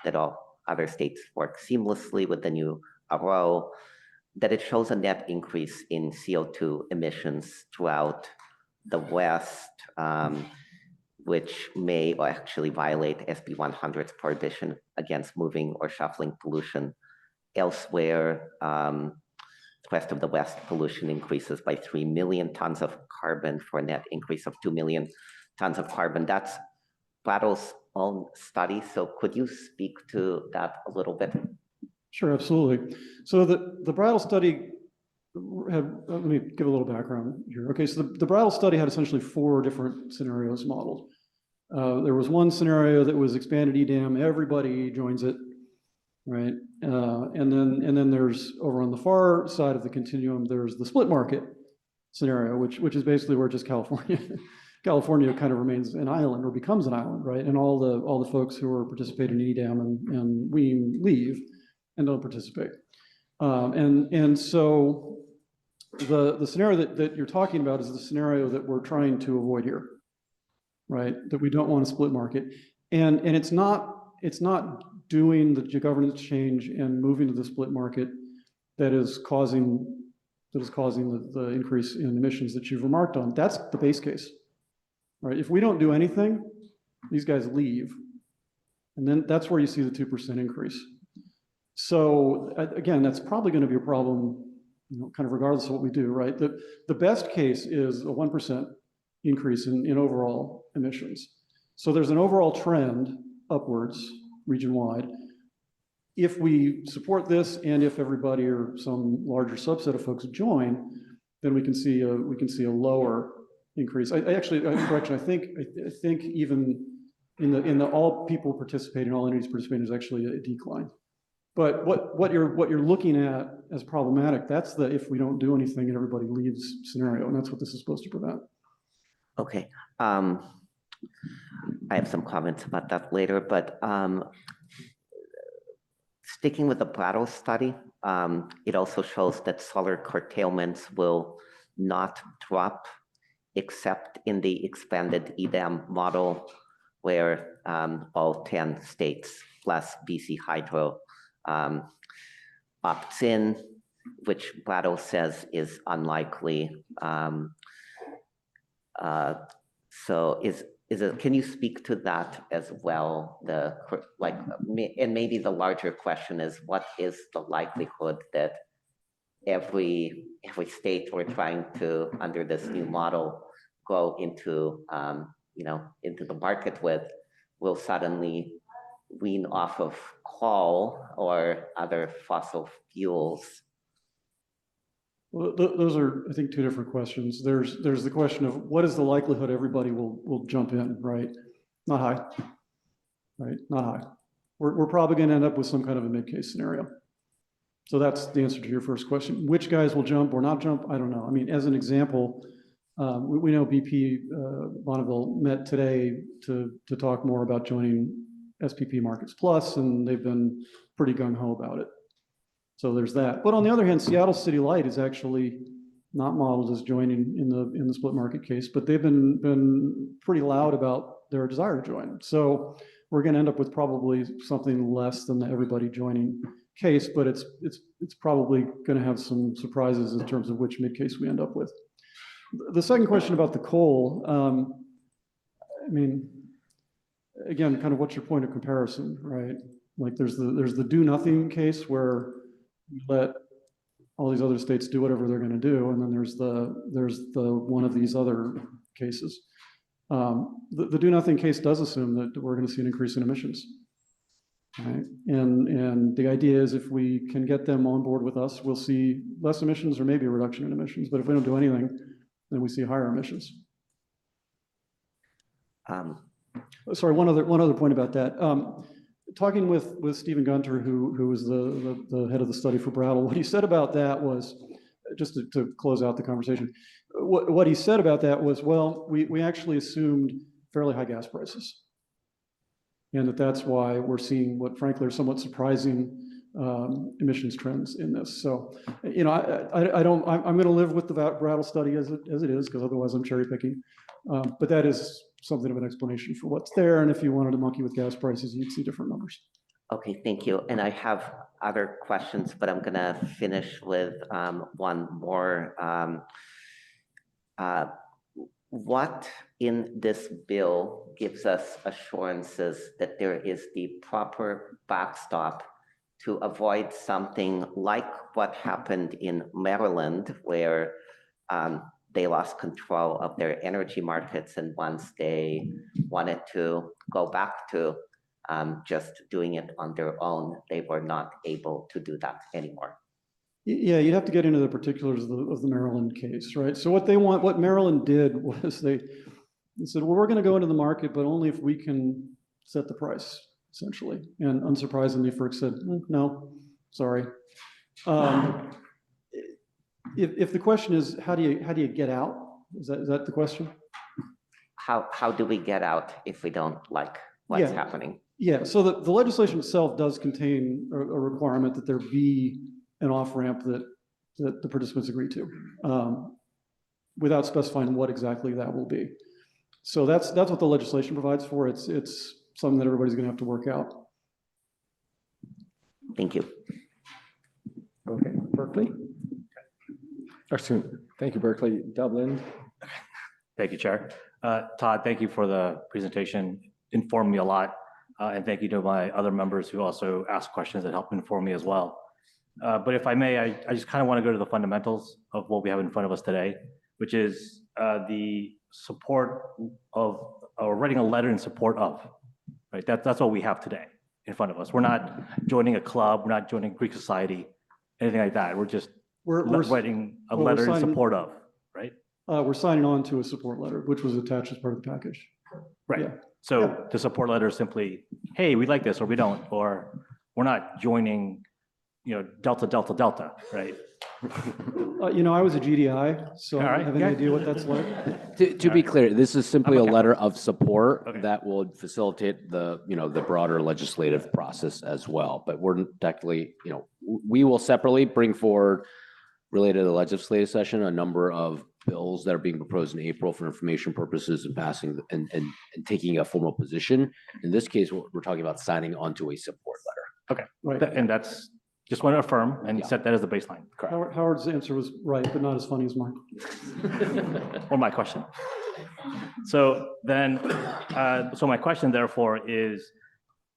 that all other states work seamlessly with the new RO, that it shows a net increase in CO2 emissions throughout the West, which may actually violate SB 100's prohibition against moving or shuffling pollution. Elsewhere, the rest of the West pollution increases by 3 million tons of carbon for a net increase of 2 million tons of carbon. That's Brattle's own study. So could you speak to that a little bit? Sure, absolutely. So the Brattle study let me give a little background here. Okay, so the Brattle study had essentially 4 different scenarios modeled. There was one scenario that was expanded EDAM, everybody joins it, right? And then there's over on the far side of the continuum, there's the split market scenario, which is basically where just California kind of remains an island or becomes an island, right? And all the folks who are participating in EDAM and we leave and don't participate. And so the scenario that you're talking about is the scenario that we're trying to avoid here, right? That we don't want a split market. And it's not doing the governance change and moving to the split market that is causing the increase in emissions that you've remarked on. That's the base case, right? If we don't do anything, these guys leave. And then that's where you see the 2% increase. So again, that's probably going to be a problem, kind of regardless of what we do, right? The best case is a 1% increase in overall emissions. So there's an overall trend upwards region-wide. If we support this and if everybody or some larger subset of folks join, then we can see a lower increase. I think even in the all people participating, all entities participating is actually a decline. But what you're looking at as problematic, that's the if we don't do anything and everybody leaves scenario, and that's what this is supposed to prevent. Okay. I have some comments about that later, but sticking with the Brattle study, it also shows that solar curtailments will not drop except in the expanded EDAM model where all 10 states plus BC Hydro opts in, which Brattle says is unlikely. So can you speak to that as well? And maybe the larger question is, what is the likelihood that every state we're trying to, under this new model, go into, into the market with, will suddenly wean off of coal or other fossil fuels? Well, those are, I think, two different questions. There's the question of what is the likelihood everybody will jump in, right? Not high, right? Not high. We're probably going to end up with some kind of a mid-case scenario. So that's the answer to your first question. Which guys will jump or not jump? I don't know. I mean, as an example, we know BP Bonneville met today to talk more about joining SPP Markets Plus, and they've been pretty gung-ho about it. So there's that. But on the other hand, Seattle City Light is actually not modeled as joining in the split market case, but they've been pretty loud about their desire to join. So we're going to end up with probably something less than the everybody joining case, but it's probably going to have some surprises in terms of which mid case we end up with. The second question about the coal, I mean, again, kind of what's your point of comparison, right? Like there's the do nothing case where you let all these other states do whatever they're going to do, and then there's the one of these other cases. The do nothing case does assume that we're going to see an increase in emissions, right? And the idea is if we can get them on board with us, we'll see less emissions or maybe a reduction in emissions. But if we don't do anything, then we see higher emissions. Sorry, one other point about that. Talking with Stephen Gunter, who was the head of the study for Brattle, what he said about that was, just to close out the conversation, what he said about that was, well, we actually assumed fairly high gas prices. And that's why we're seeing what frankly are somewhat surprising emissions trends in this. So, you know, I'm going to live with the Brattle study as it is, because otherwise I'm cherry picking. But that is something of an explanation for what's there. And if you wanted to monkey with gas prices, you'd see different numbers. Okay, thank you. And I have other questions, but I'm going to finish with one more. What in this bill gives us assurances that there is the proper backstop to avoid something like what happened in Maryland, where they lost control of their energy markets, and once they wanted to go back to just doing it on their own, they were not able to do that anymore? Yeah, you'd have to get into the particulars of the Maryland case, right? So what Maryland did was they said, well, we're going to go into the market, but only if we can set the price, essentially. And unsurprisingly, FERC said, no, sorry. If the question is, how do you get out? Is that the question? How do we get out if we don't like what's happening? Yeah, so the legislation itself does contain a requirement that there be an off-ramp that the participants agree to, without specifying what exactly that will be. So that's what the legislation provides for. It's something that everybody's going to have to work out. Thank you. Okay, Berkeley. Thank you, Berkeley. Dublin. Thank you, Chair. Todd, thank you for the presentation. Informed me a lot. And thank you to my other members who also asked questions that helped inform me as well. But if I may, I just kind of want to go to the fundamentals of what we have in front of us today, which is the support of, or writing a letter in support of, right? That's what we have today in front of us. We're not joining a club, we're not joining Greek society, anything like that. We're just writing a letter in support of, right? We're signing on to a support letter, which was attached as part of the package. Right. Yeah. So the support letter is simply, hey, we like this, or we don't, or we're not joining delta, delta, delta, right? I was a GDI, so I All don't right, have any yeah. idea what that's like. To be clear, this is simply a okay. letter of support Okay. that would facilitate the broader legislative process as well. But we're technically, we will separately bring forward, related to the legislative session, a number of bills that are being proposed in April for information purposes and passing and taking a formal position. In this case, we're talking about signing onto a support letter. Okay, Right. and that's, just want to affirm and Yeah. set that as the baseline. Howard's answer was right, but not as funny as mine. Or my question. So then, so my question therefore is,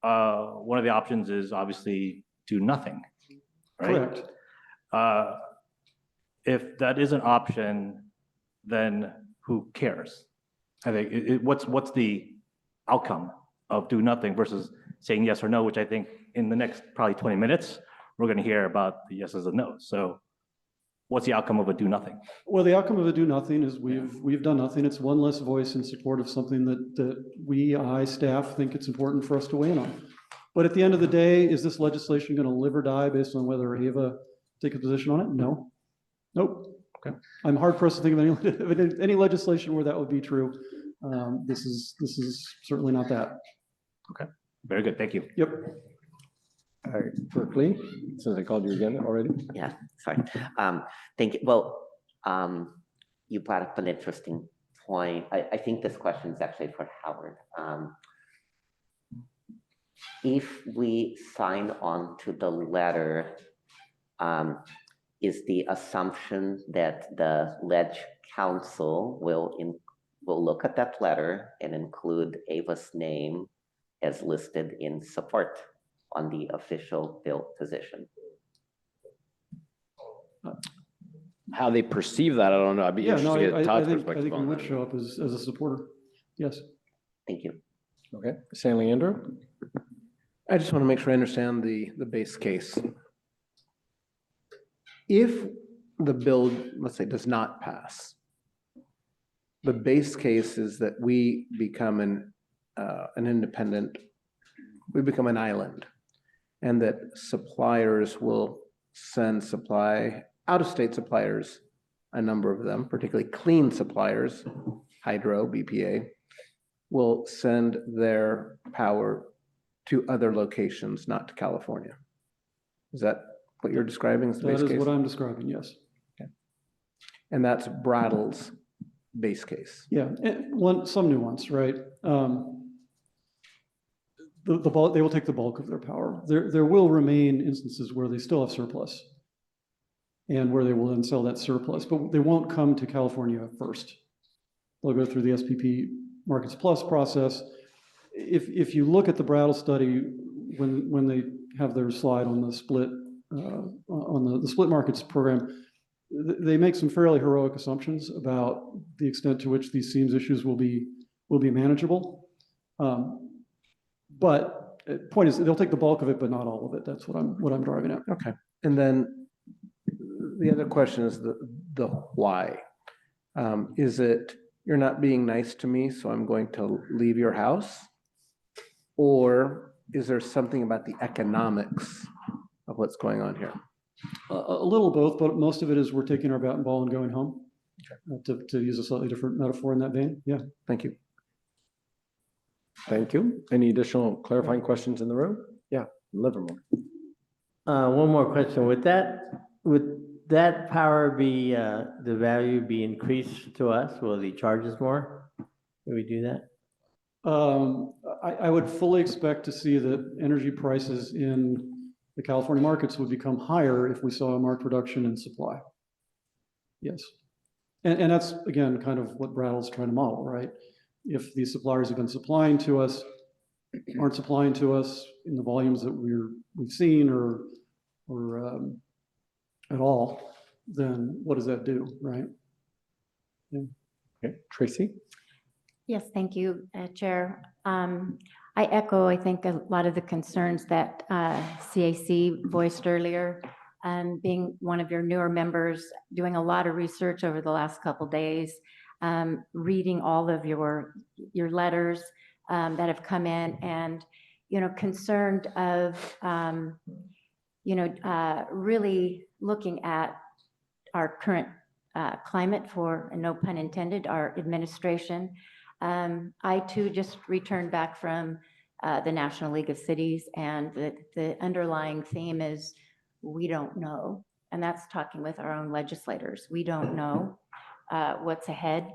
one of the options is obviously do nothing, right? Correct. If that is an option, then who cares? I think, what's the outcome of do nothing versus saying yes or no, which I think in the next probably 20 minutes, we're going to hear about the yeses and nos. So what's the outcome of a do nothing? Well, the outcome of a do nothing is we've done nothing. It's one less voice in support of something that I, staff, think it's important for us to weigh in on. But at the end of the day, is this legislation going to live or die based on whether Ava take a position on it? No. Nope. Okay. I'm hard pressed to think of any legislation where that would be true. This is certainly not that. Okay. Very good. Thank you. Yep. All right, Berkeley, since I called you again already. Yeah, sorry. Thank you. Well, you brought up an interesting point. I think this question is actually for Howard. If we sign on to the letter, is the assumption that the Ledge Council will look at that letter and include Ava's name as listed in support on the official bill position? How they perceive that, I don't know. I'd be Yeah, no, interested to get I Todd's think perspective we on would that. show up as a supporter. Yes. Thank you. Okay, Stanley Andrew? I just want to make sure I understand the base case. If the bill, let's say, does not pass, the base case is that we become an independent, we become an island, and that suppliers will send out-of-state suppliers, a number of them, particularly clean suppliers, Hydro, BPA, will send their power to other locations, not to California. Is that what you're describing as the base That case? is what I'm describing, yes. Okay. And that's Brattle's base case. Yeah, some nuance, right? The bulk, they will take the bulk of their power. There will remain instances where they still have surplus and where they will then sell that surplus, but they won't come to California first. They'll go through the SPP Markets Plus process. If you look at the Brattle study, when they have their slide on the split on the split markets program, they make some fairly heroic assumptions about the extent to which these seams issues will be manageable. But point is, they'll take the bulk of it, but not all of it. That's what I'm driving at. Okay. And then the other question is the why. Is it you're not being nice to me, so I'm going to leave your house? Or is there something about the economics of what's going on here? A little both, but most of it is we're taking our bat and ball and going home. Okay. To use a slightly different metaphor in that vein. Yeah. Thank you. Thank you. Any additional clarifying questions in the room? Yeah, Livermore. One more question. Would that power be, the value be increased to us? Will they charge us more? Can we do that? I would fully expect to see that energy prices in the California markets would become higher if we saw a marked reduction in supply. Yes. And that's, again, kind of what Brattle's trying to model, right? If these suppliers have been supplying to us, aren't supplying to us in the volumes that we've seen or at all, then what does that do, right? Yeah. Okay, Tracy? Yes, thank you, Chair. I echo, I think, a lot of the concerns that CAC voiced earlier. Being one of your newer members, doing a lot of research over the last couple days, reading all of your letters that have come in, and concerned of really looking at our current climate for, and no pun intended, our administration. I too just returned back from the National League of Cities, and the underlying theme is we don't know. And that's talking with our own legislators. We don't know what's ahead,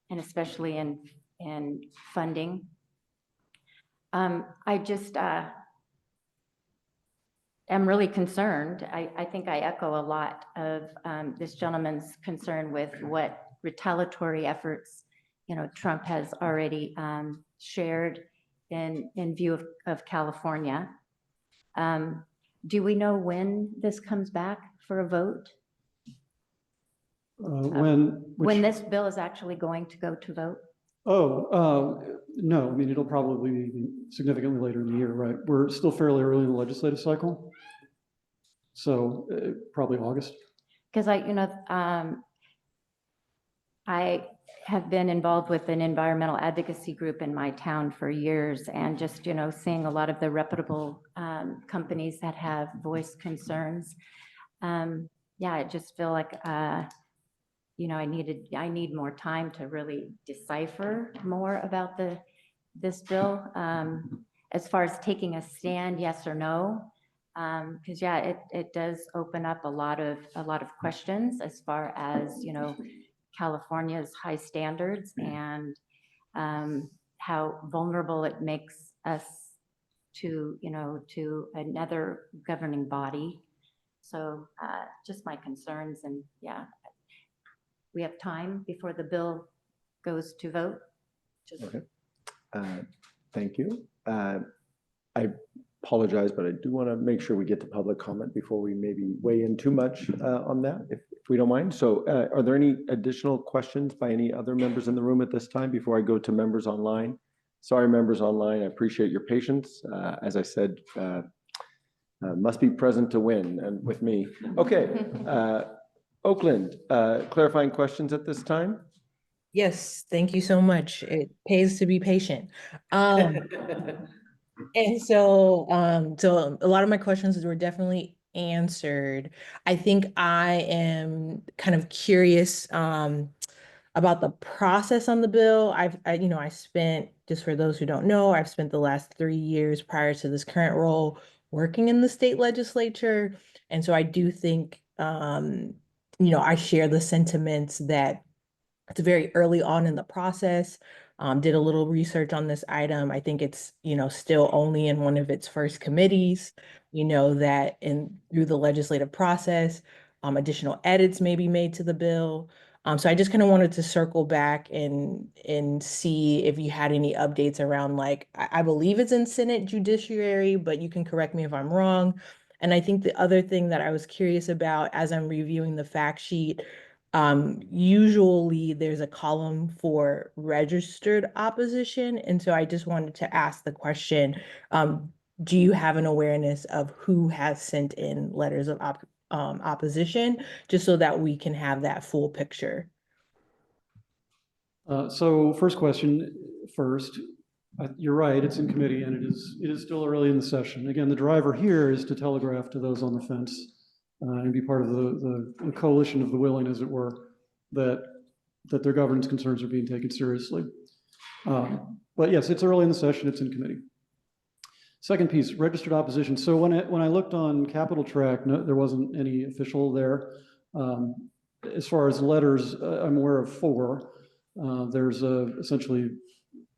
and especially in funding. I just am really concerned. I think I echo a lot of this gentleman's concern with what retaliatory efforts, Trump has already shared in view of California. Do we know when this comes back for a vote? When this bill is actually going to go to vote? No, I mean, it'll probably be significantly later in the year, right? We're still fairly early in the legislative cycle. So probably August. Because I have been involved with an environmental advocacy group in my town for years, and just, seeing a lot of the reputable companies that have voiced concerns. I just feel like, I need more time to really decipher more about this bill. As far as taking a stand, yes or no, because it does open up a lot of questions as far as, California's high standards and how vulnerable it makes us to another governing body. So just my concerns, and we have time before the bill goes to vote. Okay. Thank you. I apologize, but I do want to make sure we get to public comment before we maybe weigh in too much on that, if we don't mind. So are there any additional questions by any other members in the room at this time before I go to members online? Sorry, members online, I appreciate your patience. As I said, must be present to win, and with me. Okay, Oakland, clarifying questions at this time? Yes, thank you so much. It pays to be patient. And so a lot of my questions were definitely answered. I think I am kind of curious about the process on the bill. I spent, just for those who don't know, I've spent the last 3 years prior to this current role working in the state legislature. And so I do think, I share the sentiments that it's very early on in the process. Did a little research on this item. I think it's, still only in one of its first committees. We know that through the legislative process, additional edits may be made to the bill. So I just kind of wanted to circle back and see if you had any updates around, like, I believe it's in Senate Judiciary, but you can correct me if I'm wrong. And I think the other thing that I was curious about as I'm reviewing the fact sheet, usually there's a column for registered opposition. And so I just wanted to ask the question, do you have an awareness of who has sent in letters of opposition, just so that we can have that full picture? So first question first, you're right, it's in committee, and it is still early in the session. Again, the driver here is to telegraph to those on the fence and be part of the coalition of the willing, as it were, that their governance concerns are being taken seriously. But yes, it's early in the session, it's in committee. Second piece, registered opposition. So when I looked on Capitol Track, no, there wasn't any official there. As far as letters, I'm aware of 4. There's essentially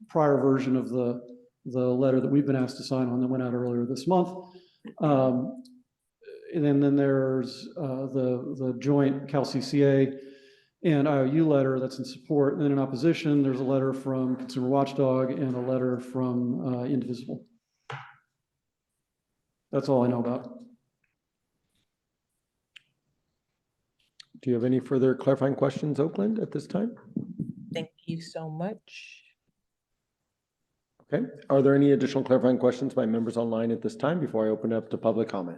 prior version of the letter that we've been asked to sign on that went out earlier this month. And then there's the joint Cal-CCA and IOU letter that's in support. And then in opposition, there's a letter from Consumer Watchdog and a letter from Indivisible. That's all I know about. Do you have any further clarifying questions, Oakland, at this time? Thank you so much. Okay. Are there any additional clarifying questions by members online at this time before I open up to public comment?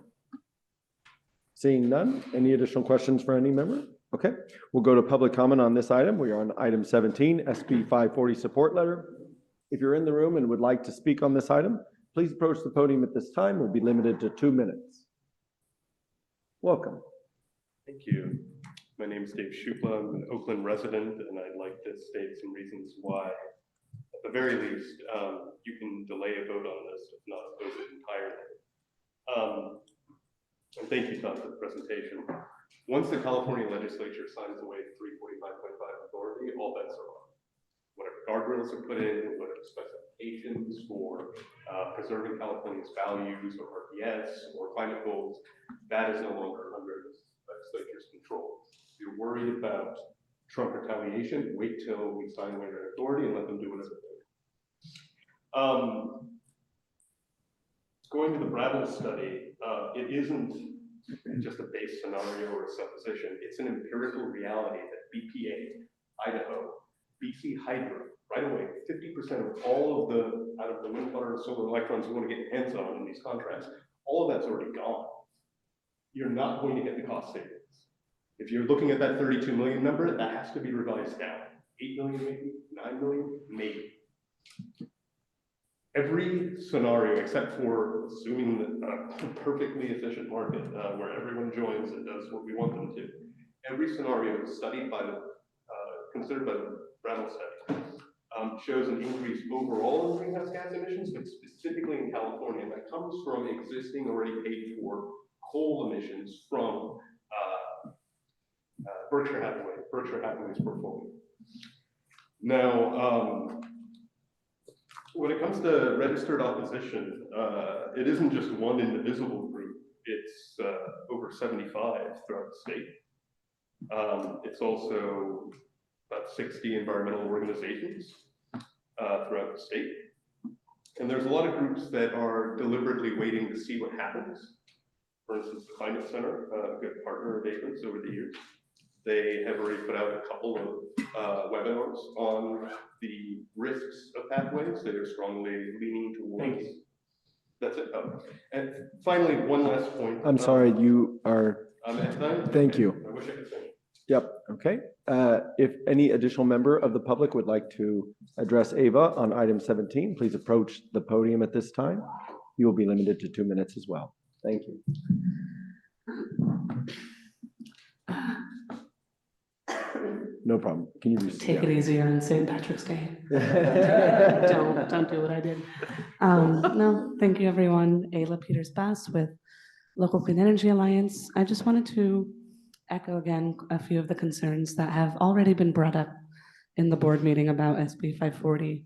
Seeing none, any additional questions for any member? Okay, we'll go to public comment on this item. We are on item 17, SB 540 support letter. If you're in the room and would like to speak on this item, please approach the podium at this time. We'll be limited to 2 minutes. Welcome. Thank you. My name is Dave Shupla. I'm an Oakland resident, and I'd like to state some reasons why, at the very least, you can delay a vote on this, if not oppose it entirely. And thank you, Todd, for the presentation. Once the California legislature signs away 345.5 authority, all bets are off. Whatever guardrails are put in, whatever specifications for preserving California's values or RPS or climate goals, that is no longer under the legislature's control. If you're worried about Trump retaliation, wait till we sign away their authority and let them do whatever they want. Going to the Brattle study, it isn't just a base scenario or a supposition. It's an empirical reality that BPA, Idaho, BC Hydro, right away, 50% of all of the, out of the wind, water, and solar electrons you want to get your hands on in these contracts, all of that's already gone. You're not going to get the cost savings. If you're looking at that 32 million number, that has to be revised down. 8 million, maybe, 9 million, maybe. Every scenario, except for assuming that a perfectly efficient market where everyone joins and does what we want them to, every scenario is studied by the, considered by the Brattle study, shows an increase overall in greenhouse gas emissions, but specifically in California, that comes from existing already paid for coal emissions from Berkshire Hathaway's portfolio. Now, when it comes to registered opposition, it isn't just one indivisible group. It's over 75 throughout the state. It's also about 60 environmental organizations throughout the state. And there's a lot of groups that are deliberately waiting to see what happens. For instance, the Climate Center, a good partner of Abrams over the years. They have already put out a couple of webinars on the risks of pathways. They are strongly leaning towards. That's it. Oh. And finally, one last point. I'm sorry, you are. I'm at time. Thank you. I wish I could finish. Yep, okay. If any additional member of the public would like to address Ava on item 17, please approach the podium at this time. You will be limited to 2 minutes as well. Thank you. No problem. Can you just take it easier on St. Patrick's Day? Don't do what I did. No, thank you, everyone. Ayla Peters-Bass with Local Clean Energy Alliance. I just wanted to echo again a few of the concerns that have already been brought up in the board meeting about SB 540.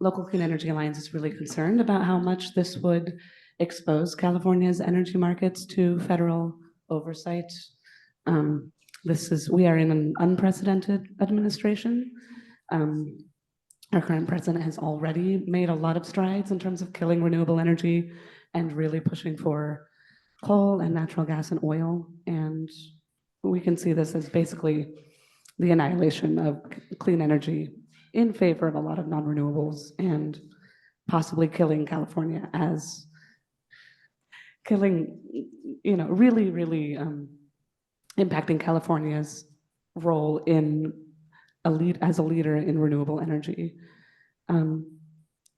Local Clean Energy Alliance is really concerned about how much this would expose California's energy markets to federal oversight. We are in an unprecedented administration. Our current president has already made a lot of strides in terms of killing renewable energy and really pushing for coal and natural gas and oil. And we can see this as basically the annihilation of clean energy in favor of a lot of non-renewables and possibly killing California as really, really impacting California's role in as a leader in renewable energy.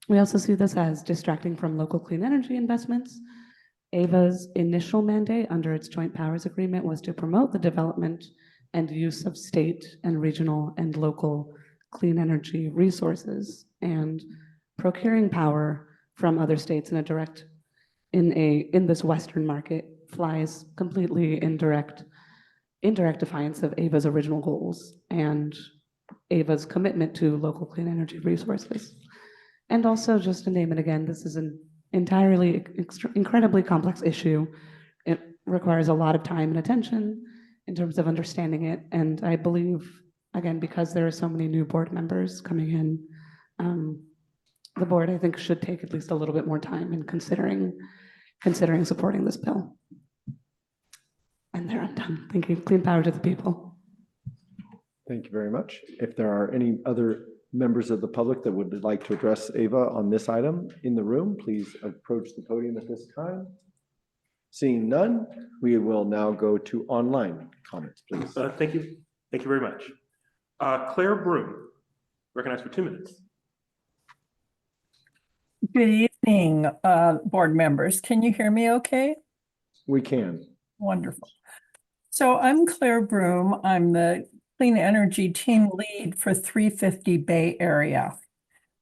We also see this as distracting from local clean energy investments. AVA's initial mandate under its Joint Powers Agreement was to promote the development and use of state and regional and local clean energy resources, and procuring power from other states in this Western market flies completely in direct defiance of AVA's original goals and AVA's commitment to local clean energy resources. And also, just to name it again, this is an entirely incredibly complex issue. It requires a lot of time and attention in terms of understanding it. And I believe, again, because there are so many new board members coming in, the board, I think, should take at least a little bit more time in considering supporting this bill. And there, I'm done. Thank you. Clean power to the people. Thank you very much. If there are any other members of the public that would like to address Ava on this item in the room, please approach the podium at this time. Seeing none, we will now go to online comments, please. Thank you. Thank you very much. Claire Broom, recognized for 2 minutes. Good evening, board members. Can you hear me okay? We can. Wonderful. So I'm Claire Broom. I'm the Clean Energy Team Lead for 350 Bay Area.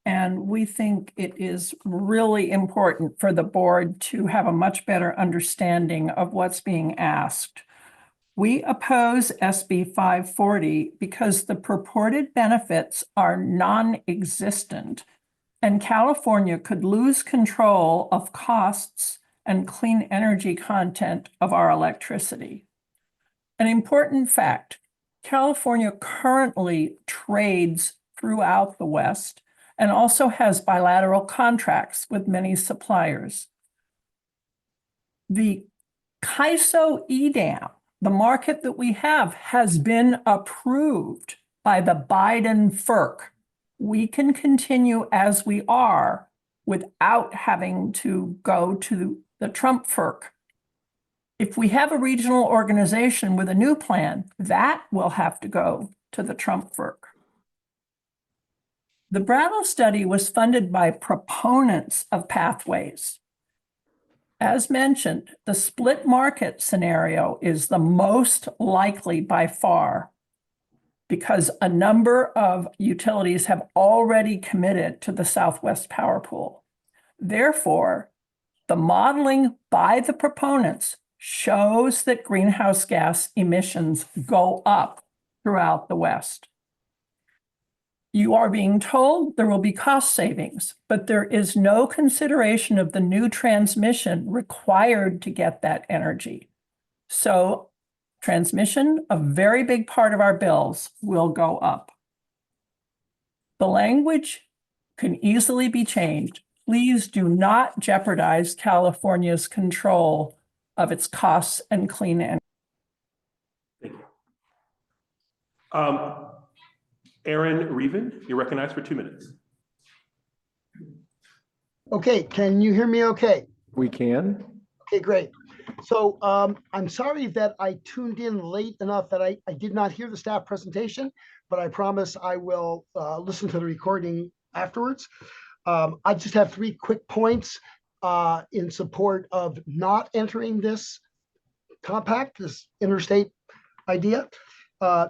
And we think it is really important for the board to have a much better understanding of what's being asked. We oppose SB 540 because the purported benefits are non-existent, and California could lose control of costs and clean energy content of our electricity. An important fact, California currently trades throughout the West and also has bilateral contracts with many suppliers. The CAISO EDAM, the market that we have, has been approved by the Biden FERC. We can continue as we are without having to go to the Trump FERC. If we have a regional organization with a new plan, that will have to go to the Trump FERC. The Brattle study was funded by proponents of pathways. As mentioned, the split market scenario is the most likely by far because a number of utilities have already committed to the Southwest Power Pool. Therefore, the modeling by the proponents shows that greenhouse gas emissions go up throughout the West. You are being told there will be cost savings, but there is no consideration of the new transmission required to get that energy. So transmission, a very big part of our bills, will go up. The language can easily be changed. Please do not jeopardize California's control of its costs and clean energy. Thank you. Aaron Reven, you're recognized for 2 minutes. Okay, can you hear me okay? We can. Okay, great. So I'm sorry that I tuned in late enough that I did not hear the staff presentation, but I promise I will listen to the recording afterwards. I just have 3 quick points in support of not entering this compact, this interstate idea.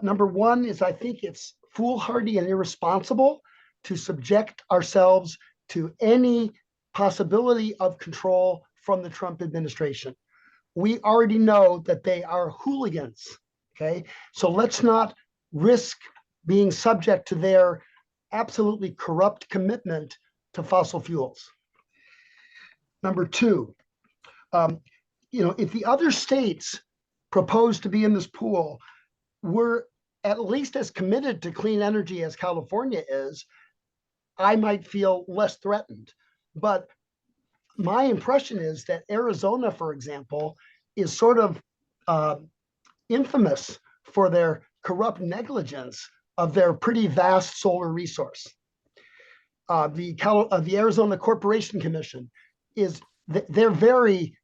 Number 1 is I think it's foolhardy and irresponsible to subject ourselves to any possibility of control from the Trump administration. We already know that they are hooligans, okay? So let's not risk being subject to their absolutely corrupt commitment to fossil fuels. Number 2, if the other states proposed to be in this pool were at least as committed to clean energy as California is, I might feel less threatened. But my impression is that Arizona, for example, is sort of infamous for their corrupt negligence of their pretty vast solar resource. The Arizona Corporation Commission they're very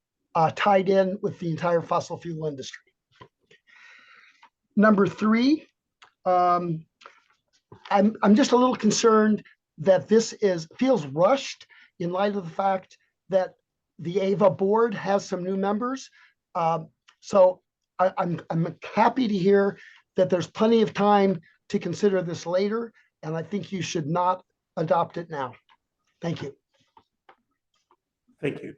tied in with the entire fossil fuel industry. Number 3, I'm just a little concerned that this feels rushed in light of the fact that the AVA board has some new members. So I'm happy to hear that there's plenty of time to consider this later, and I think you should not adopt it now. Thank you. Thank you.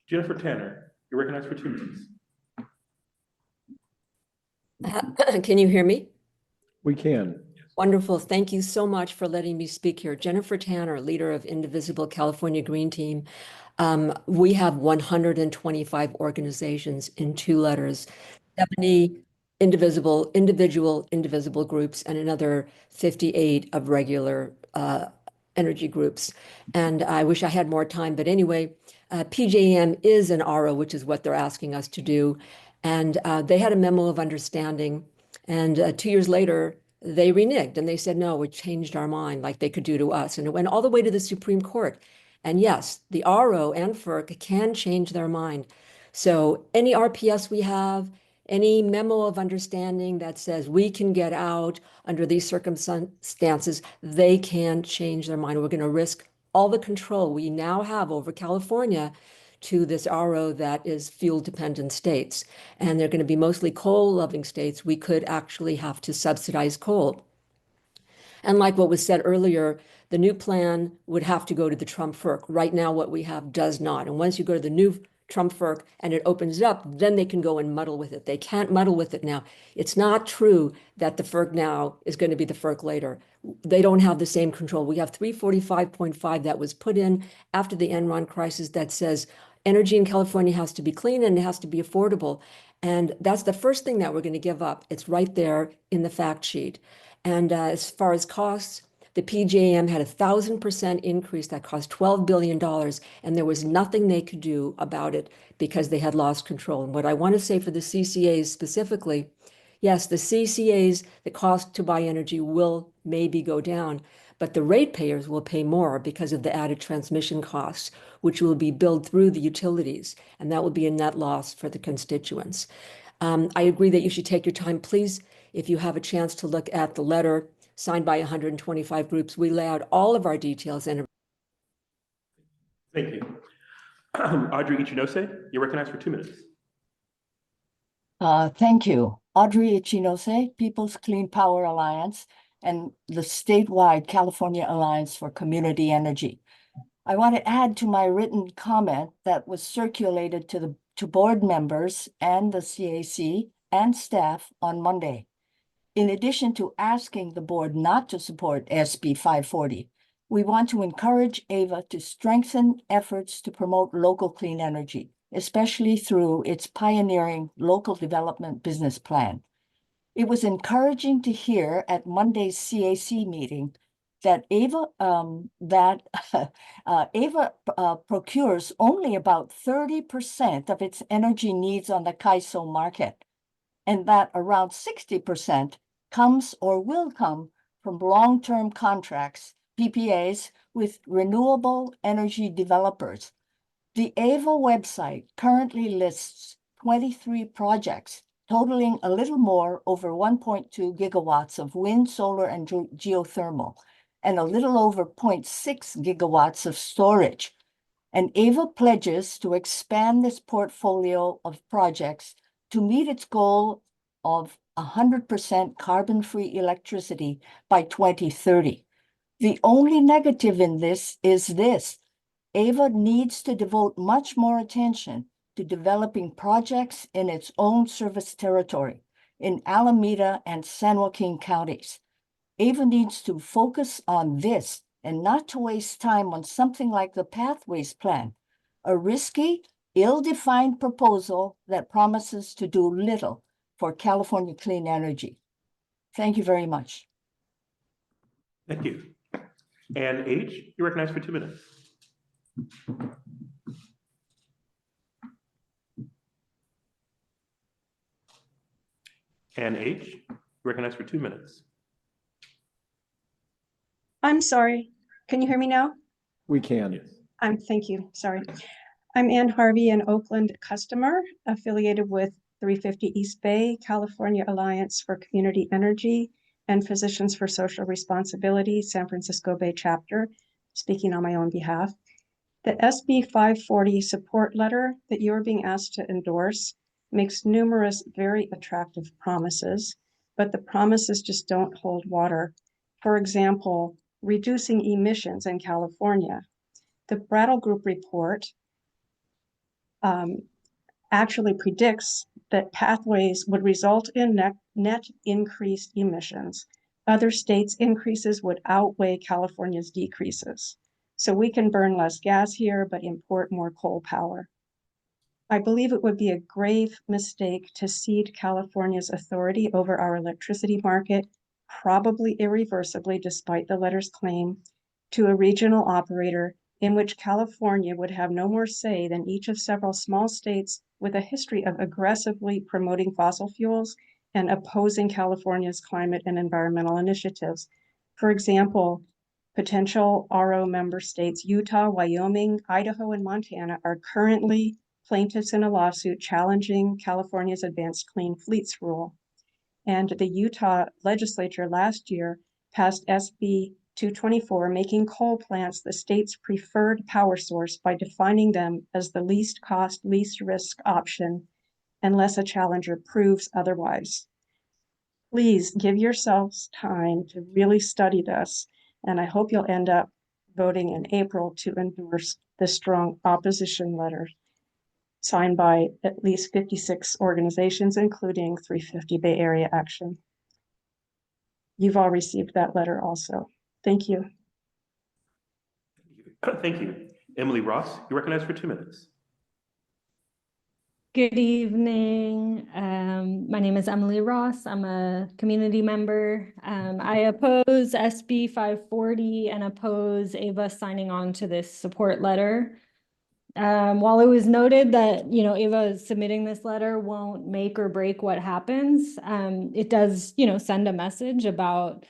Jennifer Tanner, you're recognized for 2 minutes. Can you hear me? We can. Wonderful. Thank you so much for letting me speak here. Jennifer Tanner, leader of Indivisible California Green Team. We have 125 organizations in 2 letters, 70 indivisible groups, and another 58 of regular energy groups. And I wish I had more time, but anyway, PJM is an RO, which is what they're asking us to do. And they had a memo of understanding, and 2 years later, they reneged and they said, no, we changed our mind like they could do to us. And it went all the way to the Supreme Court. And yes, the RO and FERC can change their mind. So any RPS we have, any memo of understanding that says we can get out under these circumstances, they can change their mind. We're going to risk all the control we now have over California to this RO that is fuel-dependent states. And they're going to be mostly coal-loving states. We could actually have to subsidize coal. And like what was said earlier, the new plan would have to go to the Trump FERC. Right now, what we have does not. And once you go to the new Trump FERC and it opens it up, then they can go and muddle with it. They can't muddle with it now. It's not true that the FERC now is going to be the FERC later. They don't have the same control. We have 345.5 that was put in after the Enron crisis that says energy in California has to be clean and it has to be affordable. And that's the first thing that we're going to give up. It's right there in the fact sheet. And as far as costs, the PJM had 1,000% increase that cost $12 billion, and there was nothing they could do about it because they had lost control. And what I want to say for the CCAs specifically, yes, the CCAs, the cost to buy energy will maybe go down, but the ratepayers will pay more because of the added transmission costs, which will be billed through the utilities, and that will be a net loss for the constituents. I agree that you should take your time. Please, if you have a chance to look at the letter signed by 125 groups, we lay out all of our details and. Thank you. Audrey Ichinose, you're recognized for 2 minutes. Thank you. Audrey Ichinose, People's Clean Power Alliance, and the statewide California Alliance for Community Energy. I want to add to my written comment that was circulated to board members and the CAC and staff on Monday. In addition to asking the board not to support SB 540, we want to encourage AVA to strengthen efforts to promote local clean energy, especially through its pioneering local development business plan. It was encouraging to hear at Monday's CAC meeting that AVA procures only about 30% of its energy needs on the CAISO market, and that around 60% comes or will come from long-term contracts, PPAs, with renewable energy developers. The AVA website currently lists 23 projects totaling a little more over 1.2 gigawatts of wind, solar, and geothermal, and a little over 0.6 gigawatts of storage. And AVA pledges to expand this portfolio of projects to meet its goal of 100% carbon-free electricity by 2030. The only negative in this is this: AVA needs to devote much more attention to developing projects in its own service territory in Alameda and San Joaquin counties. AVA needs to focus on this and not to waste time on something like the Pathways Plan, a risky, ill-defined proposal that promises to do little for California clean energy. Thank you very much. Thank you. Ann H., you're recognized for 2 minutes. Ann H., you're recognized for 2 minutes. I'm sorry. Can you hear me now? We can. Thank you. Sorry. I'm Ann Harvey, an Oakland customer affiliated with 350 East Bay, California Alliance for Community Energy, and Physicians for Social Responsibility, San Francisco Bay chapter, speaking on my own behalf. The SB 540 support letter that you're being asked to endorse makes numerous very attractive promises, but the promises just don't hold water. For example, reducing emissions in California. The Brattle Group report actually predicts that pathways would result in net increased emissions. Other states' increases would outweigh California's decreases. So we can burn less gas here, but import more coal power. I believe it would be a grave mistake to cede California's authority over our electricity market, probably irreversibly, despite the letter's claim, to a regional operator in which California would have no more say than each of several small states with a history of aggressively promoting fossil fuels and opposing California's climate and environmental initiatives. For example, potential RO member states Utah, Wyoming, Idaho, and Montana are currently plaintiffs in a lawsuit challenging California's advanced clean fleets rule. And the Utah legislature last year passed SB 224, making coal plants the state's preferred power source by defining them as the least cost, least risk option, unless a challenger proves otherwise. Please give yourselves time to really study this, and I hope you'll end up voting in April to endorse the strong opposition letter signed by at least 56 organizations, including 350 Bay Area Action. You've all received that letter also. Thank you. Thank you. Emily Ross, you're recognized for 2 minutes. Good evening. My name is Emily Ross. I'm a community member. I oppose SB 540 and oppose Ava signing on to this support letter. While it was noted that, Ava submitting this letter won't make or break what happens, it does, send a message about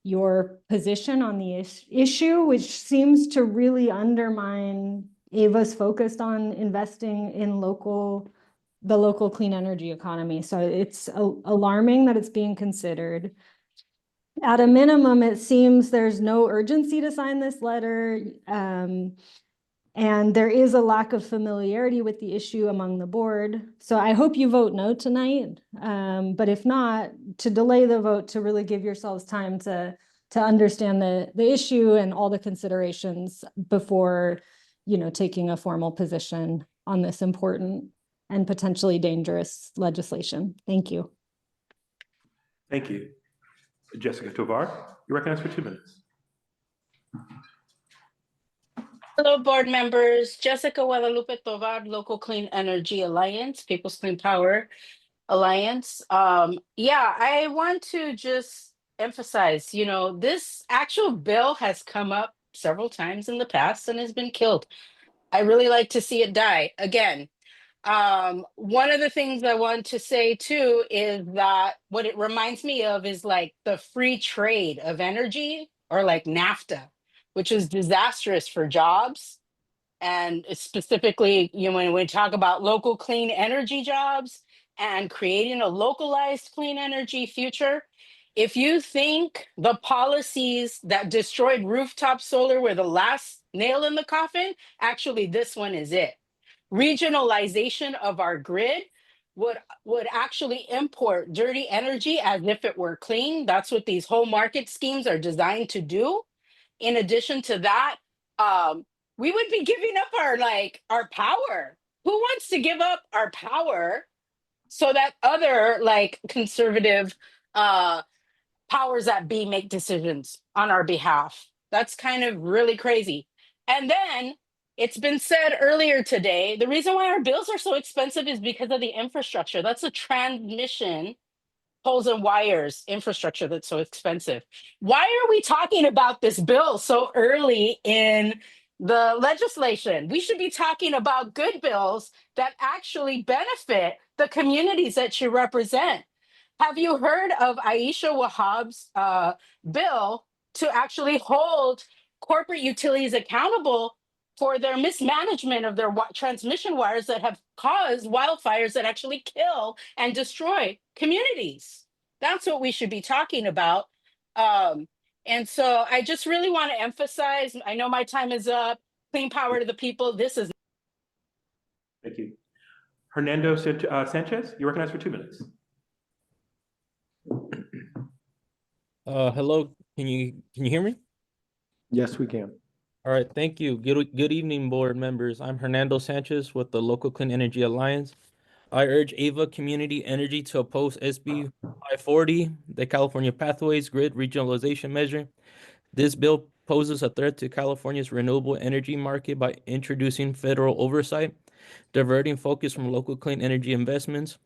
your position on the issue, which seems to really undermine Ava's focus on investing in the local clean energy economy. So it's alarming that it's being considered. At a minimum, it seems there's no urgency to sign this letter. And there is a lack of familiarity with the issue among the board. So I hope you vote no tonight. But if not, to delay the vote to really give yourselves time to understand the issue and all the considerations before, taking a formal position on this important and potentially dangerous legislation. Thank you. Thank you. Jessica Tovar, you're recognized for 2 minutes. Hello, board members. Jessica Guadalupe Tovar, Local Clean Energy Alliance, People's Clean Power Alliance. I want to just emphasize, this actual bill has come up several times in the past and has been killed. I really like to see it die again. One of the things I want to say too is that what it reminds me of is like the free trade of energy, or like NAFTA, which is disastrous for jobs. And specifically, when we talk about local clean energy jobs and creating a localized clean energy future, if you think the policies that destroyed rooftop solar were the last nail in the coffin, actually this one is it. Regionalization of our grid would actually import dirty energy as if it were clean. That's what these whole market schemes are designed to do. In addition to that, we would be giving up our power. Who wants to give up our power so that other conservative powers that be make decisions on our behalf? That's kind of really crazy. And then it's been said earlier today, the reason why our bills are so expensive is because of the infrastructure. That's the transmission poles and wires infrastructure that's so expensive. Why are we talking about this bill so early in the legislation? We should be talking about good bills that actually benefit the communities that you represent. Have you heard of Aisha Wahhab's bill to actually hold corporate utilities accountable for their mismanagement of their transmission wires that have caused wildfires that actually kill and destroy communities? That's what we should be talking about. And so I just really want to emphasize, I know my time is up, clean power to the people. This is. Thank you. Hernando Sanchez, you're recognized for 2 minutes. Hello, can you hear me? Yes, we can. All right, thank you. Good evening, board members. I'm Hernando Sanchez with the Local Clean Energy Alliance. I urge Ava Community Energy to oppose SB 540, the California Pathways Grid Regionalization Measure. This bill poses a threat to California's renewable energy market by introducing federal oversight, diverting focus from local clean energy investments,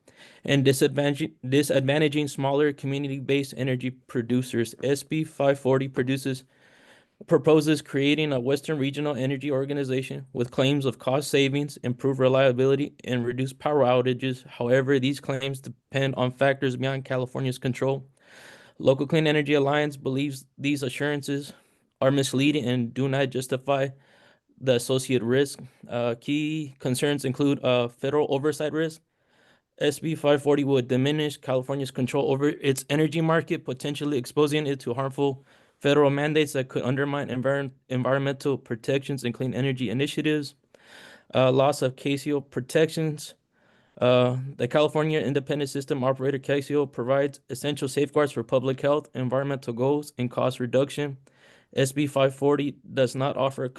and disadvantaging smaller community-based energy producers. SB 540 proposes creating a Western Regional Energy Organization with claims of cost savings, improved reliability, and reduced power outages. However, these claims depend on factors beyond California's control. Local Clean Energy Alliance believes these assurances are misleading and do not justify the associated risk. Key concerns include federal oversight risk. SB 540 would diminish California's control over its energy market, potentially exposing it to harmful federal mandates that could undermine environmental protections and clean energy initiatives, loss of CAISO protections. The California Independent System Operator CAISO provides essential safeguards for public health, environmental goals, and cost reduction. SB 540 does not offer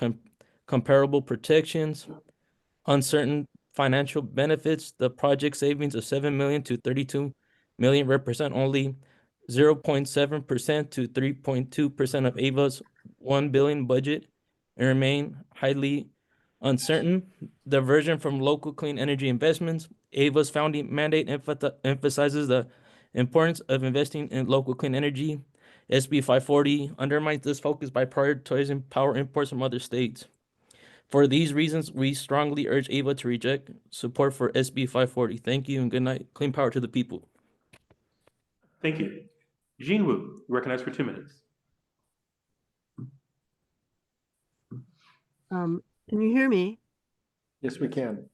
comparable protections. Uncertain financial benefits. The project savings of 7 million to 32 million represent only 0.7% to 3.2% of AVA's 1 billion budget and remain highly uncertain. Diversion from local clean energy investments. AVA's founding mandate emphasizes the importance of investing in local clean energy. SB 540 undermines this focus by prioritizing power imports from other states. For these reasons, we strongly urge AVA to reject support for SB 540. Thank you and good night. Clean power to the people. Thank you. Jean Wu, recognized for 2 minutes. Can you hear me? Yes, we can.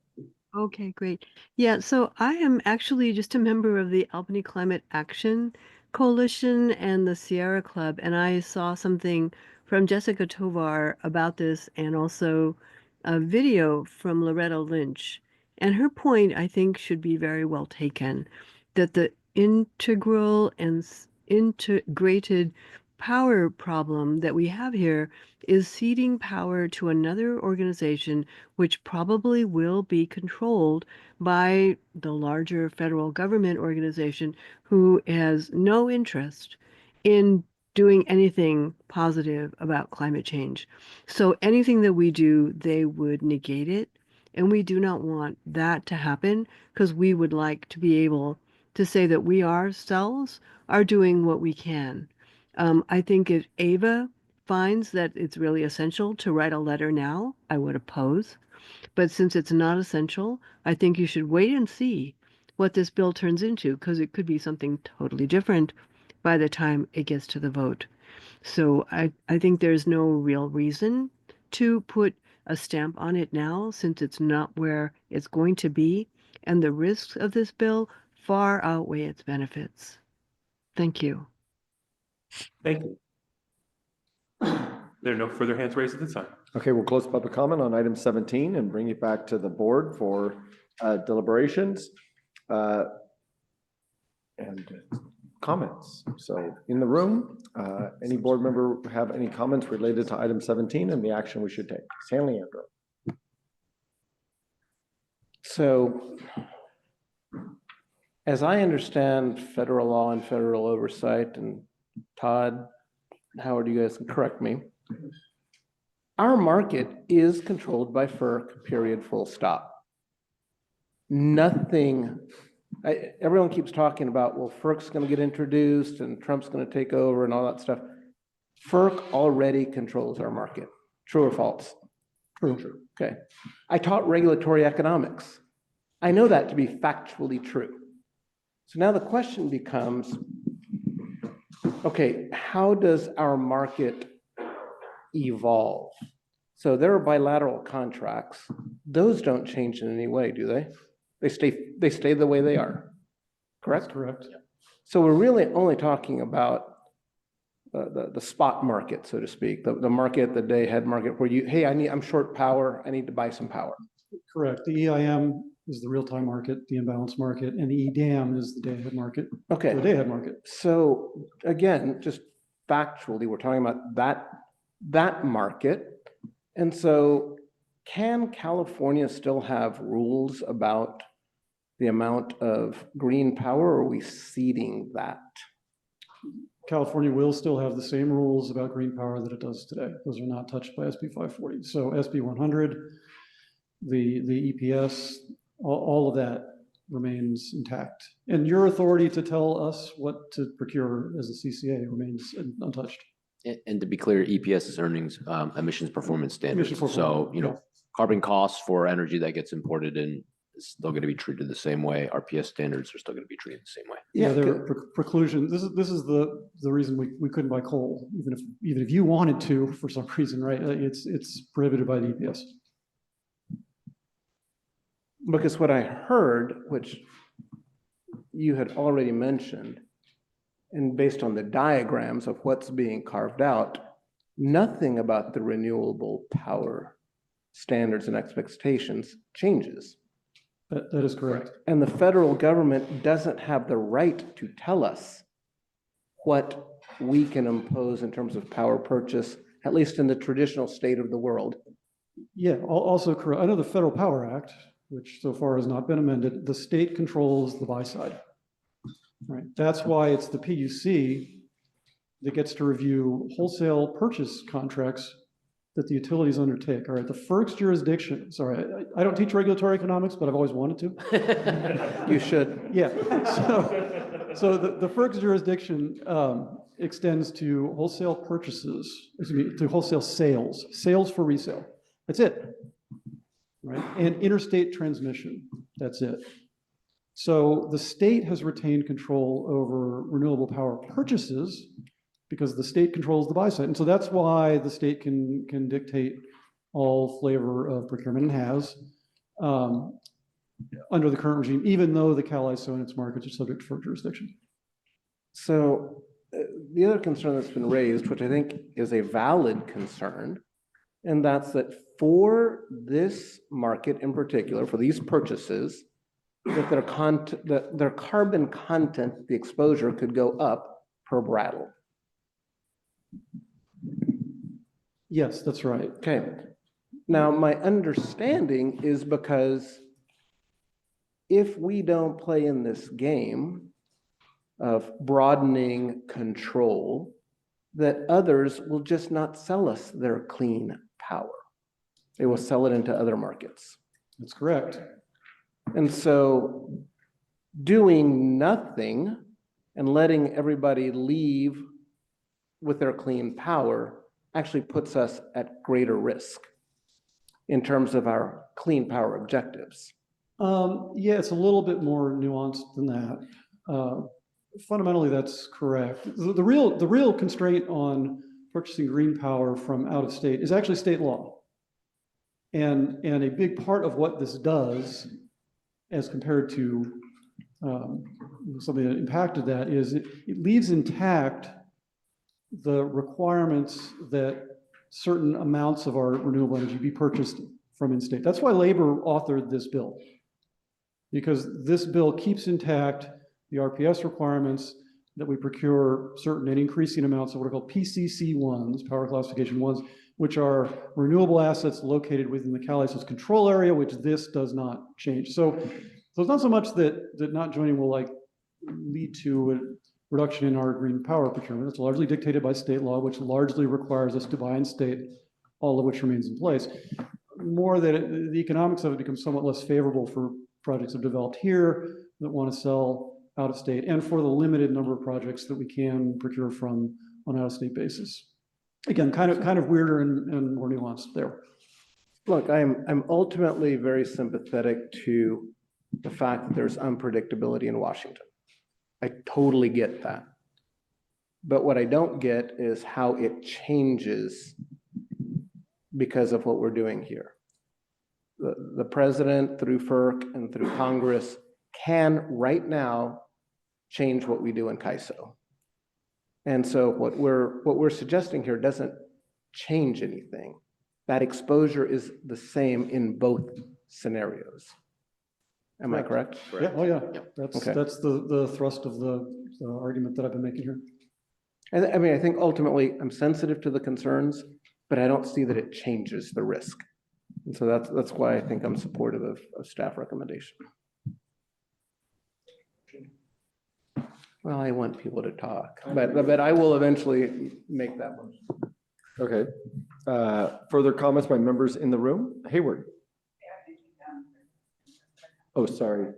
Okay, great. Yeah, so I am actually just a member of the Albany Climate Action Coalition and the Sierra Club, and I saw something from Jessica Tovar about this and also a video from Loretta Lynch. And her point, I think, should be very well taken, that the integral and integrated power problem that we have here is ceding power to another organization which probably will be controlled by the larger federal government organization who has no interest in doing anything positive about climate change. So anything that we do, they would negate it. And we do not want that to happen because we would like to be able to say that we ourselves are doing what we can. I think if AVA finds that it's really essential to write a letter now, I would oppose. But since it's not essential, I think you should wait and see what this bill turns into, because it could be something totally different by the time it gets to the vote. So I think there's no real reason to put a stamp on it now, since it's not where it's going to be, and the risks of this bill far outweigh its benefits. Thank you. Thank you. There are no further hands raised at this time. Okay, we'll close public comment on item 17 and bring it back to the board for deliberations and comments. So in the room, any board member have any comments related to item 17 and the action we should take? San Leandro. So as I understand federal law and federal oversight, and Todd, Howard, you guys can correct me, our market is controlled by FERC, period, full stop. Nothing, everyone keeps talking about, well, FERC's going to get introduced and Trump's going to take over and all that stuff. FERC already controls our market. True or false? True. Okay. I taught regulatory economics. I know that to be factually true. So now the question becomes, okay, how does our market evolve? So there are bilateral contracts. Those don't change in any way, do they? They stay the way they are, correct? That's correct. So we're really only talking about the spot market, so to speak, the market, the day ahead market, where you, hey, I'm short power, I need to buy some power. Correct. The EIM is the real-time market, the imbalance market, and the EDAM is the day-ahead market. Okay. The day-ahead market. So again, just factually, we're talking about that market. And so can California still have rules about the amount of green power, or are we ceding that? California will still have the same rules about green power that it does today. Those are not touched by SB 540. So SB 100, the EPS, all of that remains intact. And your authority to tell us what to procure as a CCA remains untouched. And to be clear, EPS is earnings, emissions performance standards. Emissions So, performance, carbon costs for energy that gets imported in is still going to be treated the same way. RPS standards are still going to be treated the same way. Yeah, there are preclusion. This is the reason we couldn't buy coal, even if you wanted to for some reason, right? It's prohibited by the EPS. Because what I heard, which you had already mentioned, And based on the diagrams of what's being carved out, nothing about the renewable power standards and expectations changes. That is correct. And the federal government doesn't have the right to tell us what we can impose in terms of power purchase, at least in the traditional state of the world. Yeah, also correct. Under the Federal Power Act, which so far has not been amended, the state controls the buy side. Right. That's why it's the PUC that gets to review wholesale purchase contracts that the utilities undertake. All right, the FERC's jurisdiction, sorry, I don't teach regulatory economics, but I've always wanted to. You should. Yeah, so the FERC's jurisdiction extends to wholesale purchases, excuse me, to wholesale sales for resale. That's it, right? And interstate transmission, that's it. So the state has retained control over renewable power purchases because the state controls the buy side. And so that's why the state can dictate all flavor of procurement and has under the current regime, even though the Cal ISO and its markets are subject to FERC jurisdiction. So the other concern that's been raised, which I think is a valid concern, and that's that for this market in particular, for these purchases, that their carbon content, the exposure could go up per brattle. Yes, that's right. Okay. Now, my understanding is because if we don't play in this game of broadening control, that others will just not sell us their clean power. They will sell it into other markets. That's correct. And so doing nothing and letting everybody leave with their clean power actually puts us at greater risk in terms of our clean power objectives. Yeah, it's a little bit more nuanced than that. Fundamentally, that's correct. The real constraint on purchasing green power from out of state is actually state law. And a big part of what this does, as compared to something that impacted that, is it leaves intact the requirements that certain amounts of our renewable energy be purchased from in-state. That's why Labor authored this bill, because this bill keeps intact the RPS requirements that we procure certain and increasing amounts of what are called PCC1s, Power Classification 1s, which are renewable assets located within the Cal ISO's control area, which this does not change. So it's not so much that not joining will lead to a reduction in our green power procurement. It's largely dictated by state law, which largely requires us to buy in state, all of which remains in place. More that the economics of it becomes somewhat less favorable for projects that have developed here that want to sell out of state, and for the limited number of projects that we can procure from on an out-of-state basis. Again, kind of weirder and more nuanced there. Look, I'm ultimately very sympathetic to the fact that there's unpredictability in Washington. I totally get that. But what I don't get is how it changes because of what we're doing here. The president, through FERC and through Congress, can right now change what we do in CAISO. And so what we're suggesting here doesn't change anything. That exposure is the same in both scenarios. Am I correct? Yeah, oh yeah. Yep. That's the thrust of the argument that I've been making here. And I mean, I think ultimately I'm sensitive to the concerns, but I don't see that it changes the risk. And so that's why I think I'm supportive of staff recommendation. Well, I want people to talk, but I will eventually make that one. Okay. Further comments by members in the room? Hayward. Oh, sorry.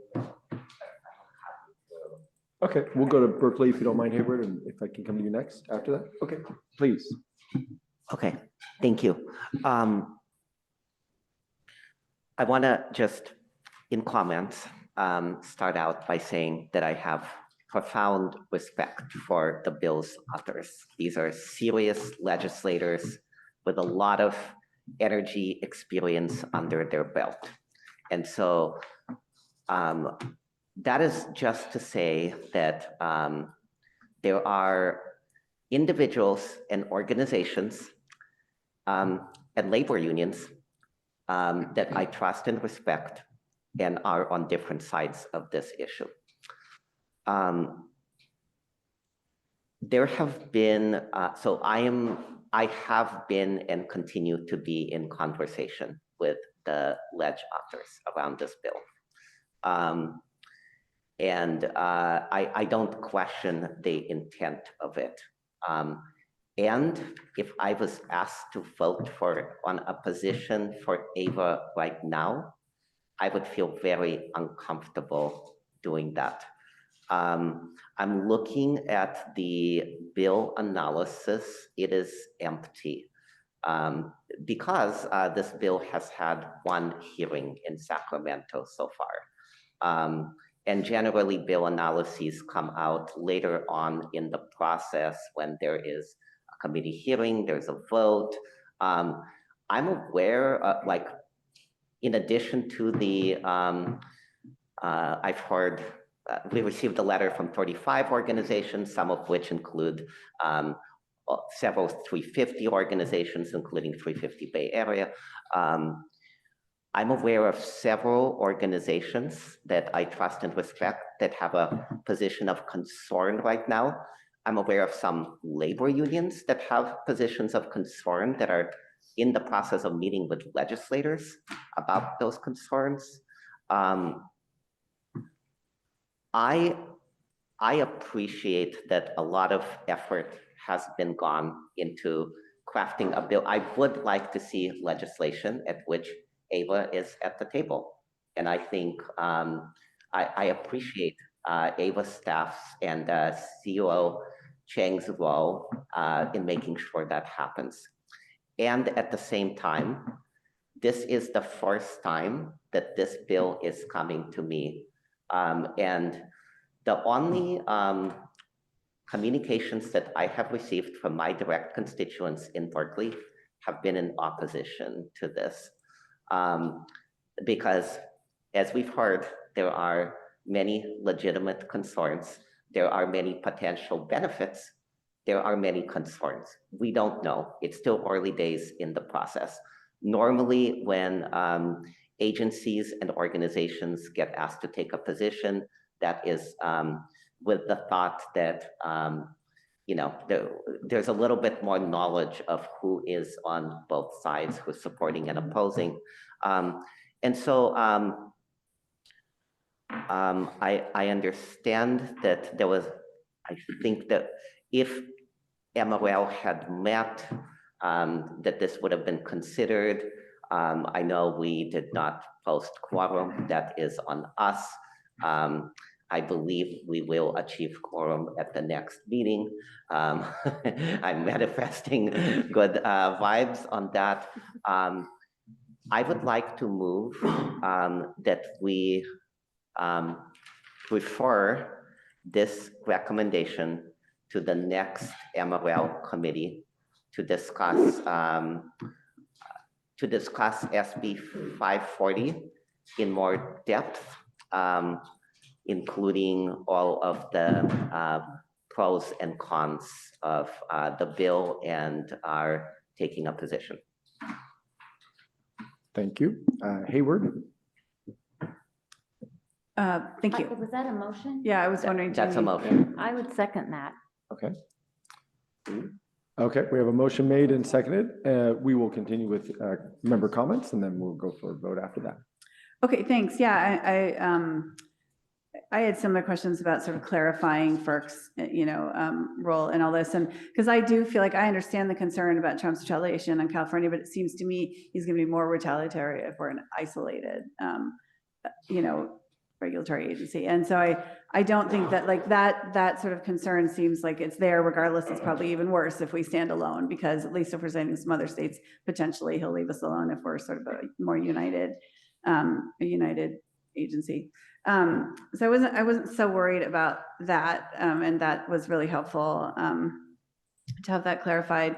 Okay, we'll go to Berkeley if you don't mind, Hayward, and if I can come to you next after that. Okay, please. Okay, thank you. I want to just, in comments, start out by saying that I have profound respect for the bill's authors. These are serious legislators with a lot of energy experience under their belt. And so that is just to say that there are individuals and organizations and labor unions that I trust and respect and are on different sides of this issue. There have been, I have been and continue to be in conversation with the ledge authors around this bill. I don't question the intent of it. And if I was asked to vote on a position for AVA right now, I would feel very uncomfortable doing that. I'm looking at the bill analysis. It is empty because this bill has had one hearing in Sacramento so far. And generally, bill analyses come out later on in the process when there is a committee hearing, there's a vote. I'm aware, like, in addition to the, I've heard, we received a letter from 35 organizations, some of which include several 350 organizations, including 350 Bay Area. I'm aware of several organizations that I trust and respect that have a position of concern right now. I'm aware of some labor unions that have positions of concern that are in the process of meeting with legislators about those concerns. I appreciate that a lot of effort has been gone into crafting a bill. I would like to see legislation at which AVA is at the table. And I think I appreciate AVA staff's and COO Cheng's role in making sure that happens. And at the same time, this is the first time that this bill is coming to me. And the only communications that I have received from my direct constituents in Berkeley have been in opposition to this. Because as we've heard, there are many legitimate concerns. There are many potential benefits. There are many concerns. We don't know. It's still early days in the process. Normally, when agencies and organizations get asked to take a position, that is with the thought that there's a little bit more knowledge of who is on both sides, who's supporting and opposing. And so I understand that there was, I think that if MRL had met, that this would have been considered. I know we did not post quorum. That is on us. I believe we will achieve quorum at the next meeting. I'm manifesting good vibes on that. I would like to move that we refer this recommendation to the next MRL committee to discuss SB 540 in more depth, including all of the pros and cons of the bill and our taking a position. Thank you. Hayward? Thank you. Was that a motion? Yeah, I was wondering. That's a motion. I would second that. Okay. Okay, we have a motion made and seconded. We will continue with member comments and then we'll go for a vote after that. Okay, thanks. Yeah, I had similar questions about sort of clarifying FERC's, role in all this. And because I do feel like I understand the concern about Trump's retaliation on California, but it seems to me he's going to be more retaliatory if we're an isolated, regulatory agency. And so I don't think that that sort of concern seems like it's there regardless. It's probably even worse if we stand alone, because at least if we're saying some other states, potentially he'll leave us alone if we're sort of a more united agency. So I wasn't so worried about that. And that was really helpful to have that clarified.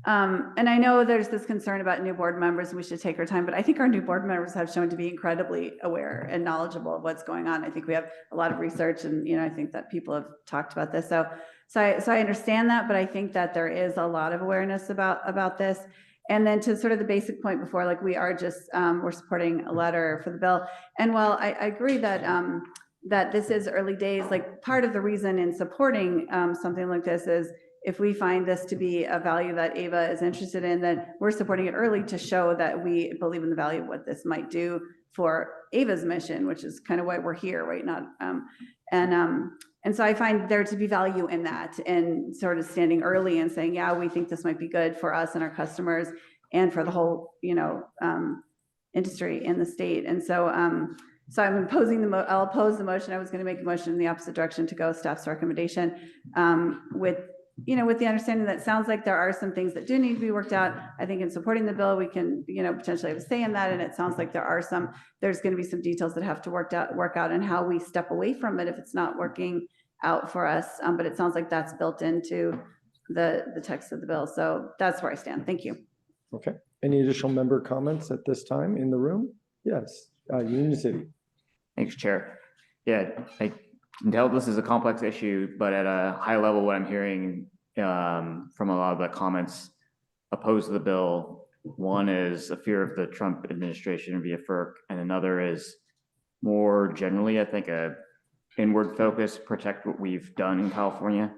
And I know there's this concern about new board members and we should take our time, but I think our new board members have shown to be incredibly aware and knowledgeable of what's going on. I think we have a lot of research and, I think that people have talked about this. So So I understand that, but I think that there is a lot of awareness about this. And then to sort of the basic point before, like we are just, we're supporting a letter for the bill. And while I agree that, that this is early days, like part of the reason in supporting something like this is if we find this to be a value that AVA is interested in, then we're supporting it early to show that we believe in the value of what this might do for AVA's mission, which is kind of why we're here, right? And so I find there to be value in that and sort of standing early and saying, yeah, we think this might be good for us and our customers and for the whole, industry in the state. And so, so I'm opposing I'll oppose the motion. I was going to make a motion in the opposite direction to go staff's recommendation with the understanding that it sounds like there are some things that do need to be worked out. I think in supporting the bill, we can, potentially have a say in that. And it sounds like there's going to be some details that have to work out and how we step away from it if it's not working out for us. But it sounds like that's built into the text of the bill. So that's where I stand. Thank you. Okay. Any additional member comments at this time in the room? Yes, Union City. Thanks, Chair. Yeah, I can tell this is a complex issue, but at a high level, what I'm hearing from a lot of the comments opposed to the bill, one is a fear of the Trump administration via FERC, and another is more generally, I think, a inward focus, protect what we've done in California.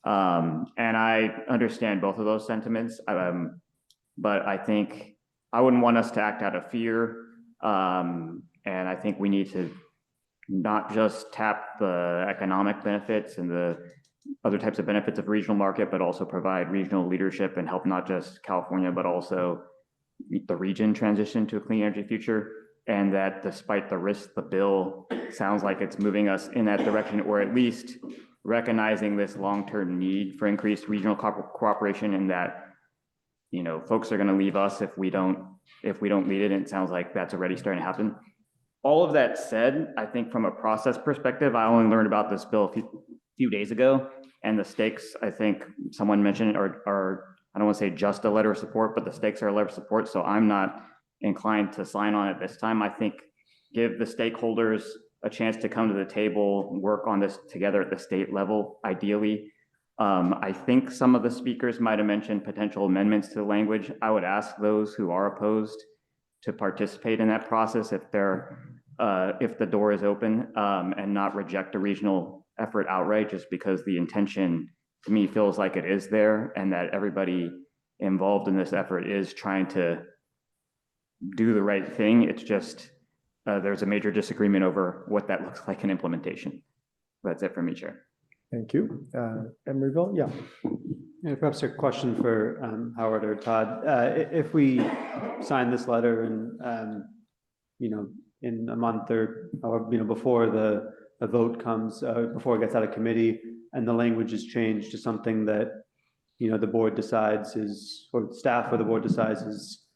And I understand both of those sentiments, but I think I wouldn't want us to act out of fear. And I think we need to not just tap the economic benefits and the other types of benefits of regional market, but also provide regional leadership and help not just California, but also the region transition to a clean energy future. And that despite the risk, the bill sounds like it's moving us in that direction, or at least recognizing this long-term need for increased regional cooperation, and that, folks are going to leave us if we don't lead it. And it sounds like that's already starting to happen. All of that said, I think from a process perspective, I only learned about this bill a few days ago, and the stakes, I think someone mentioned, are I don't want to say just a letter of support, but the stakes are a letter of support. So I'm not inclined to sign on it this time. I think give the stakeholders a chance to come to the table, work on this together at the state level, ideally. I think some of the speakers might have mentioned potential amendments to the language. I would ask those who are opposed to participate in that process if the door is open, and not reject a regional effort outright, just because the intention to me feels like it is there, and that everybody involved in this effort is trying to do the right thing. It's just there's a major disagreement over what that looks like in implementation. That's it for me, Chair. Thank you. Emeryville, yeah. Yeah, perhaps a question for Howard or Todd. If we sign this letter and, in a month or before the vote comes, before it gets out of committee and the language is changed to something that, the board decides is, or staff or the board decides is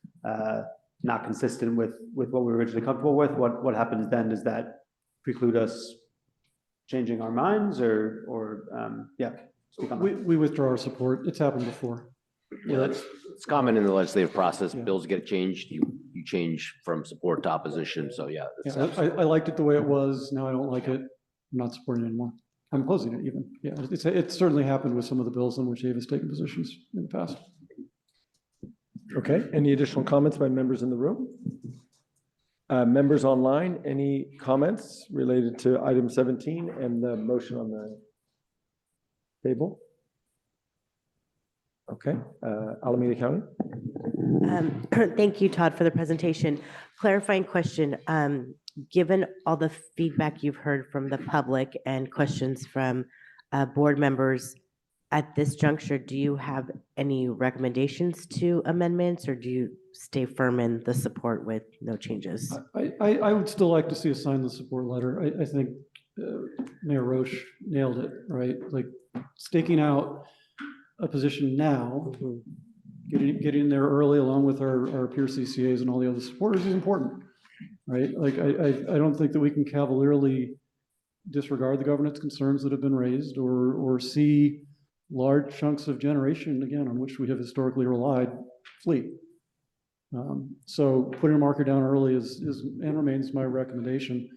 not consistent with what we were originally comfortable with, what happens then? Does that preclude us changing our minds or yeah? We withdraw our support. It's happened before. Yeah, it's common in the legislative process. Bills get changed, you change from support to opposition. So yeah. I liked it the way it was. Now I don't like it. I'm not supporting it anymore. I'm opposing it even. Yeah, it's certainly happened with some of the bills on which Ava's taken positions in the past. Okay, any additional comments by members in the room? Members online, any comments related to item 17 and the motion on the table? Okay, Alameda County. Thank you, Todd, for the presentation. Clarifying question, given all the feedback you've heard from the public and questions from board members, at this juncture, do you have any recommendations to amendments, or do you stay firm in the support with no changes? I would still like to see us sign the support letter. I think Mayor Roche nailed it, right? Like staking out a position now, getting there early along with our peer CCAs and all the other supporters is important, right? Like I don't think that we can cavalierly disregard the governance concerns that have been raised or see large chunks of generation, again, on which we have historically relied, fleet. So putting a marker down early is and remains my recommendation.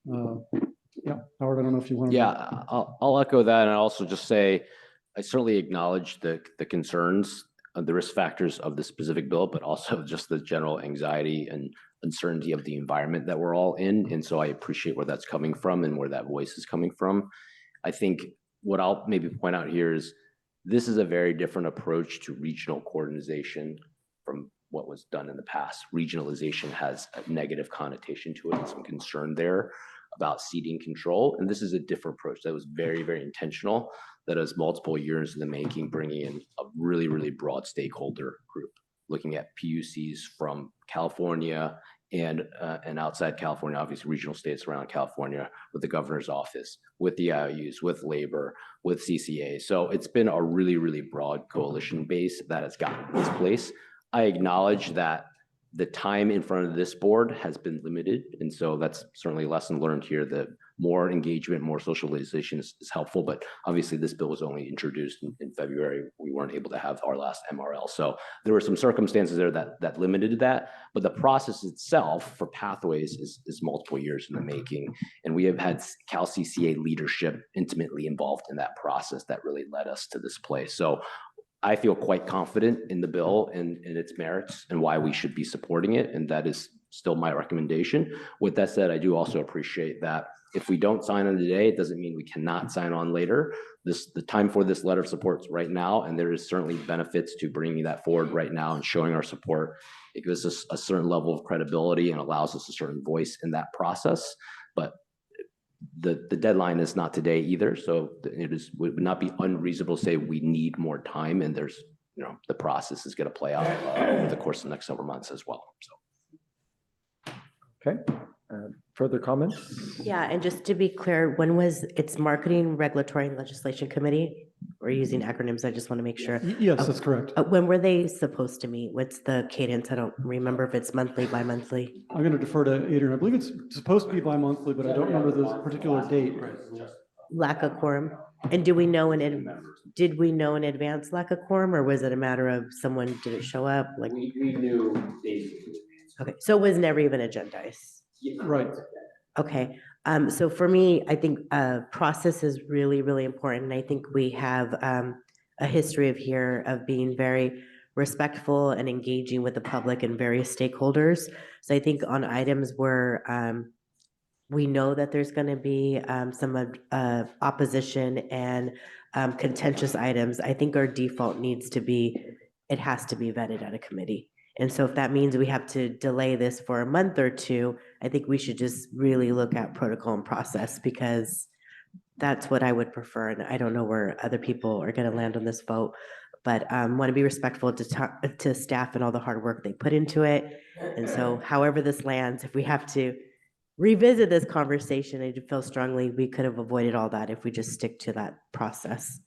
Yeah, Howard, I don't know if you want to. Yeah, I'll echo that, and I'll also just say I certainly acknowledge the concerns, the risk factors of the specific bill, but also just the general anxiety and uncertainty of the environment that we're all in. And so I appreciate where that's coming from and where that voice is coming from. I think what I'll maybe point out here is this is a very different approach to regional coordination from what was done in the past. Regionalization has a negative connotation to it and some concern there about ceding control. And this is a different approach that was very, very intentional, that is multiple years in the making, bringing in a really, really broad stakeholder group, looking at PUCs from California and outside California, obviously regional states around California, with the governor's office, with the IOUs, with labor, with CCA. So it's been a really, really broad coalition base that has gotten this place. I acknowledge that the time in front of this board has been limited. And so that's certainly a lesson learned here, that more engagement, more socialization is helpful. But obviously this bill was only introduced in February. We weren't able to have our last MRL. So there were some circumstances there that limited that. But the process itself for pathways is multiple years in the making. And we have had Cal CCA leadership intimately involved in that process that really led us to this place. So I feel quite confident in the bill and its merits and why we should be supporting it. And that is still my recommendation. With that said, I do also appreciate that if we don't sign on today, it doesn't mean we cannot sign on later. The time for this letter of support is right now, and there is certainly benefits to bringing that forward right now and showing our support. It gives us a certain level of credibility and allows us a certain voice in that process. But the deadline is not today either. So would not be unreasonable to say we need more time, and there's, the process is going to play out over the course of the next several months as well. So. Okay. Further comments? Yeah, and just to be clear, when was its Marketing, Regulatory, and Legislation Committee? We're using acronyms, I just want to make sure. Yes, that's correct. When were they supposed to meet? What's the cadence? I don't remember if it's monthly, bi-monthly. I'm going to defer to Adrian. I believe it's supposed to be bi-monthly, but I don't remember the particular date. Lack of quorum. And did we know in advance lack of quorum, or was it a matter of someone didn't show up? Like we knew days. Okay, so it was never even agendized. Right. Okay, so for me, I think process is really, really important. And I think we have a history of being very respectful and engaging with the public and various stakeholders. So I think on items where we know that there's going to be some opposition and contentious items, I think our default needs to be, it has to be vetted at a committee. And so if that means we have to delay this for a month or two, I think we should just really look at protocol and process, because that's what I would prefer. And I don't know where other people are going to land on this vote, but want to be respectful to staff and all the hard work they put into it. And so however this lands, if we have to revisit this conversation, I feel strongly we could have avoided all that if we just stick to that process.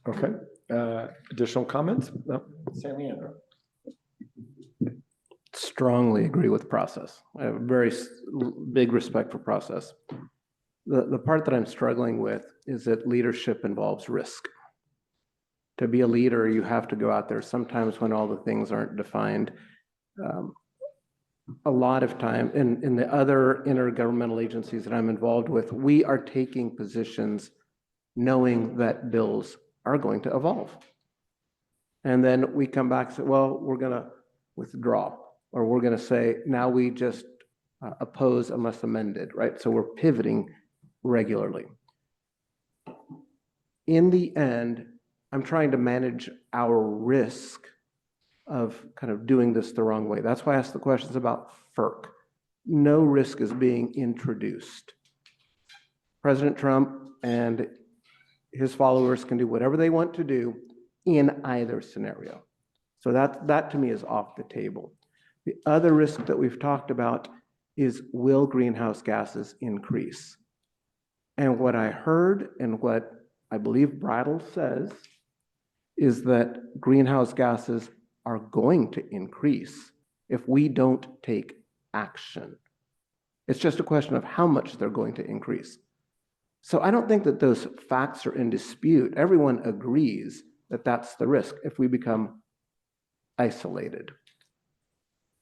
Okay. Additional comments? No. San Leandro. Strongly agree with process. I have a very big respect for process. The part that I'm struggling with is that leadership involves risk. To be a leader, you have to go out there sometimes when all the things aren't defined. A lot of time in the other intergovernmental agencies that I'm involved with, we are taking positions knowing that bills are going to evolve. And then we come back and say, well, we're going to withdraw, or we're going to say, now we just oppose unless amended, right? So we're pivoting regularly. In the end, I'm trying to manage our risk of kind of doing this the wrong way. That's why I asked the questions about FERC. No risk is being introduced. President Trump and his followers can do whatever they want to do in either scenario. So that to me is off the table. The other risk that we've talked about is, will greenhouse gases increase? And what I heard and what I believe Brattle says is that greenhouse gases are going to increase if we don't take action. It's just a question of how much they're going to increase. So I don't think that those facts are in dispute. Everyone agrees that that's the risk if we become isolated.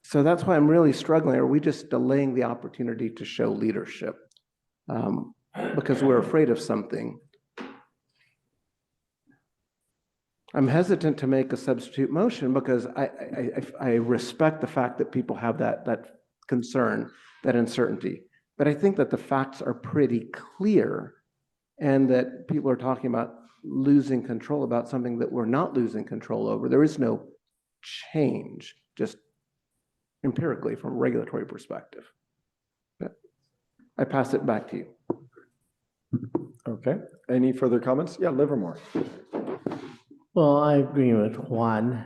So that's why I'm really struggling. Are we just delaying the opportunity to show leadership because we're afraid of something I'm hesitant to make a substitute motion because I respect the fact that people have that concern, that uncertainty. But I think that the facts are pretty clear and that people are talking about losing control about something that we're not losing control over. There is no change, just empirically from a regulatory perspective. But I pass it back to you. Okay, any further comments? Yeah, Livermore. Well, I agree with Juan.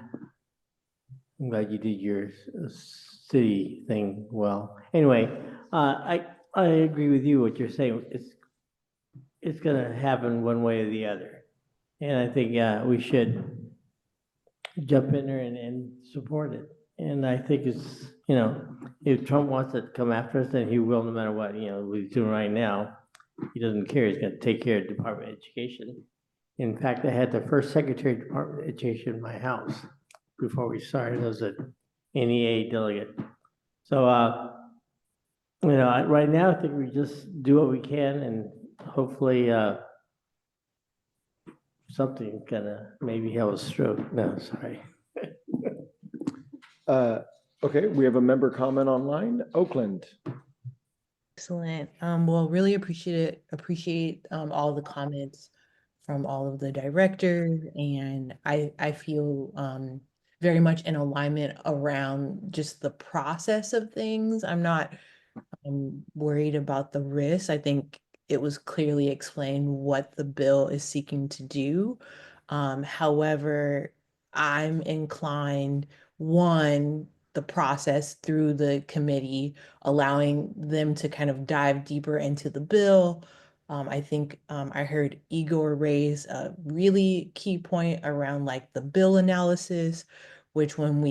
I'm glad you did your city thing well. Anyway, I agree with you what you're saying. It's gonna happen one way or the other. And I think, we should jump in there and support it. And I think it's, if Trump wants to come after us, then he will no matter what, what he's doing right now. He doesn't care. He's gonna take care of Department of Education. In fact, I had the first Secretary of Department of Education in my house before we started as an NEA delegate. So, right now, I think we just do what we can and hopefully something gonna maybe have a stroke. No, sorry. Okay, we have a member comment online. Oakland. Excellent. Well, really appreciate all the comments from all of the directors, and I feel very much in alignment around just the process of things. I'm not worried about the risks. I think it was clearly explained what the bill is seeking to do. However, I'm inclined, one, the process through the committee, allowing them to kind of dive deeper into the bill. I think I heard Igor raise a really key point around like the bill analysis, which when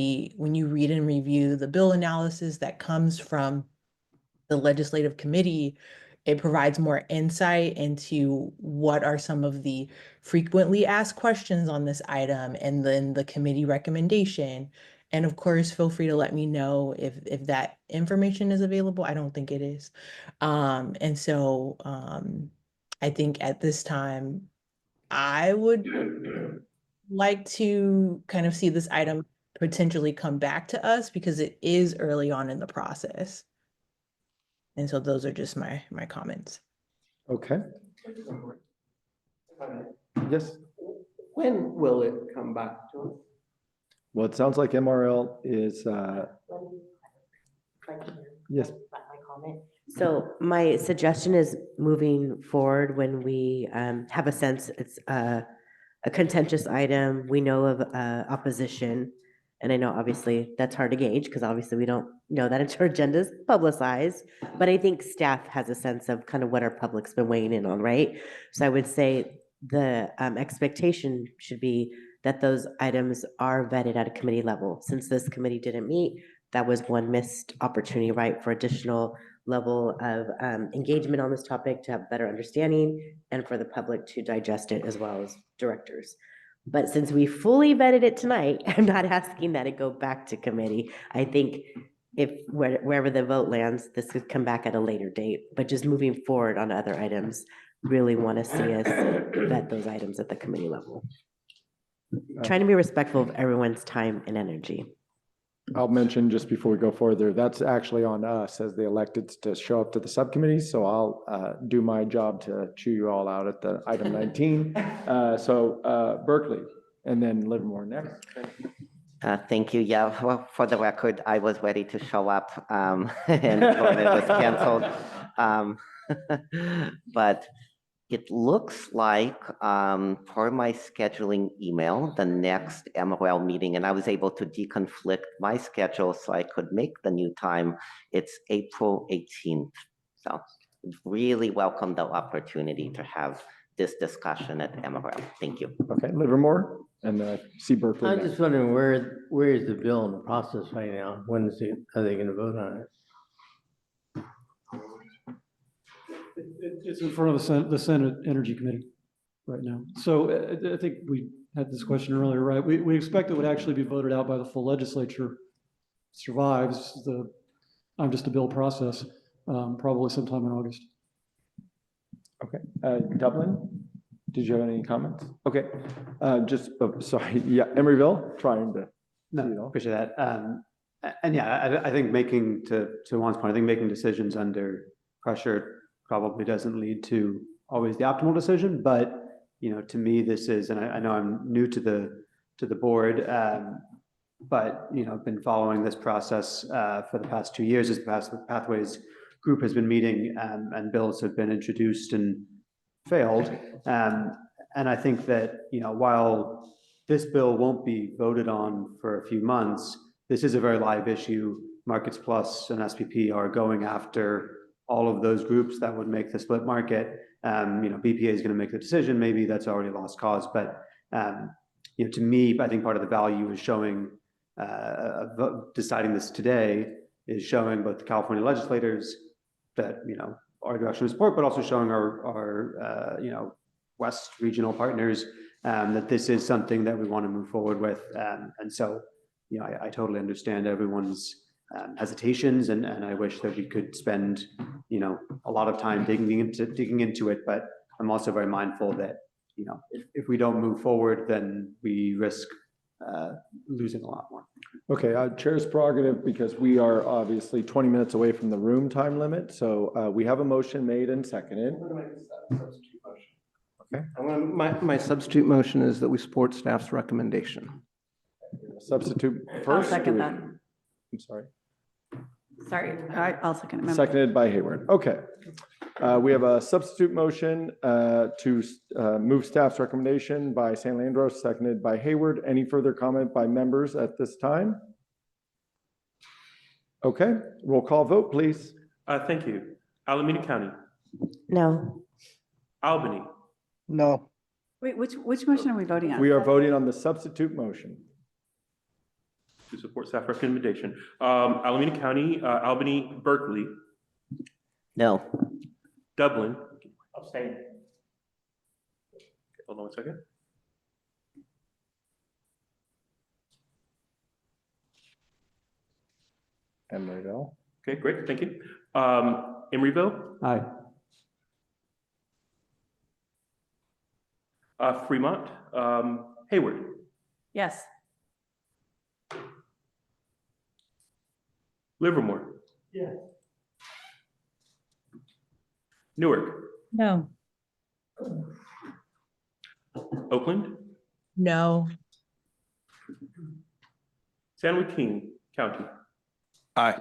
you read and review the bill analysis that comes from the legislative committee, it provides more insight into what are some of the frequently asked questions on this item and then the committee recommendation. And of course, feel free to let me know if that information is available. I don't think it is. And so I think at this time, I would like to kind of see this item potentially come back to us because it is early on in the process. And so those are just my comments. Okay. Yes. When will it come back to us? Well, it sounds like MRL is, yes. So my suggestion is moving forward when we have a sense it's a contentious item, we know of opposition. And I know obviously that's hard to gauge because obviously we don't know that until our agenda's publicized. But I think staff has a sense of kind of what our public's been weighing in on, right? So I would say the expectation should be that those items are vetted at a committee level. Since this committee didn't meet, that was one missed opportunity, right, for additional level of engagement on this topic to have better understanding and for the public to digest it as well as directors. But since we fully vetted it tonight, I'm not asking that it go back to committee. I think if wherever the vote lands, this could come back at a later date, but just moving forward on other items, really want to see us vet those items at the committee level. Trying to be respectful of everyone's time and energy. I'll mention just before we go further, that's actually on us as the electeds to show up to the subcommittees. So I'll do my job to chew you all out at the item 19. So Berkeley and then Livermore next. Thank you. Yeah, well, for the record, I was ready to show up and when it was canceled. But it looks like for my scheduling email, the next MRL meeting, and I was able to deconflict my schedule so I could make the new time. It's April 18th. So really welcome the opportunity to have this discussion at MRL. Thank you. Okay, Livermore and see Berkeley. I'm just wondering where is the bill in the process right now? When are they going to vote on it? It's in front of the Senate Energy Committee right now. So I think we had this question earlier, right? We expect it would actually be voted out by the full legislature. Survives the, I'm just a bill process, probably sometime in August. Okay, Dublin. Did you have any comments? Okay, sorry, yeah, Emeryville, trying to. No, appreciate that. And yeah, I think to Juan's point, I think making decisions under pressure probably doesn't lead to always the optimal decision, but, to me, this is, and I know I'm new to the board, but, I've been following this process for the past 2 years as the Pathways group has been meeting, and bills have been introduced and failed. And I think that, while this bill won't be voted on for a few months, this is a very live issue. Markets Plus and SPP are going after all of those groups that would make the split market. BPA is going to make the decision. Maybe that's already a lost cause, but to me, I think part of the value is showing, deciding this today is showing both the California legislators that, our direction of support, but also showing our West regional partners that this is something that we want to move forward with. And so, I totally understand everyone's hesitations, and I wish that we could spend, a lot of time digging into it. But I'm also very mindful that, if we don't move forward, then we risk losing a lot more. Okay, Chair's prerogative, because we are obviously 20 minutes away from the room time limit. So we have a motion made and seconded. Okay. My substitute motion is that we support staff's recommendation. Substitute I'll first. second that. I'm sorry. Sorry, I'll second it. Seconded by Hayward. Okay. We have a substitute motion to move staff's recommendation by San Leandro, seconded by Hayward. Any further comment by members at this time? Okay, roll call vote, please. Thank you. Alameda County, No. Albany, No. Wait, which motion are we voting on? We are voting on the substitute motion. to support staff recommendation. Alameda County, Albany, Berkeley, No. Dublin. Abstain. Hold on one second. Emeryville. Okay, great, thank you. Emeryville, Aye. Fremont, Hayward, Yes. Livermore. Yeah. Newark, No. Oakland, No. San Joaquin County, Aye.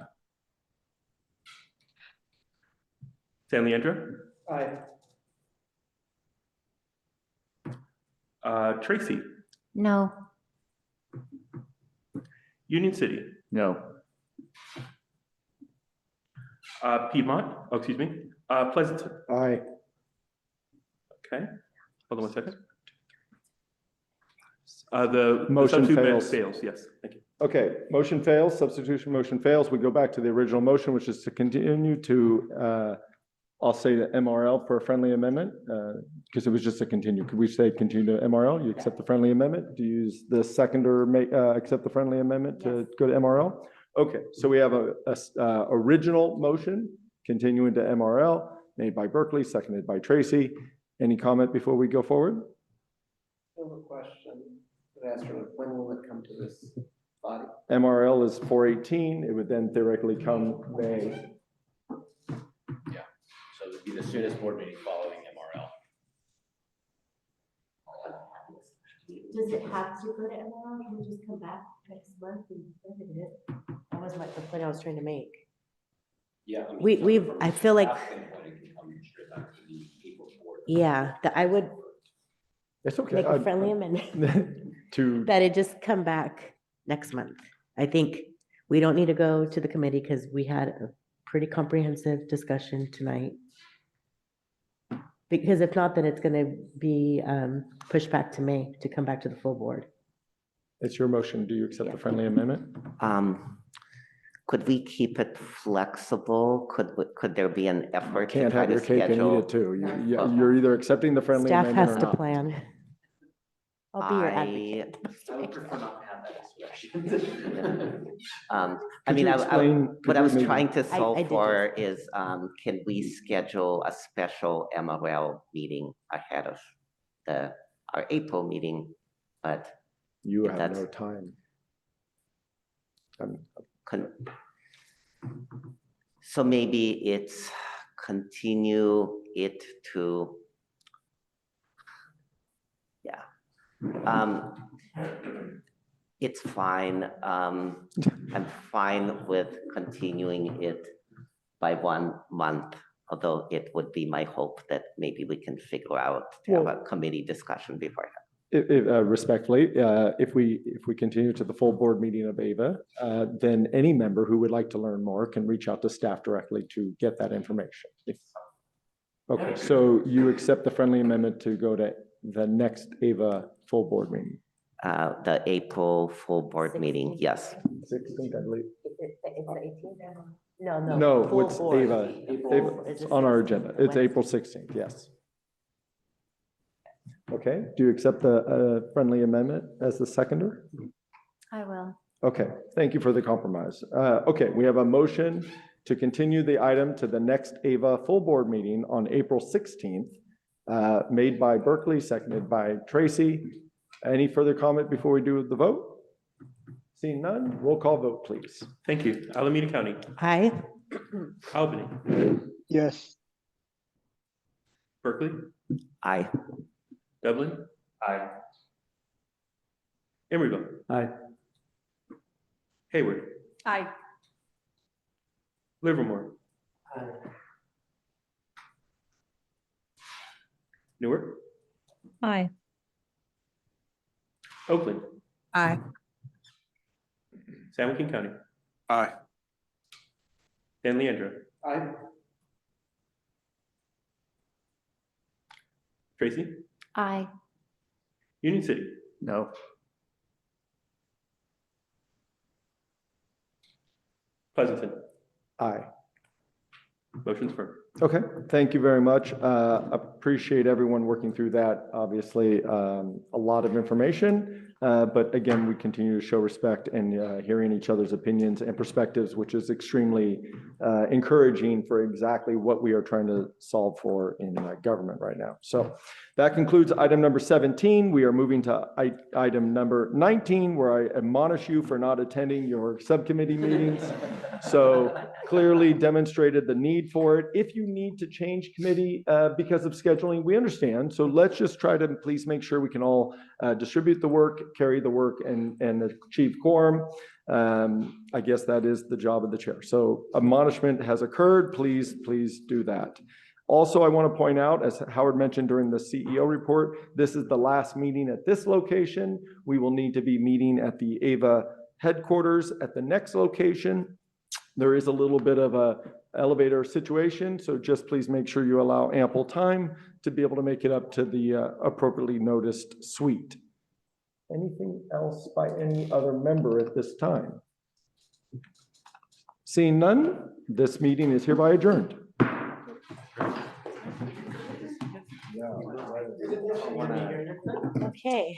San Leandro, Aye. Tracy, No. Union City, No. Piedmont, oh, excuse me, Pleasanton. Aye. Okay, hold on one second. The Motion substitute fails. fails, yes, thank you. Okay, motion fails, substitution motion fails. We go back to the original motion, which is to continue to, I'll say the MRL for a friendly amendment, because it was just a continue. Could we say continue to MRL? You accept the friendly amendment? Do you use the seconder accept the friendly amendment to go to MRL? Okay, so we have a original motion continuing to MRL made by Berkeley, seconded by Tracy. Any comment before we go forward? I have a question. When will it come to this body? MRL is 4/18. It would then theoretically come May. Yeah, so it would be the soonest board meeting following MRL. Does it have to go to MRL? Can we just come back next month and edit it? That was the point I was trying to make. Yeah. I mean, We've, I feel like, staff standpoint, it can come straight back to the April board. yeah, that I would It's okay. make a friendly amendment To, that it just come back next month. I think we don't need to go to the committee because we had a pretty comprehensive discussion tonight. Because if not, then it's going to be pushed back to May to come back to the full board. it's your motion. Do you accept the friendly amendment? Could we keep it flexible? Could there be an effort to Can't try have to your cake and eat schedule? it too. You're either accepting the friendly Staff amendment has or to not. plan. I'll be your I- advocate. I would prefer not to have that discussion. I Could mean, you explain- what could I you was maybe- trying to I solve did for is, can we schedule a special MRL meeting ahead of our April meeting, but You if have that's no time. con- so maybe it's continue it to, yeah. It's fine. I'm fine with continuing it by 1 month, although it would be my hope that maybe we can figure out to have a committee discussion beforehand. Respectfully, if we continue to the full board meeting of AVA, then any member who would like to learn more can reach out to staff directly to get that information. Okay, so you accept the friendly amendment to go to the next AVA full board meeting? The April full board meeting, yes. 16th, I believe. It's the 18th? No, no. No, full it's board. AVA. April- It's is it on our 16th? agenda. It's April 16th, yes. Okay, do you accept the friendly amendment as the seconder? I will. Okay, thank you for the compromise. Okay, we have a motion to continue the item to the next AVA full board meeting on April 16th, made by Berkeley, seconded by Tracy. Any further comment before we do the vote? Seeing none, roll call vote, please. Thank you. Alameda County. Aye. Albany. Yes. Berkeley. Aye. Dublin. Aye. Emeryville. Aye. Hayward. Aye. Livermore. Newark. Aye. Oakland. Aye. San Joaquin County. Aye. San Leandro. Aye. Tracy. Aye. Union City. No. Pleasanton. Aye. Motion's firm. Okay, thank you very much. Appreciate everyone working through that. Obviously, a lot of information, but again, we continue to show respect and hearing each other's opinions and perspectives, which is extremely encouraging for exactly what we are trying to solve for in government right now. So that concludes item number 17. We are moving to item number 19, where I admonish you for not attending your subcommittee meetings. So clearly demonstrated the need for it. If you need to change committee because of scheduling, we understand. So let's just try to please make sure we can all distribute the work, carry the work, and achieve quorum. I guess that is the job of the chair. So admonishment has occurred. Please do that. Also, I want to point out, as Howard mentioned during the CEO report, this is the last meeting at this location. We will need to be meeting at the AVA headquarters at the next location. There is a little bit of a elevator situation, so just please make sure you allow ample time to be able to make it up to the appropriately noticed suite. Anything else by any other member at this time? Seeing none, this meeting is hereby adjourned. Okay.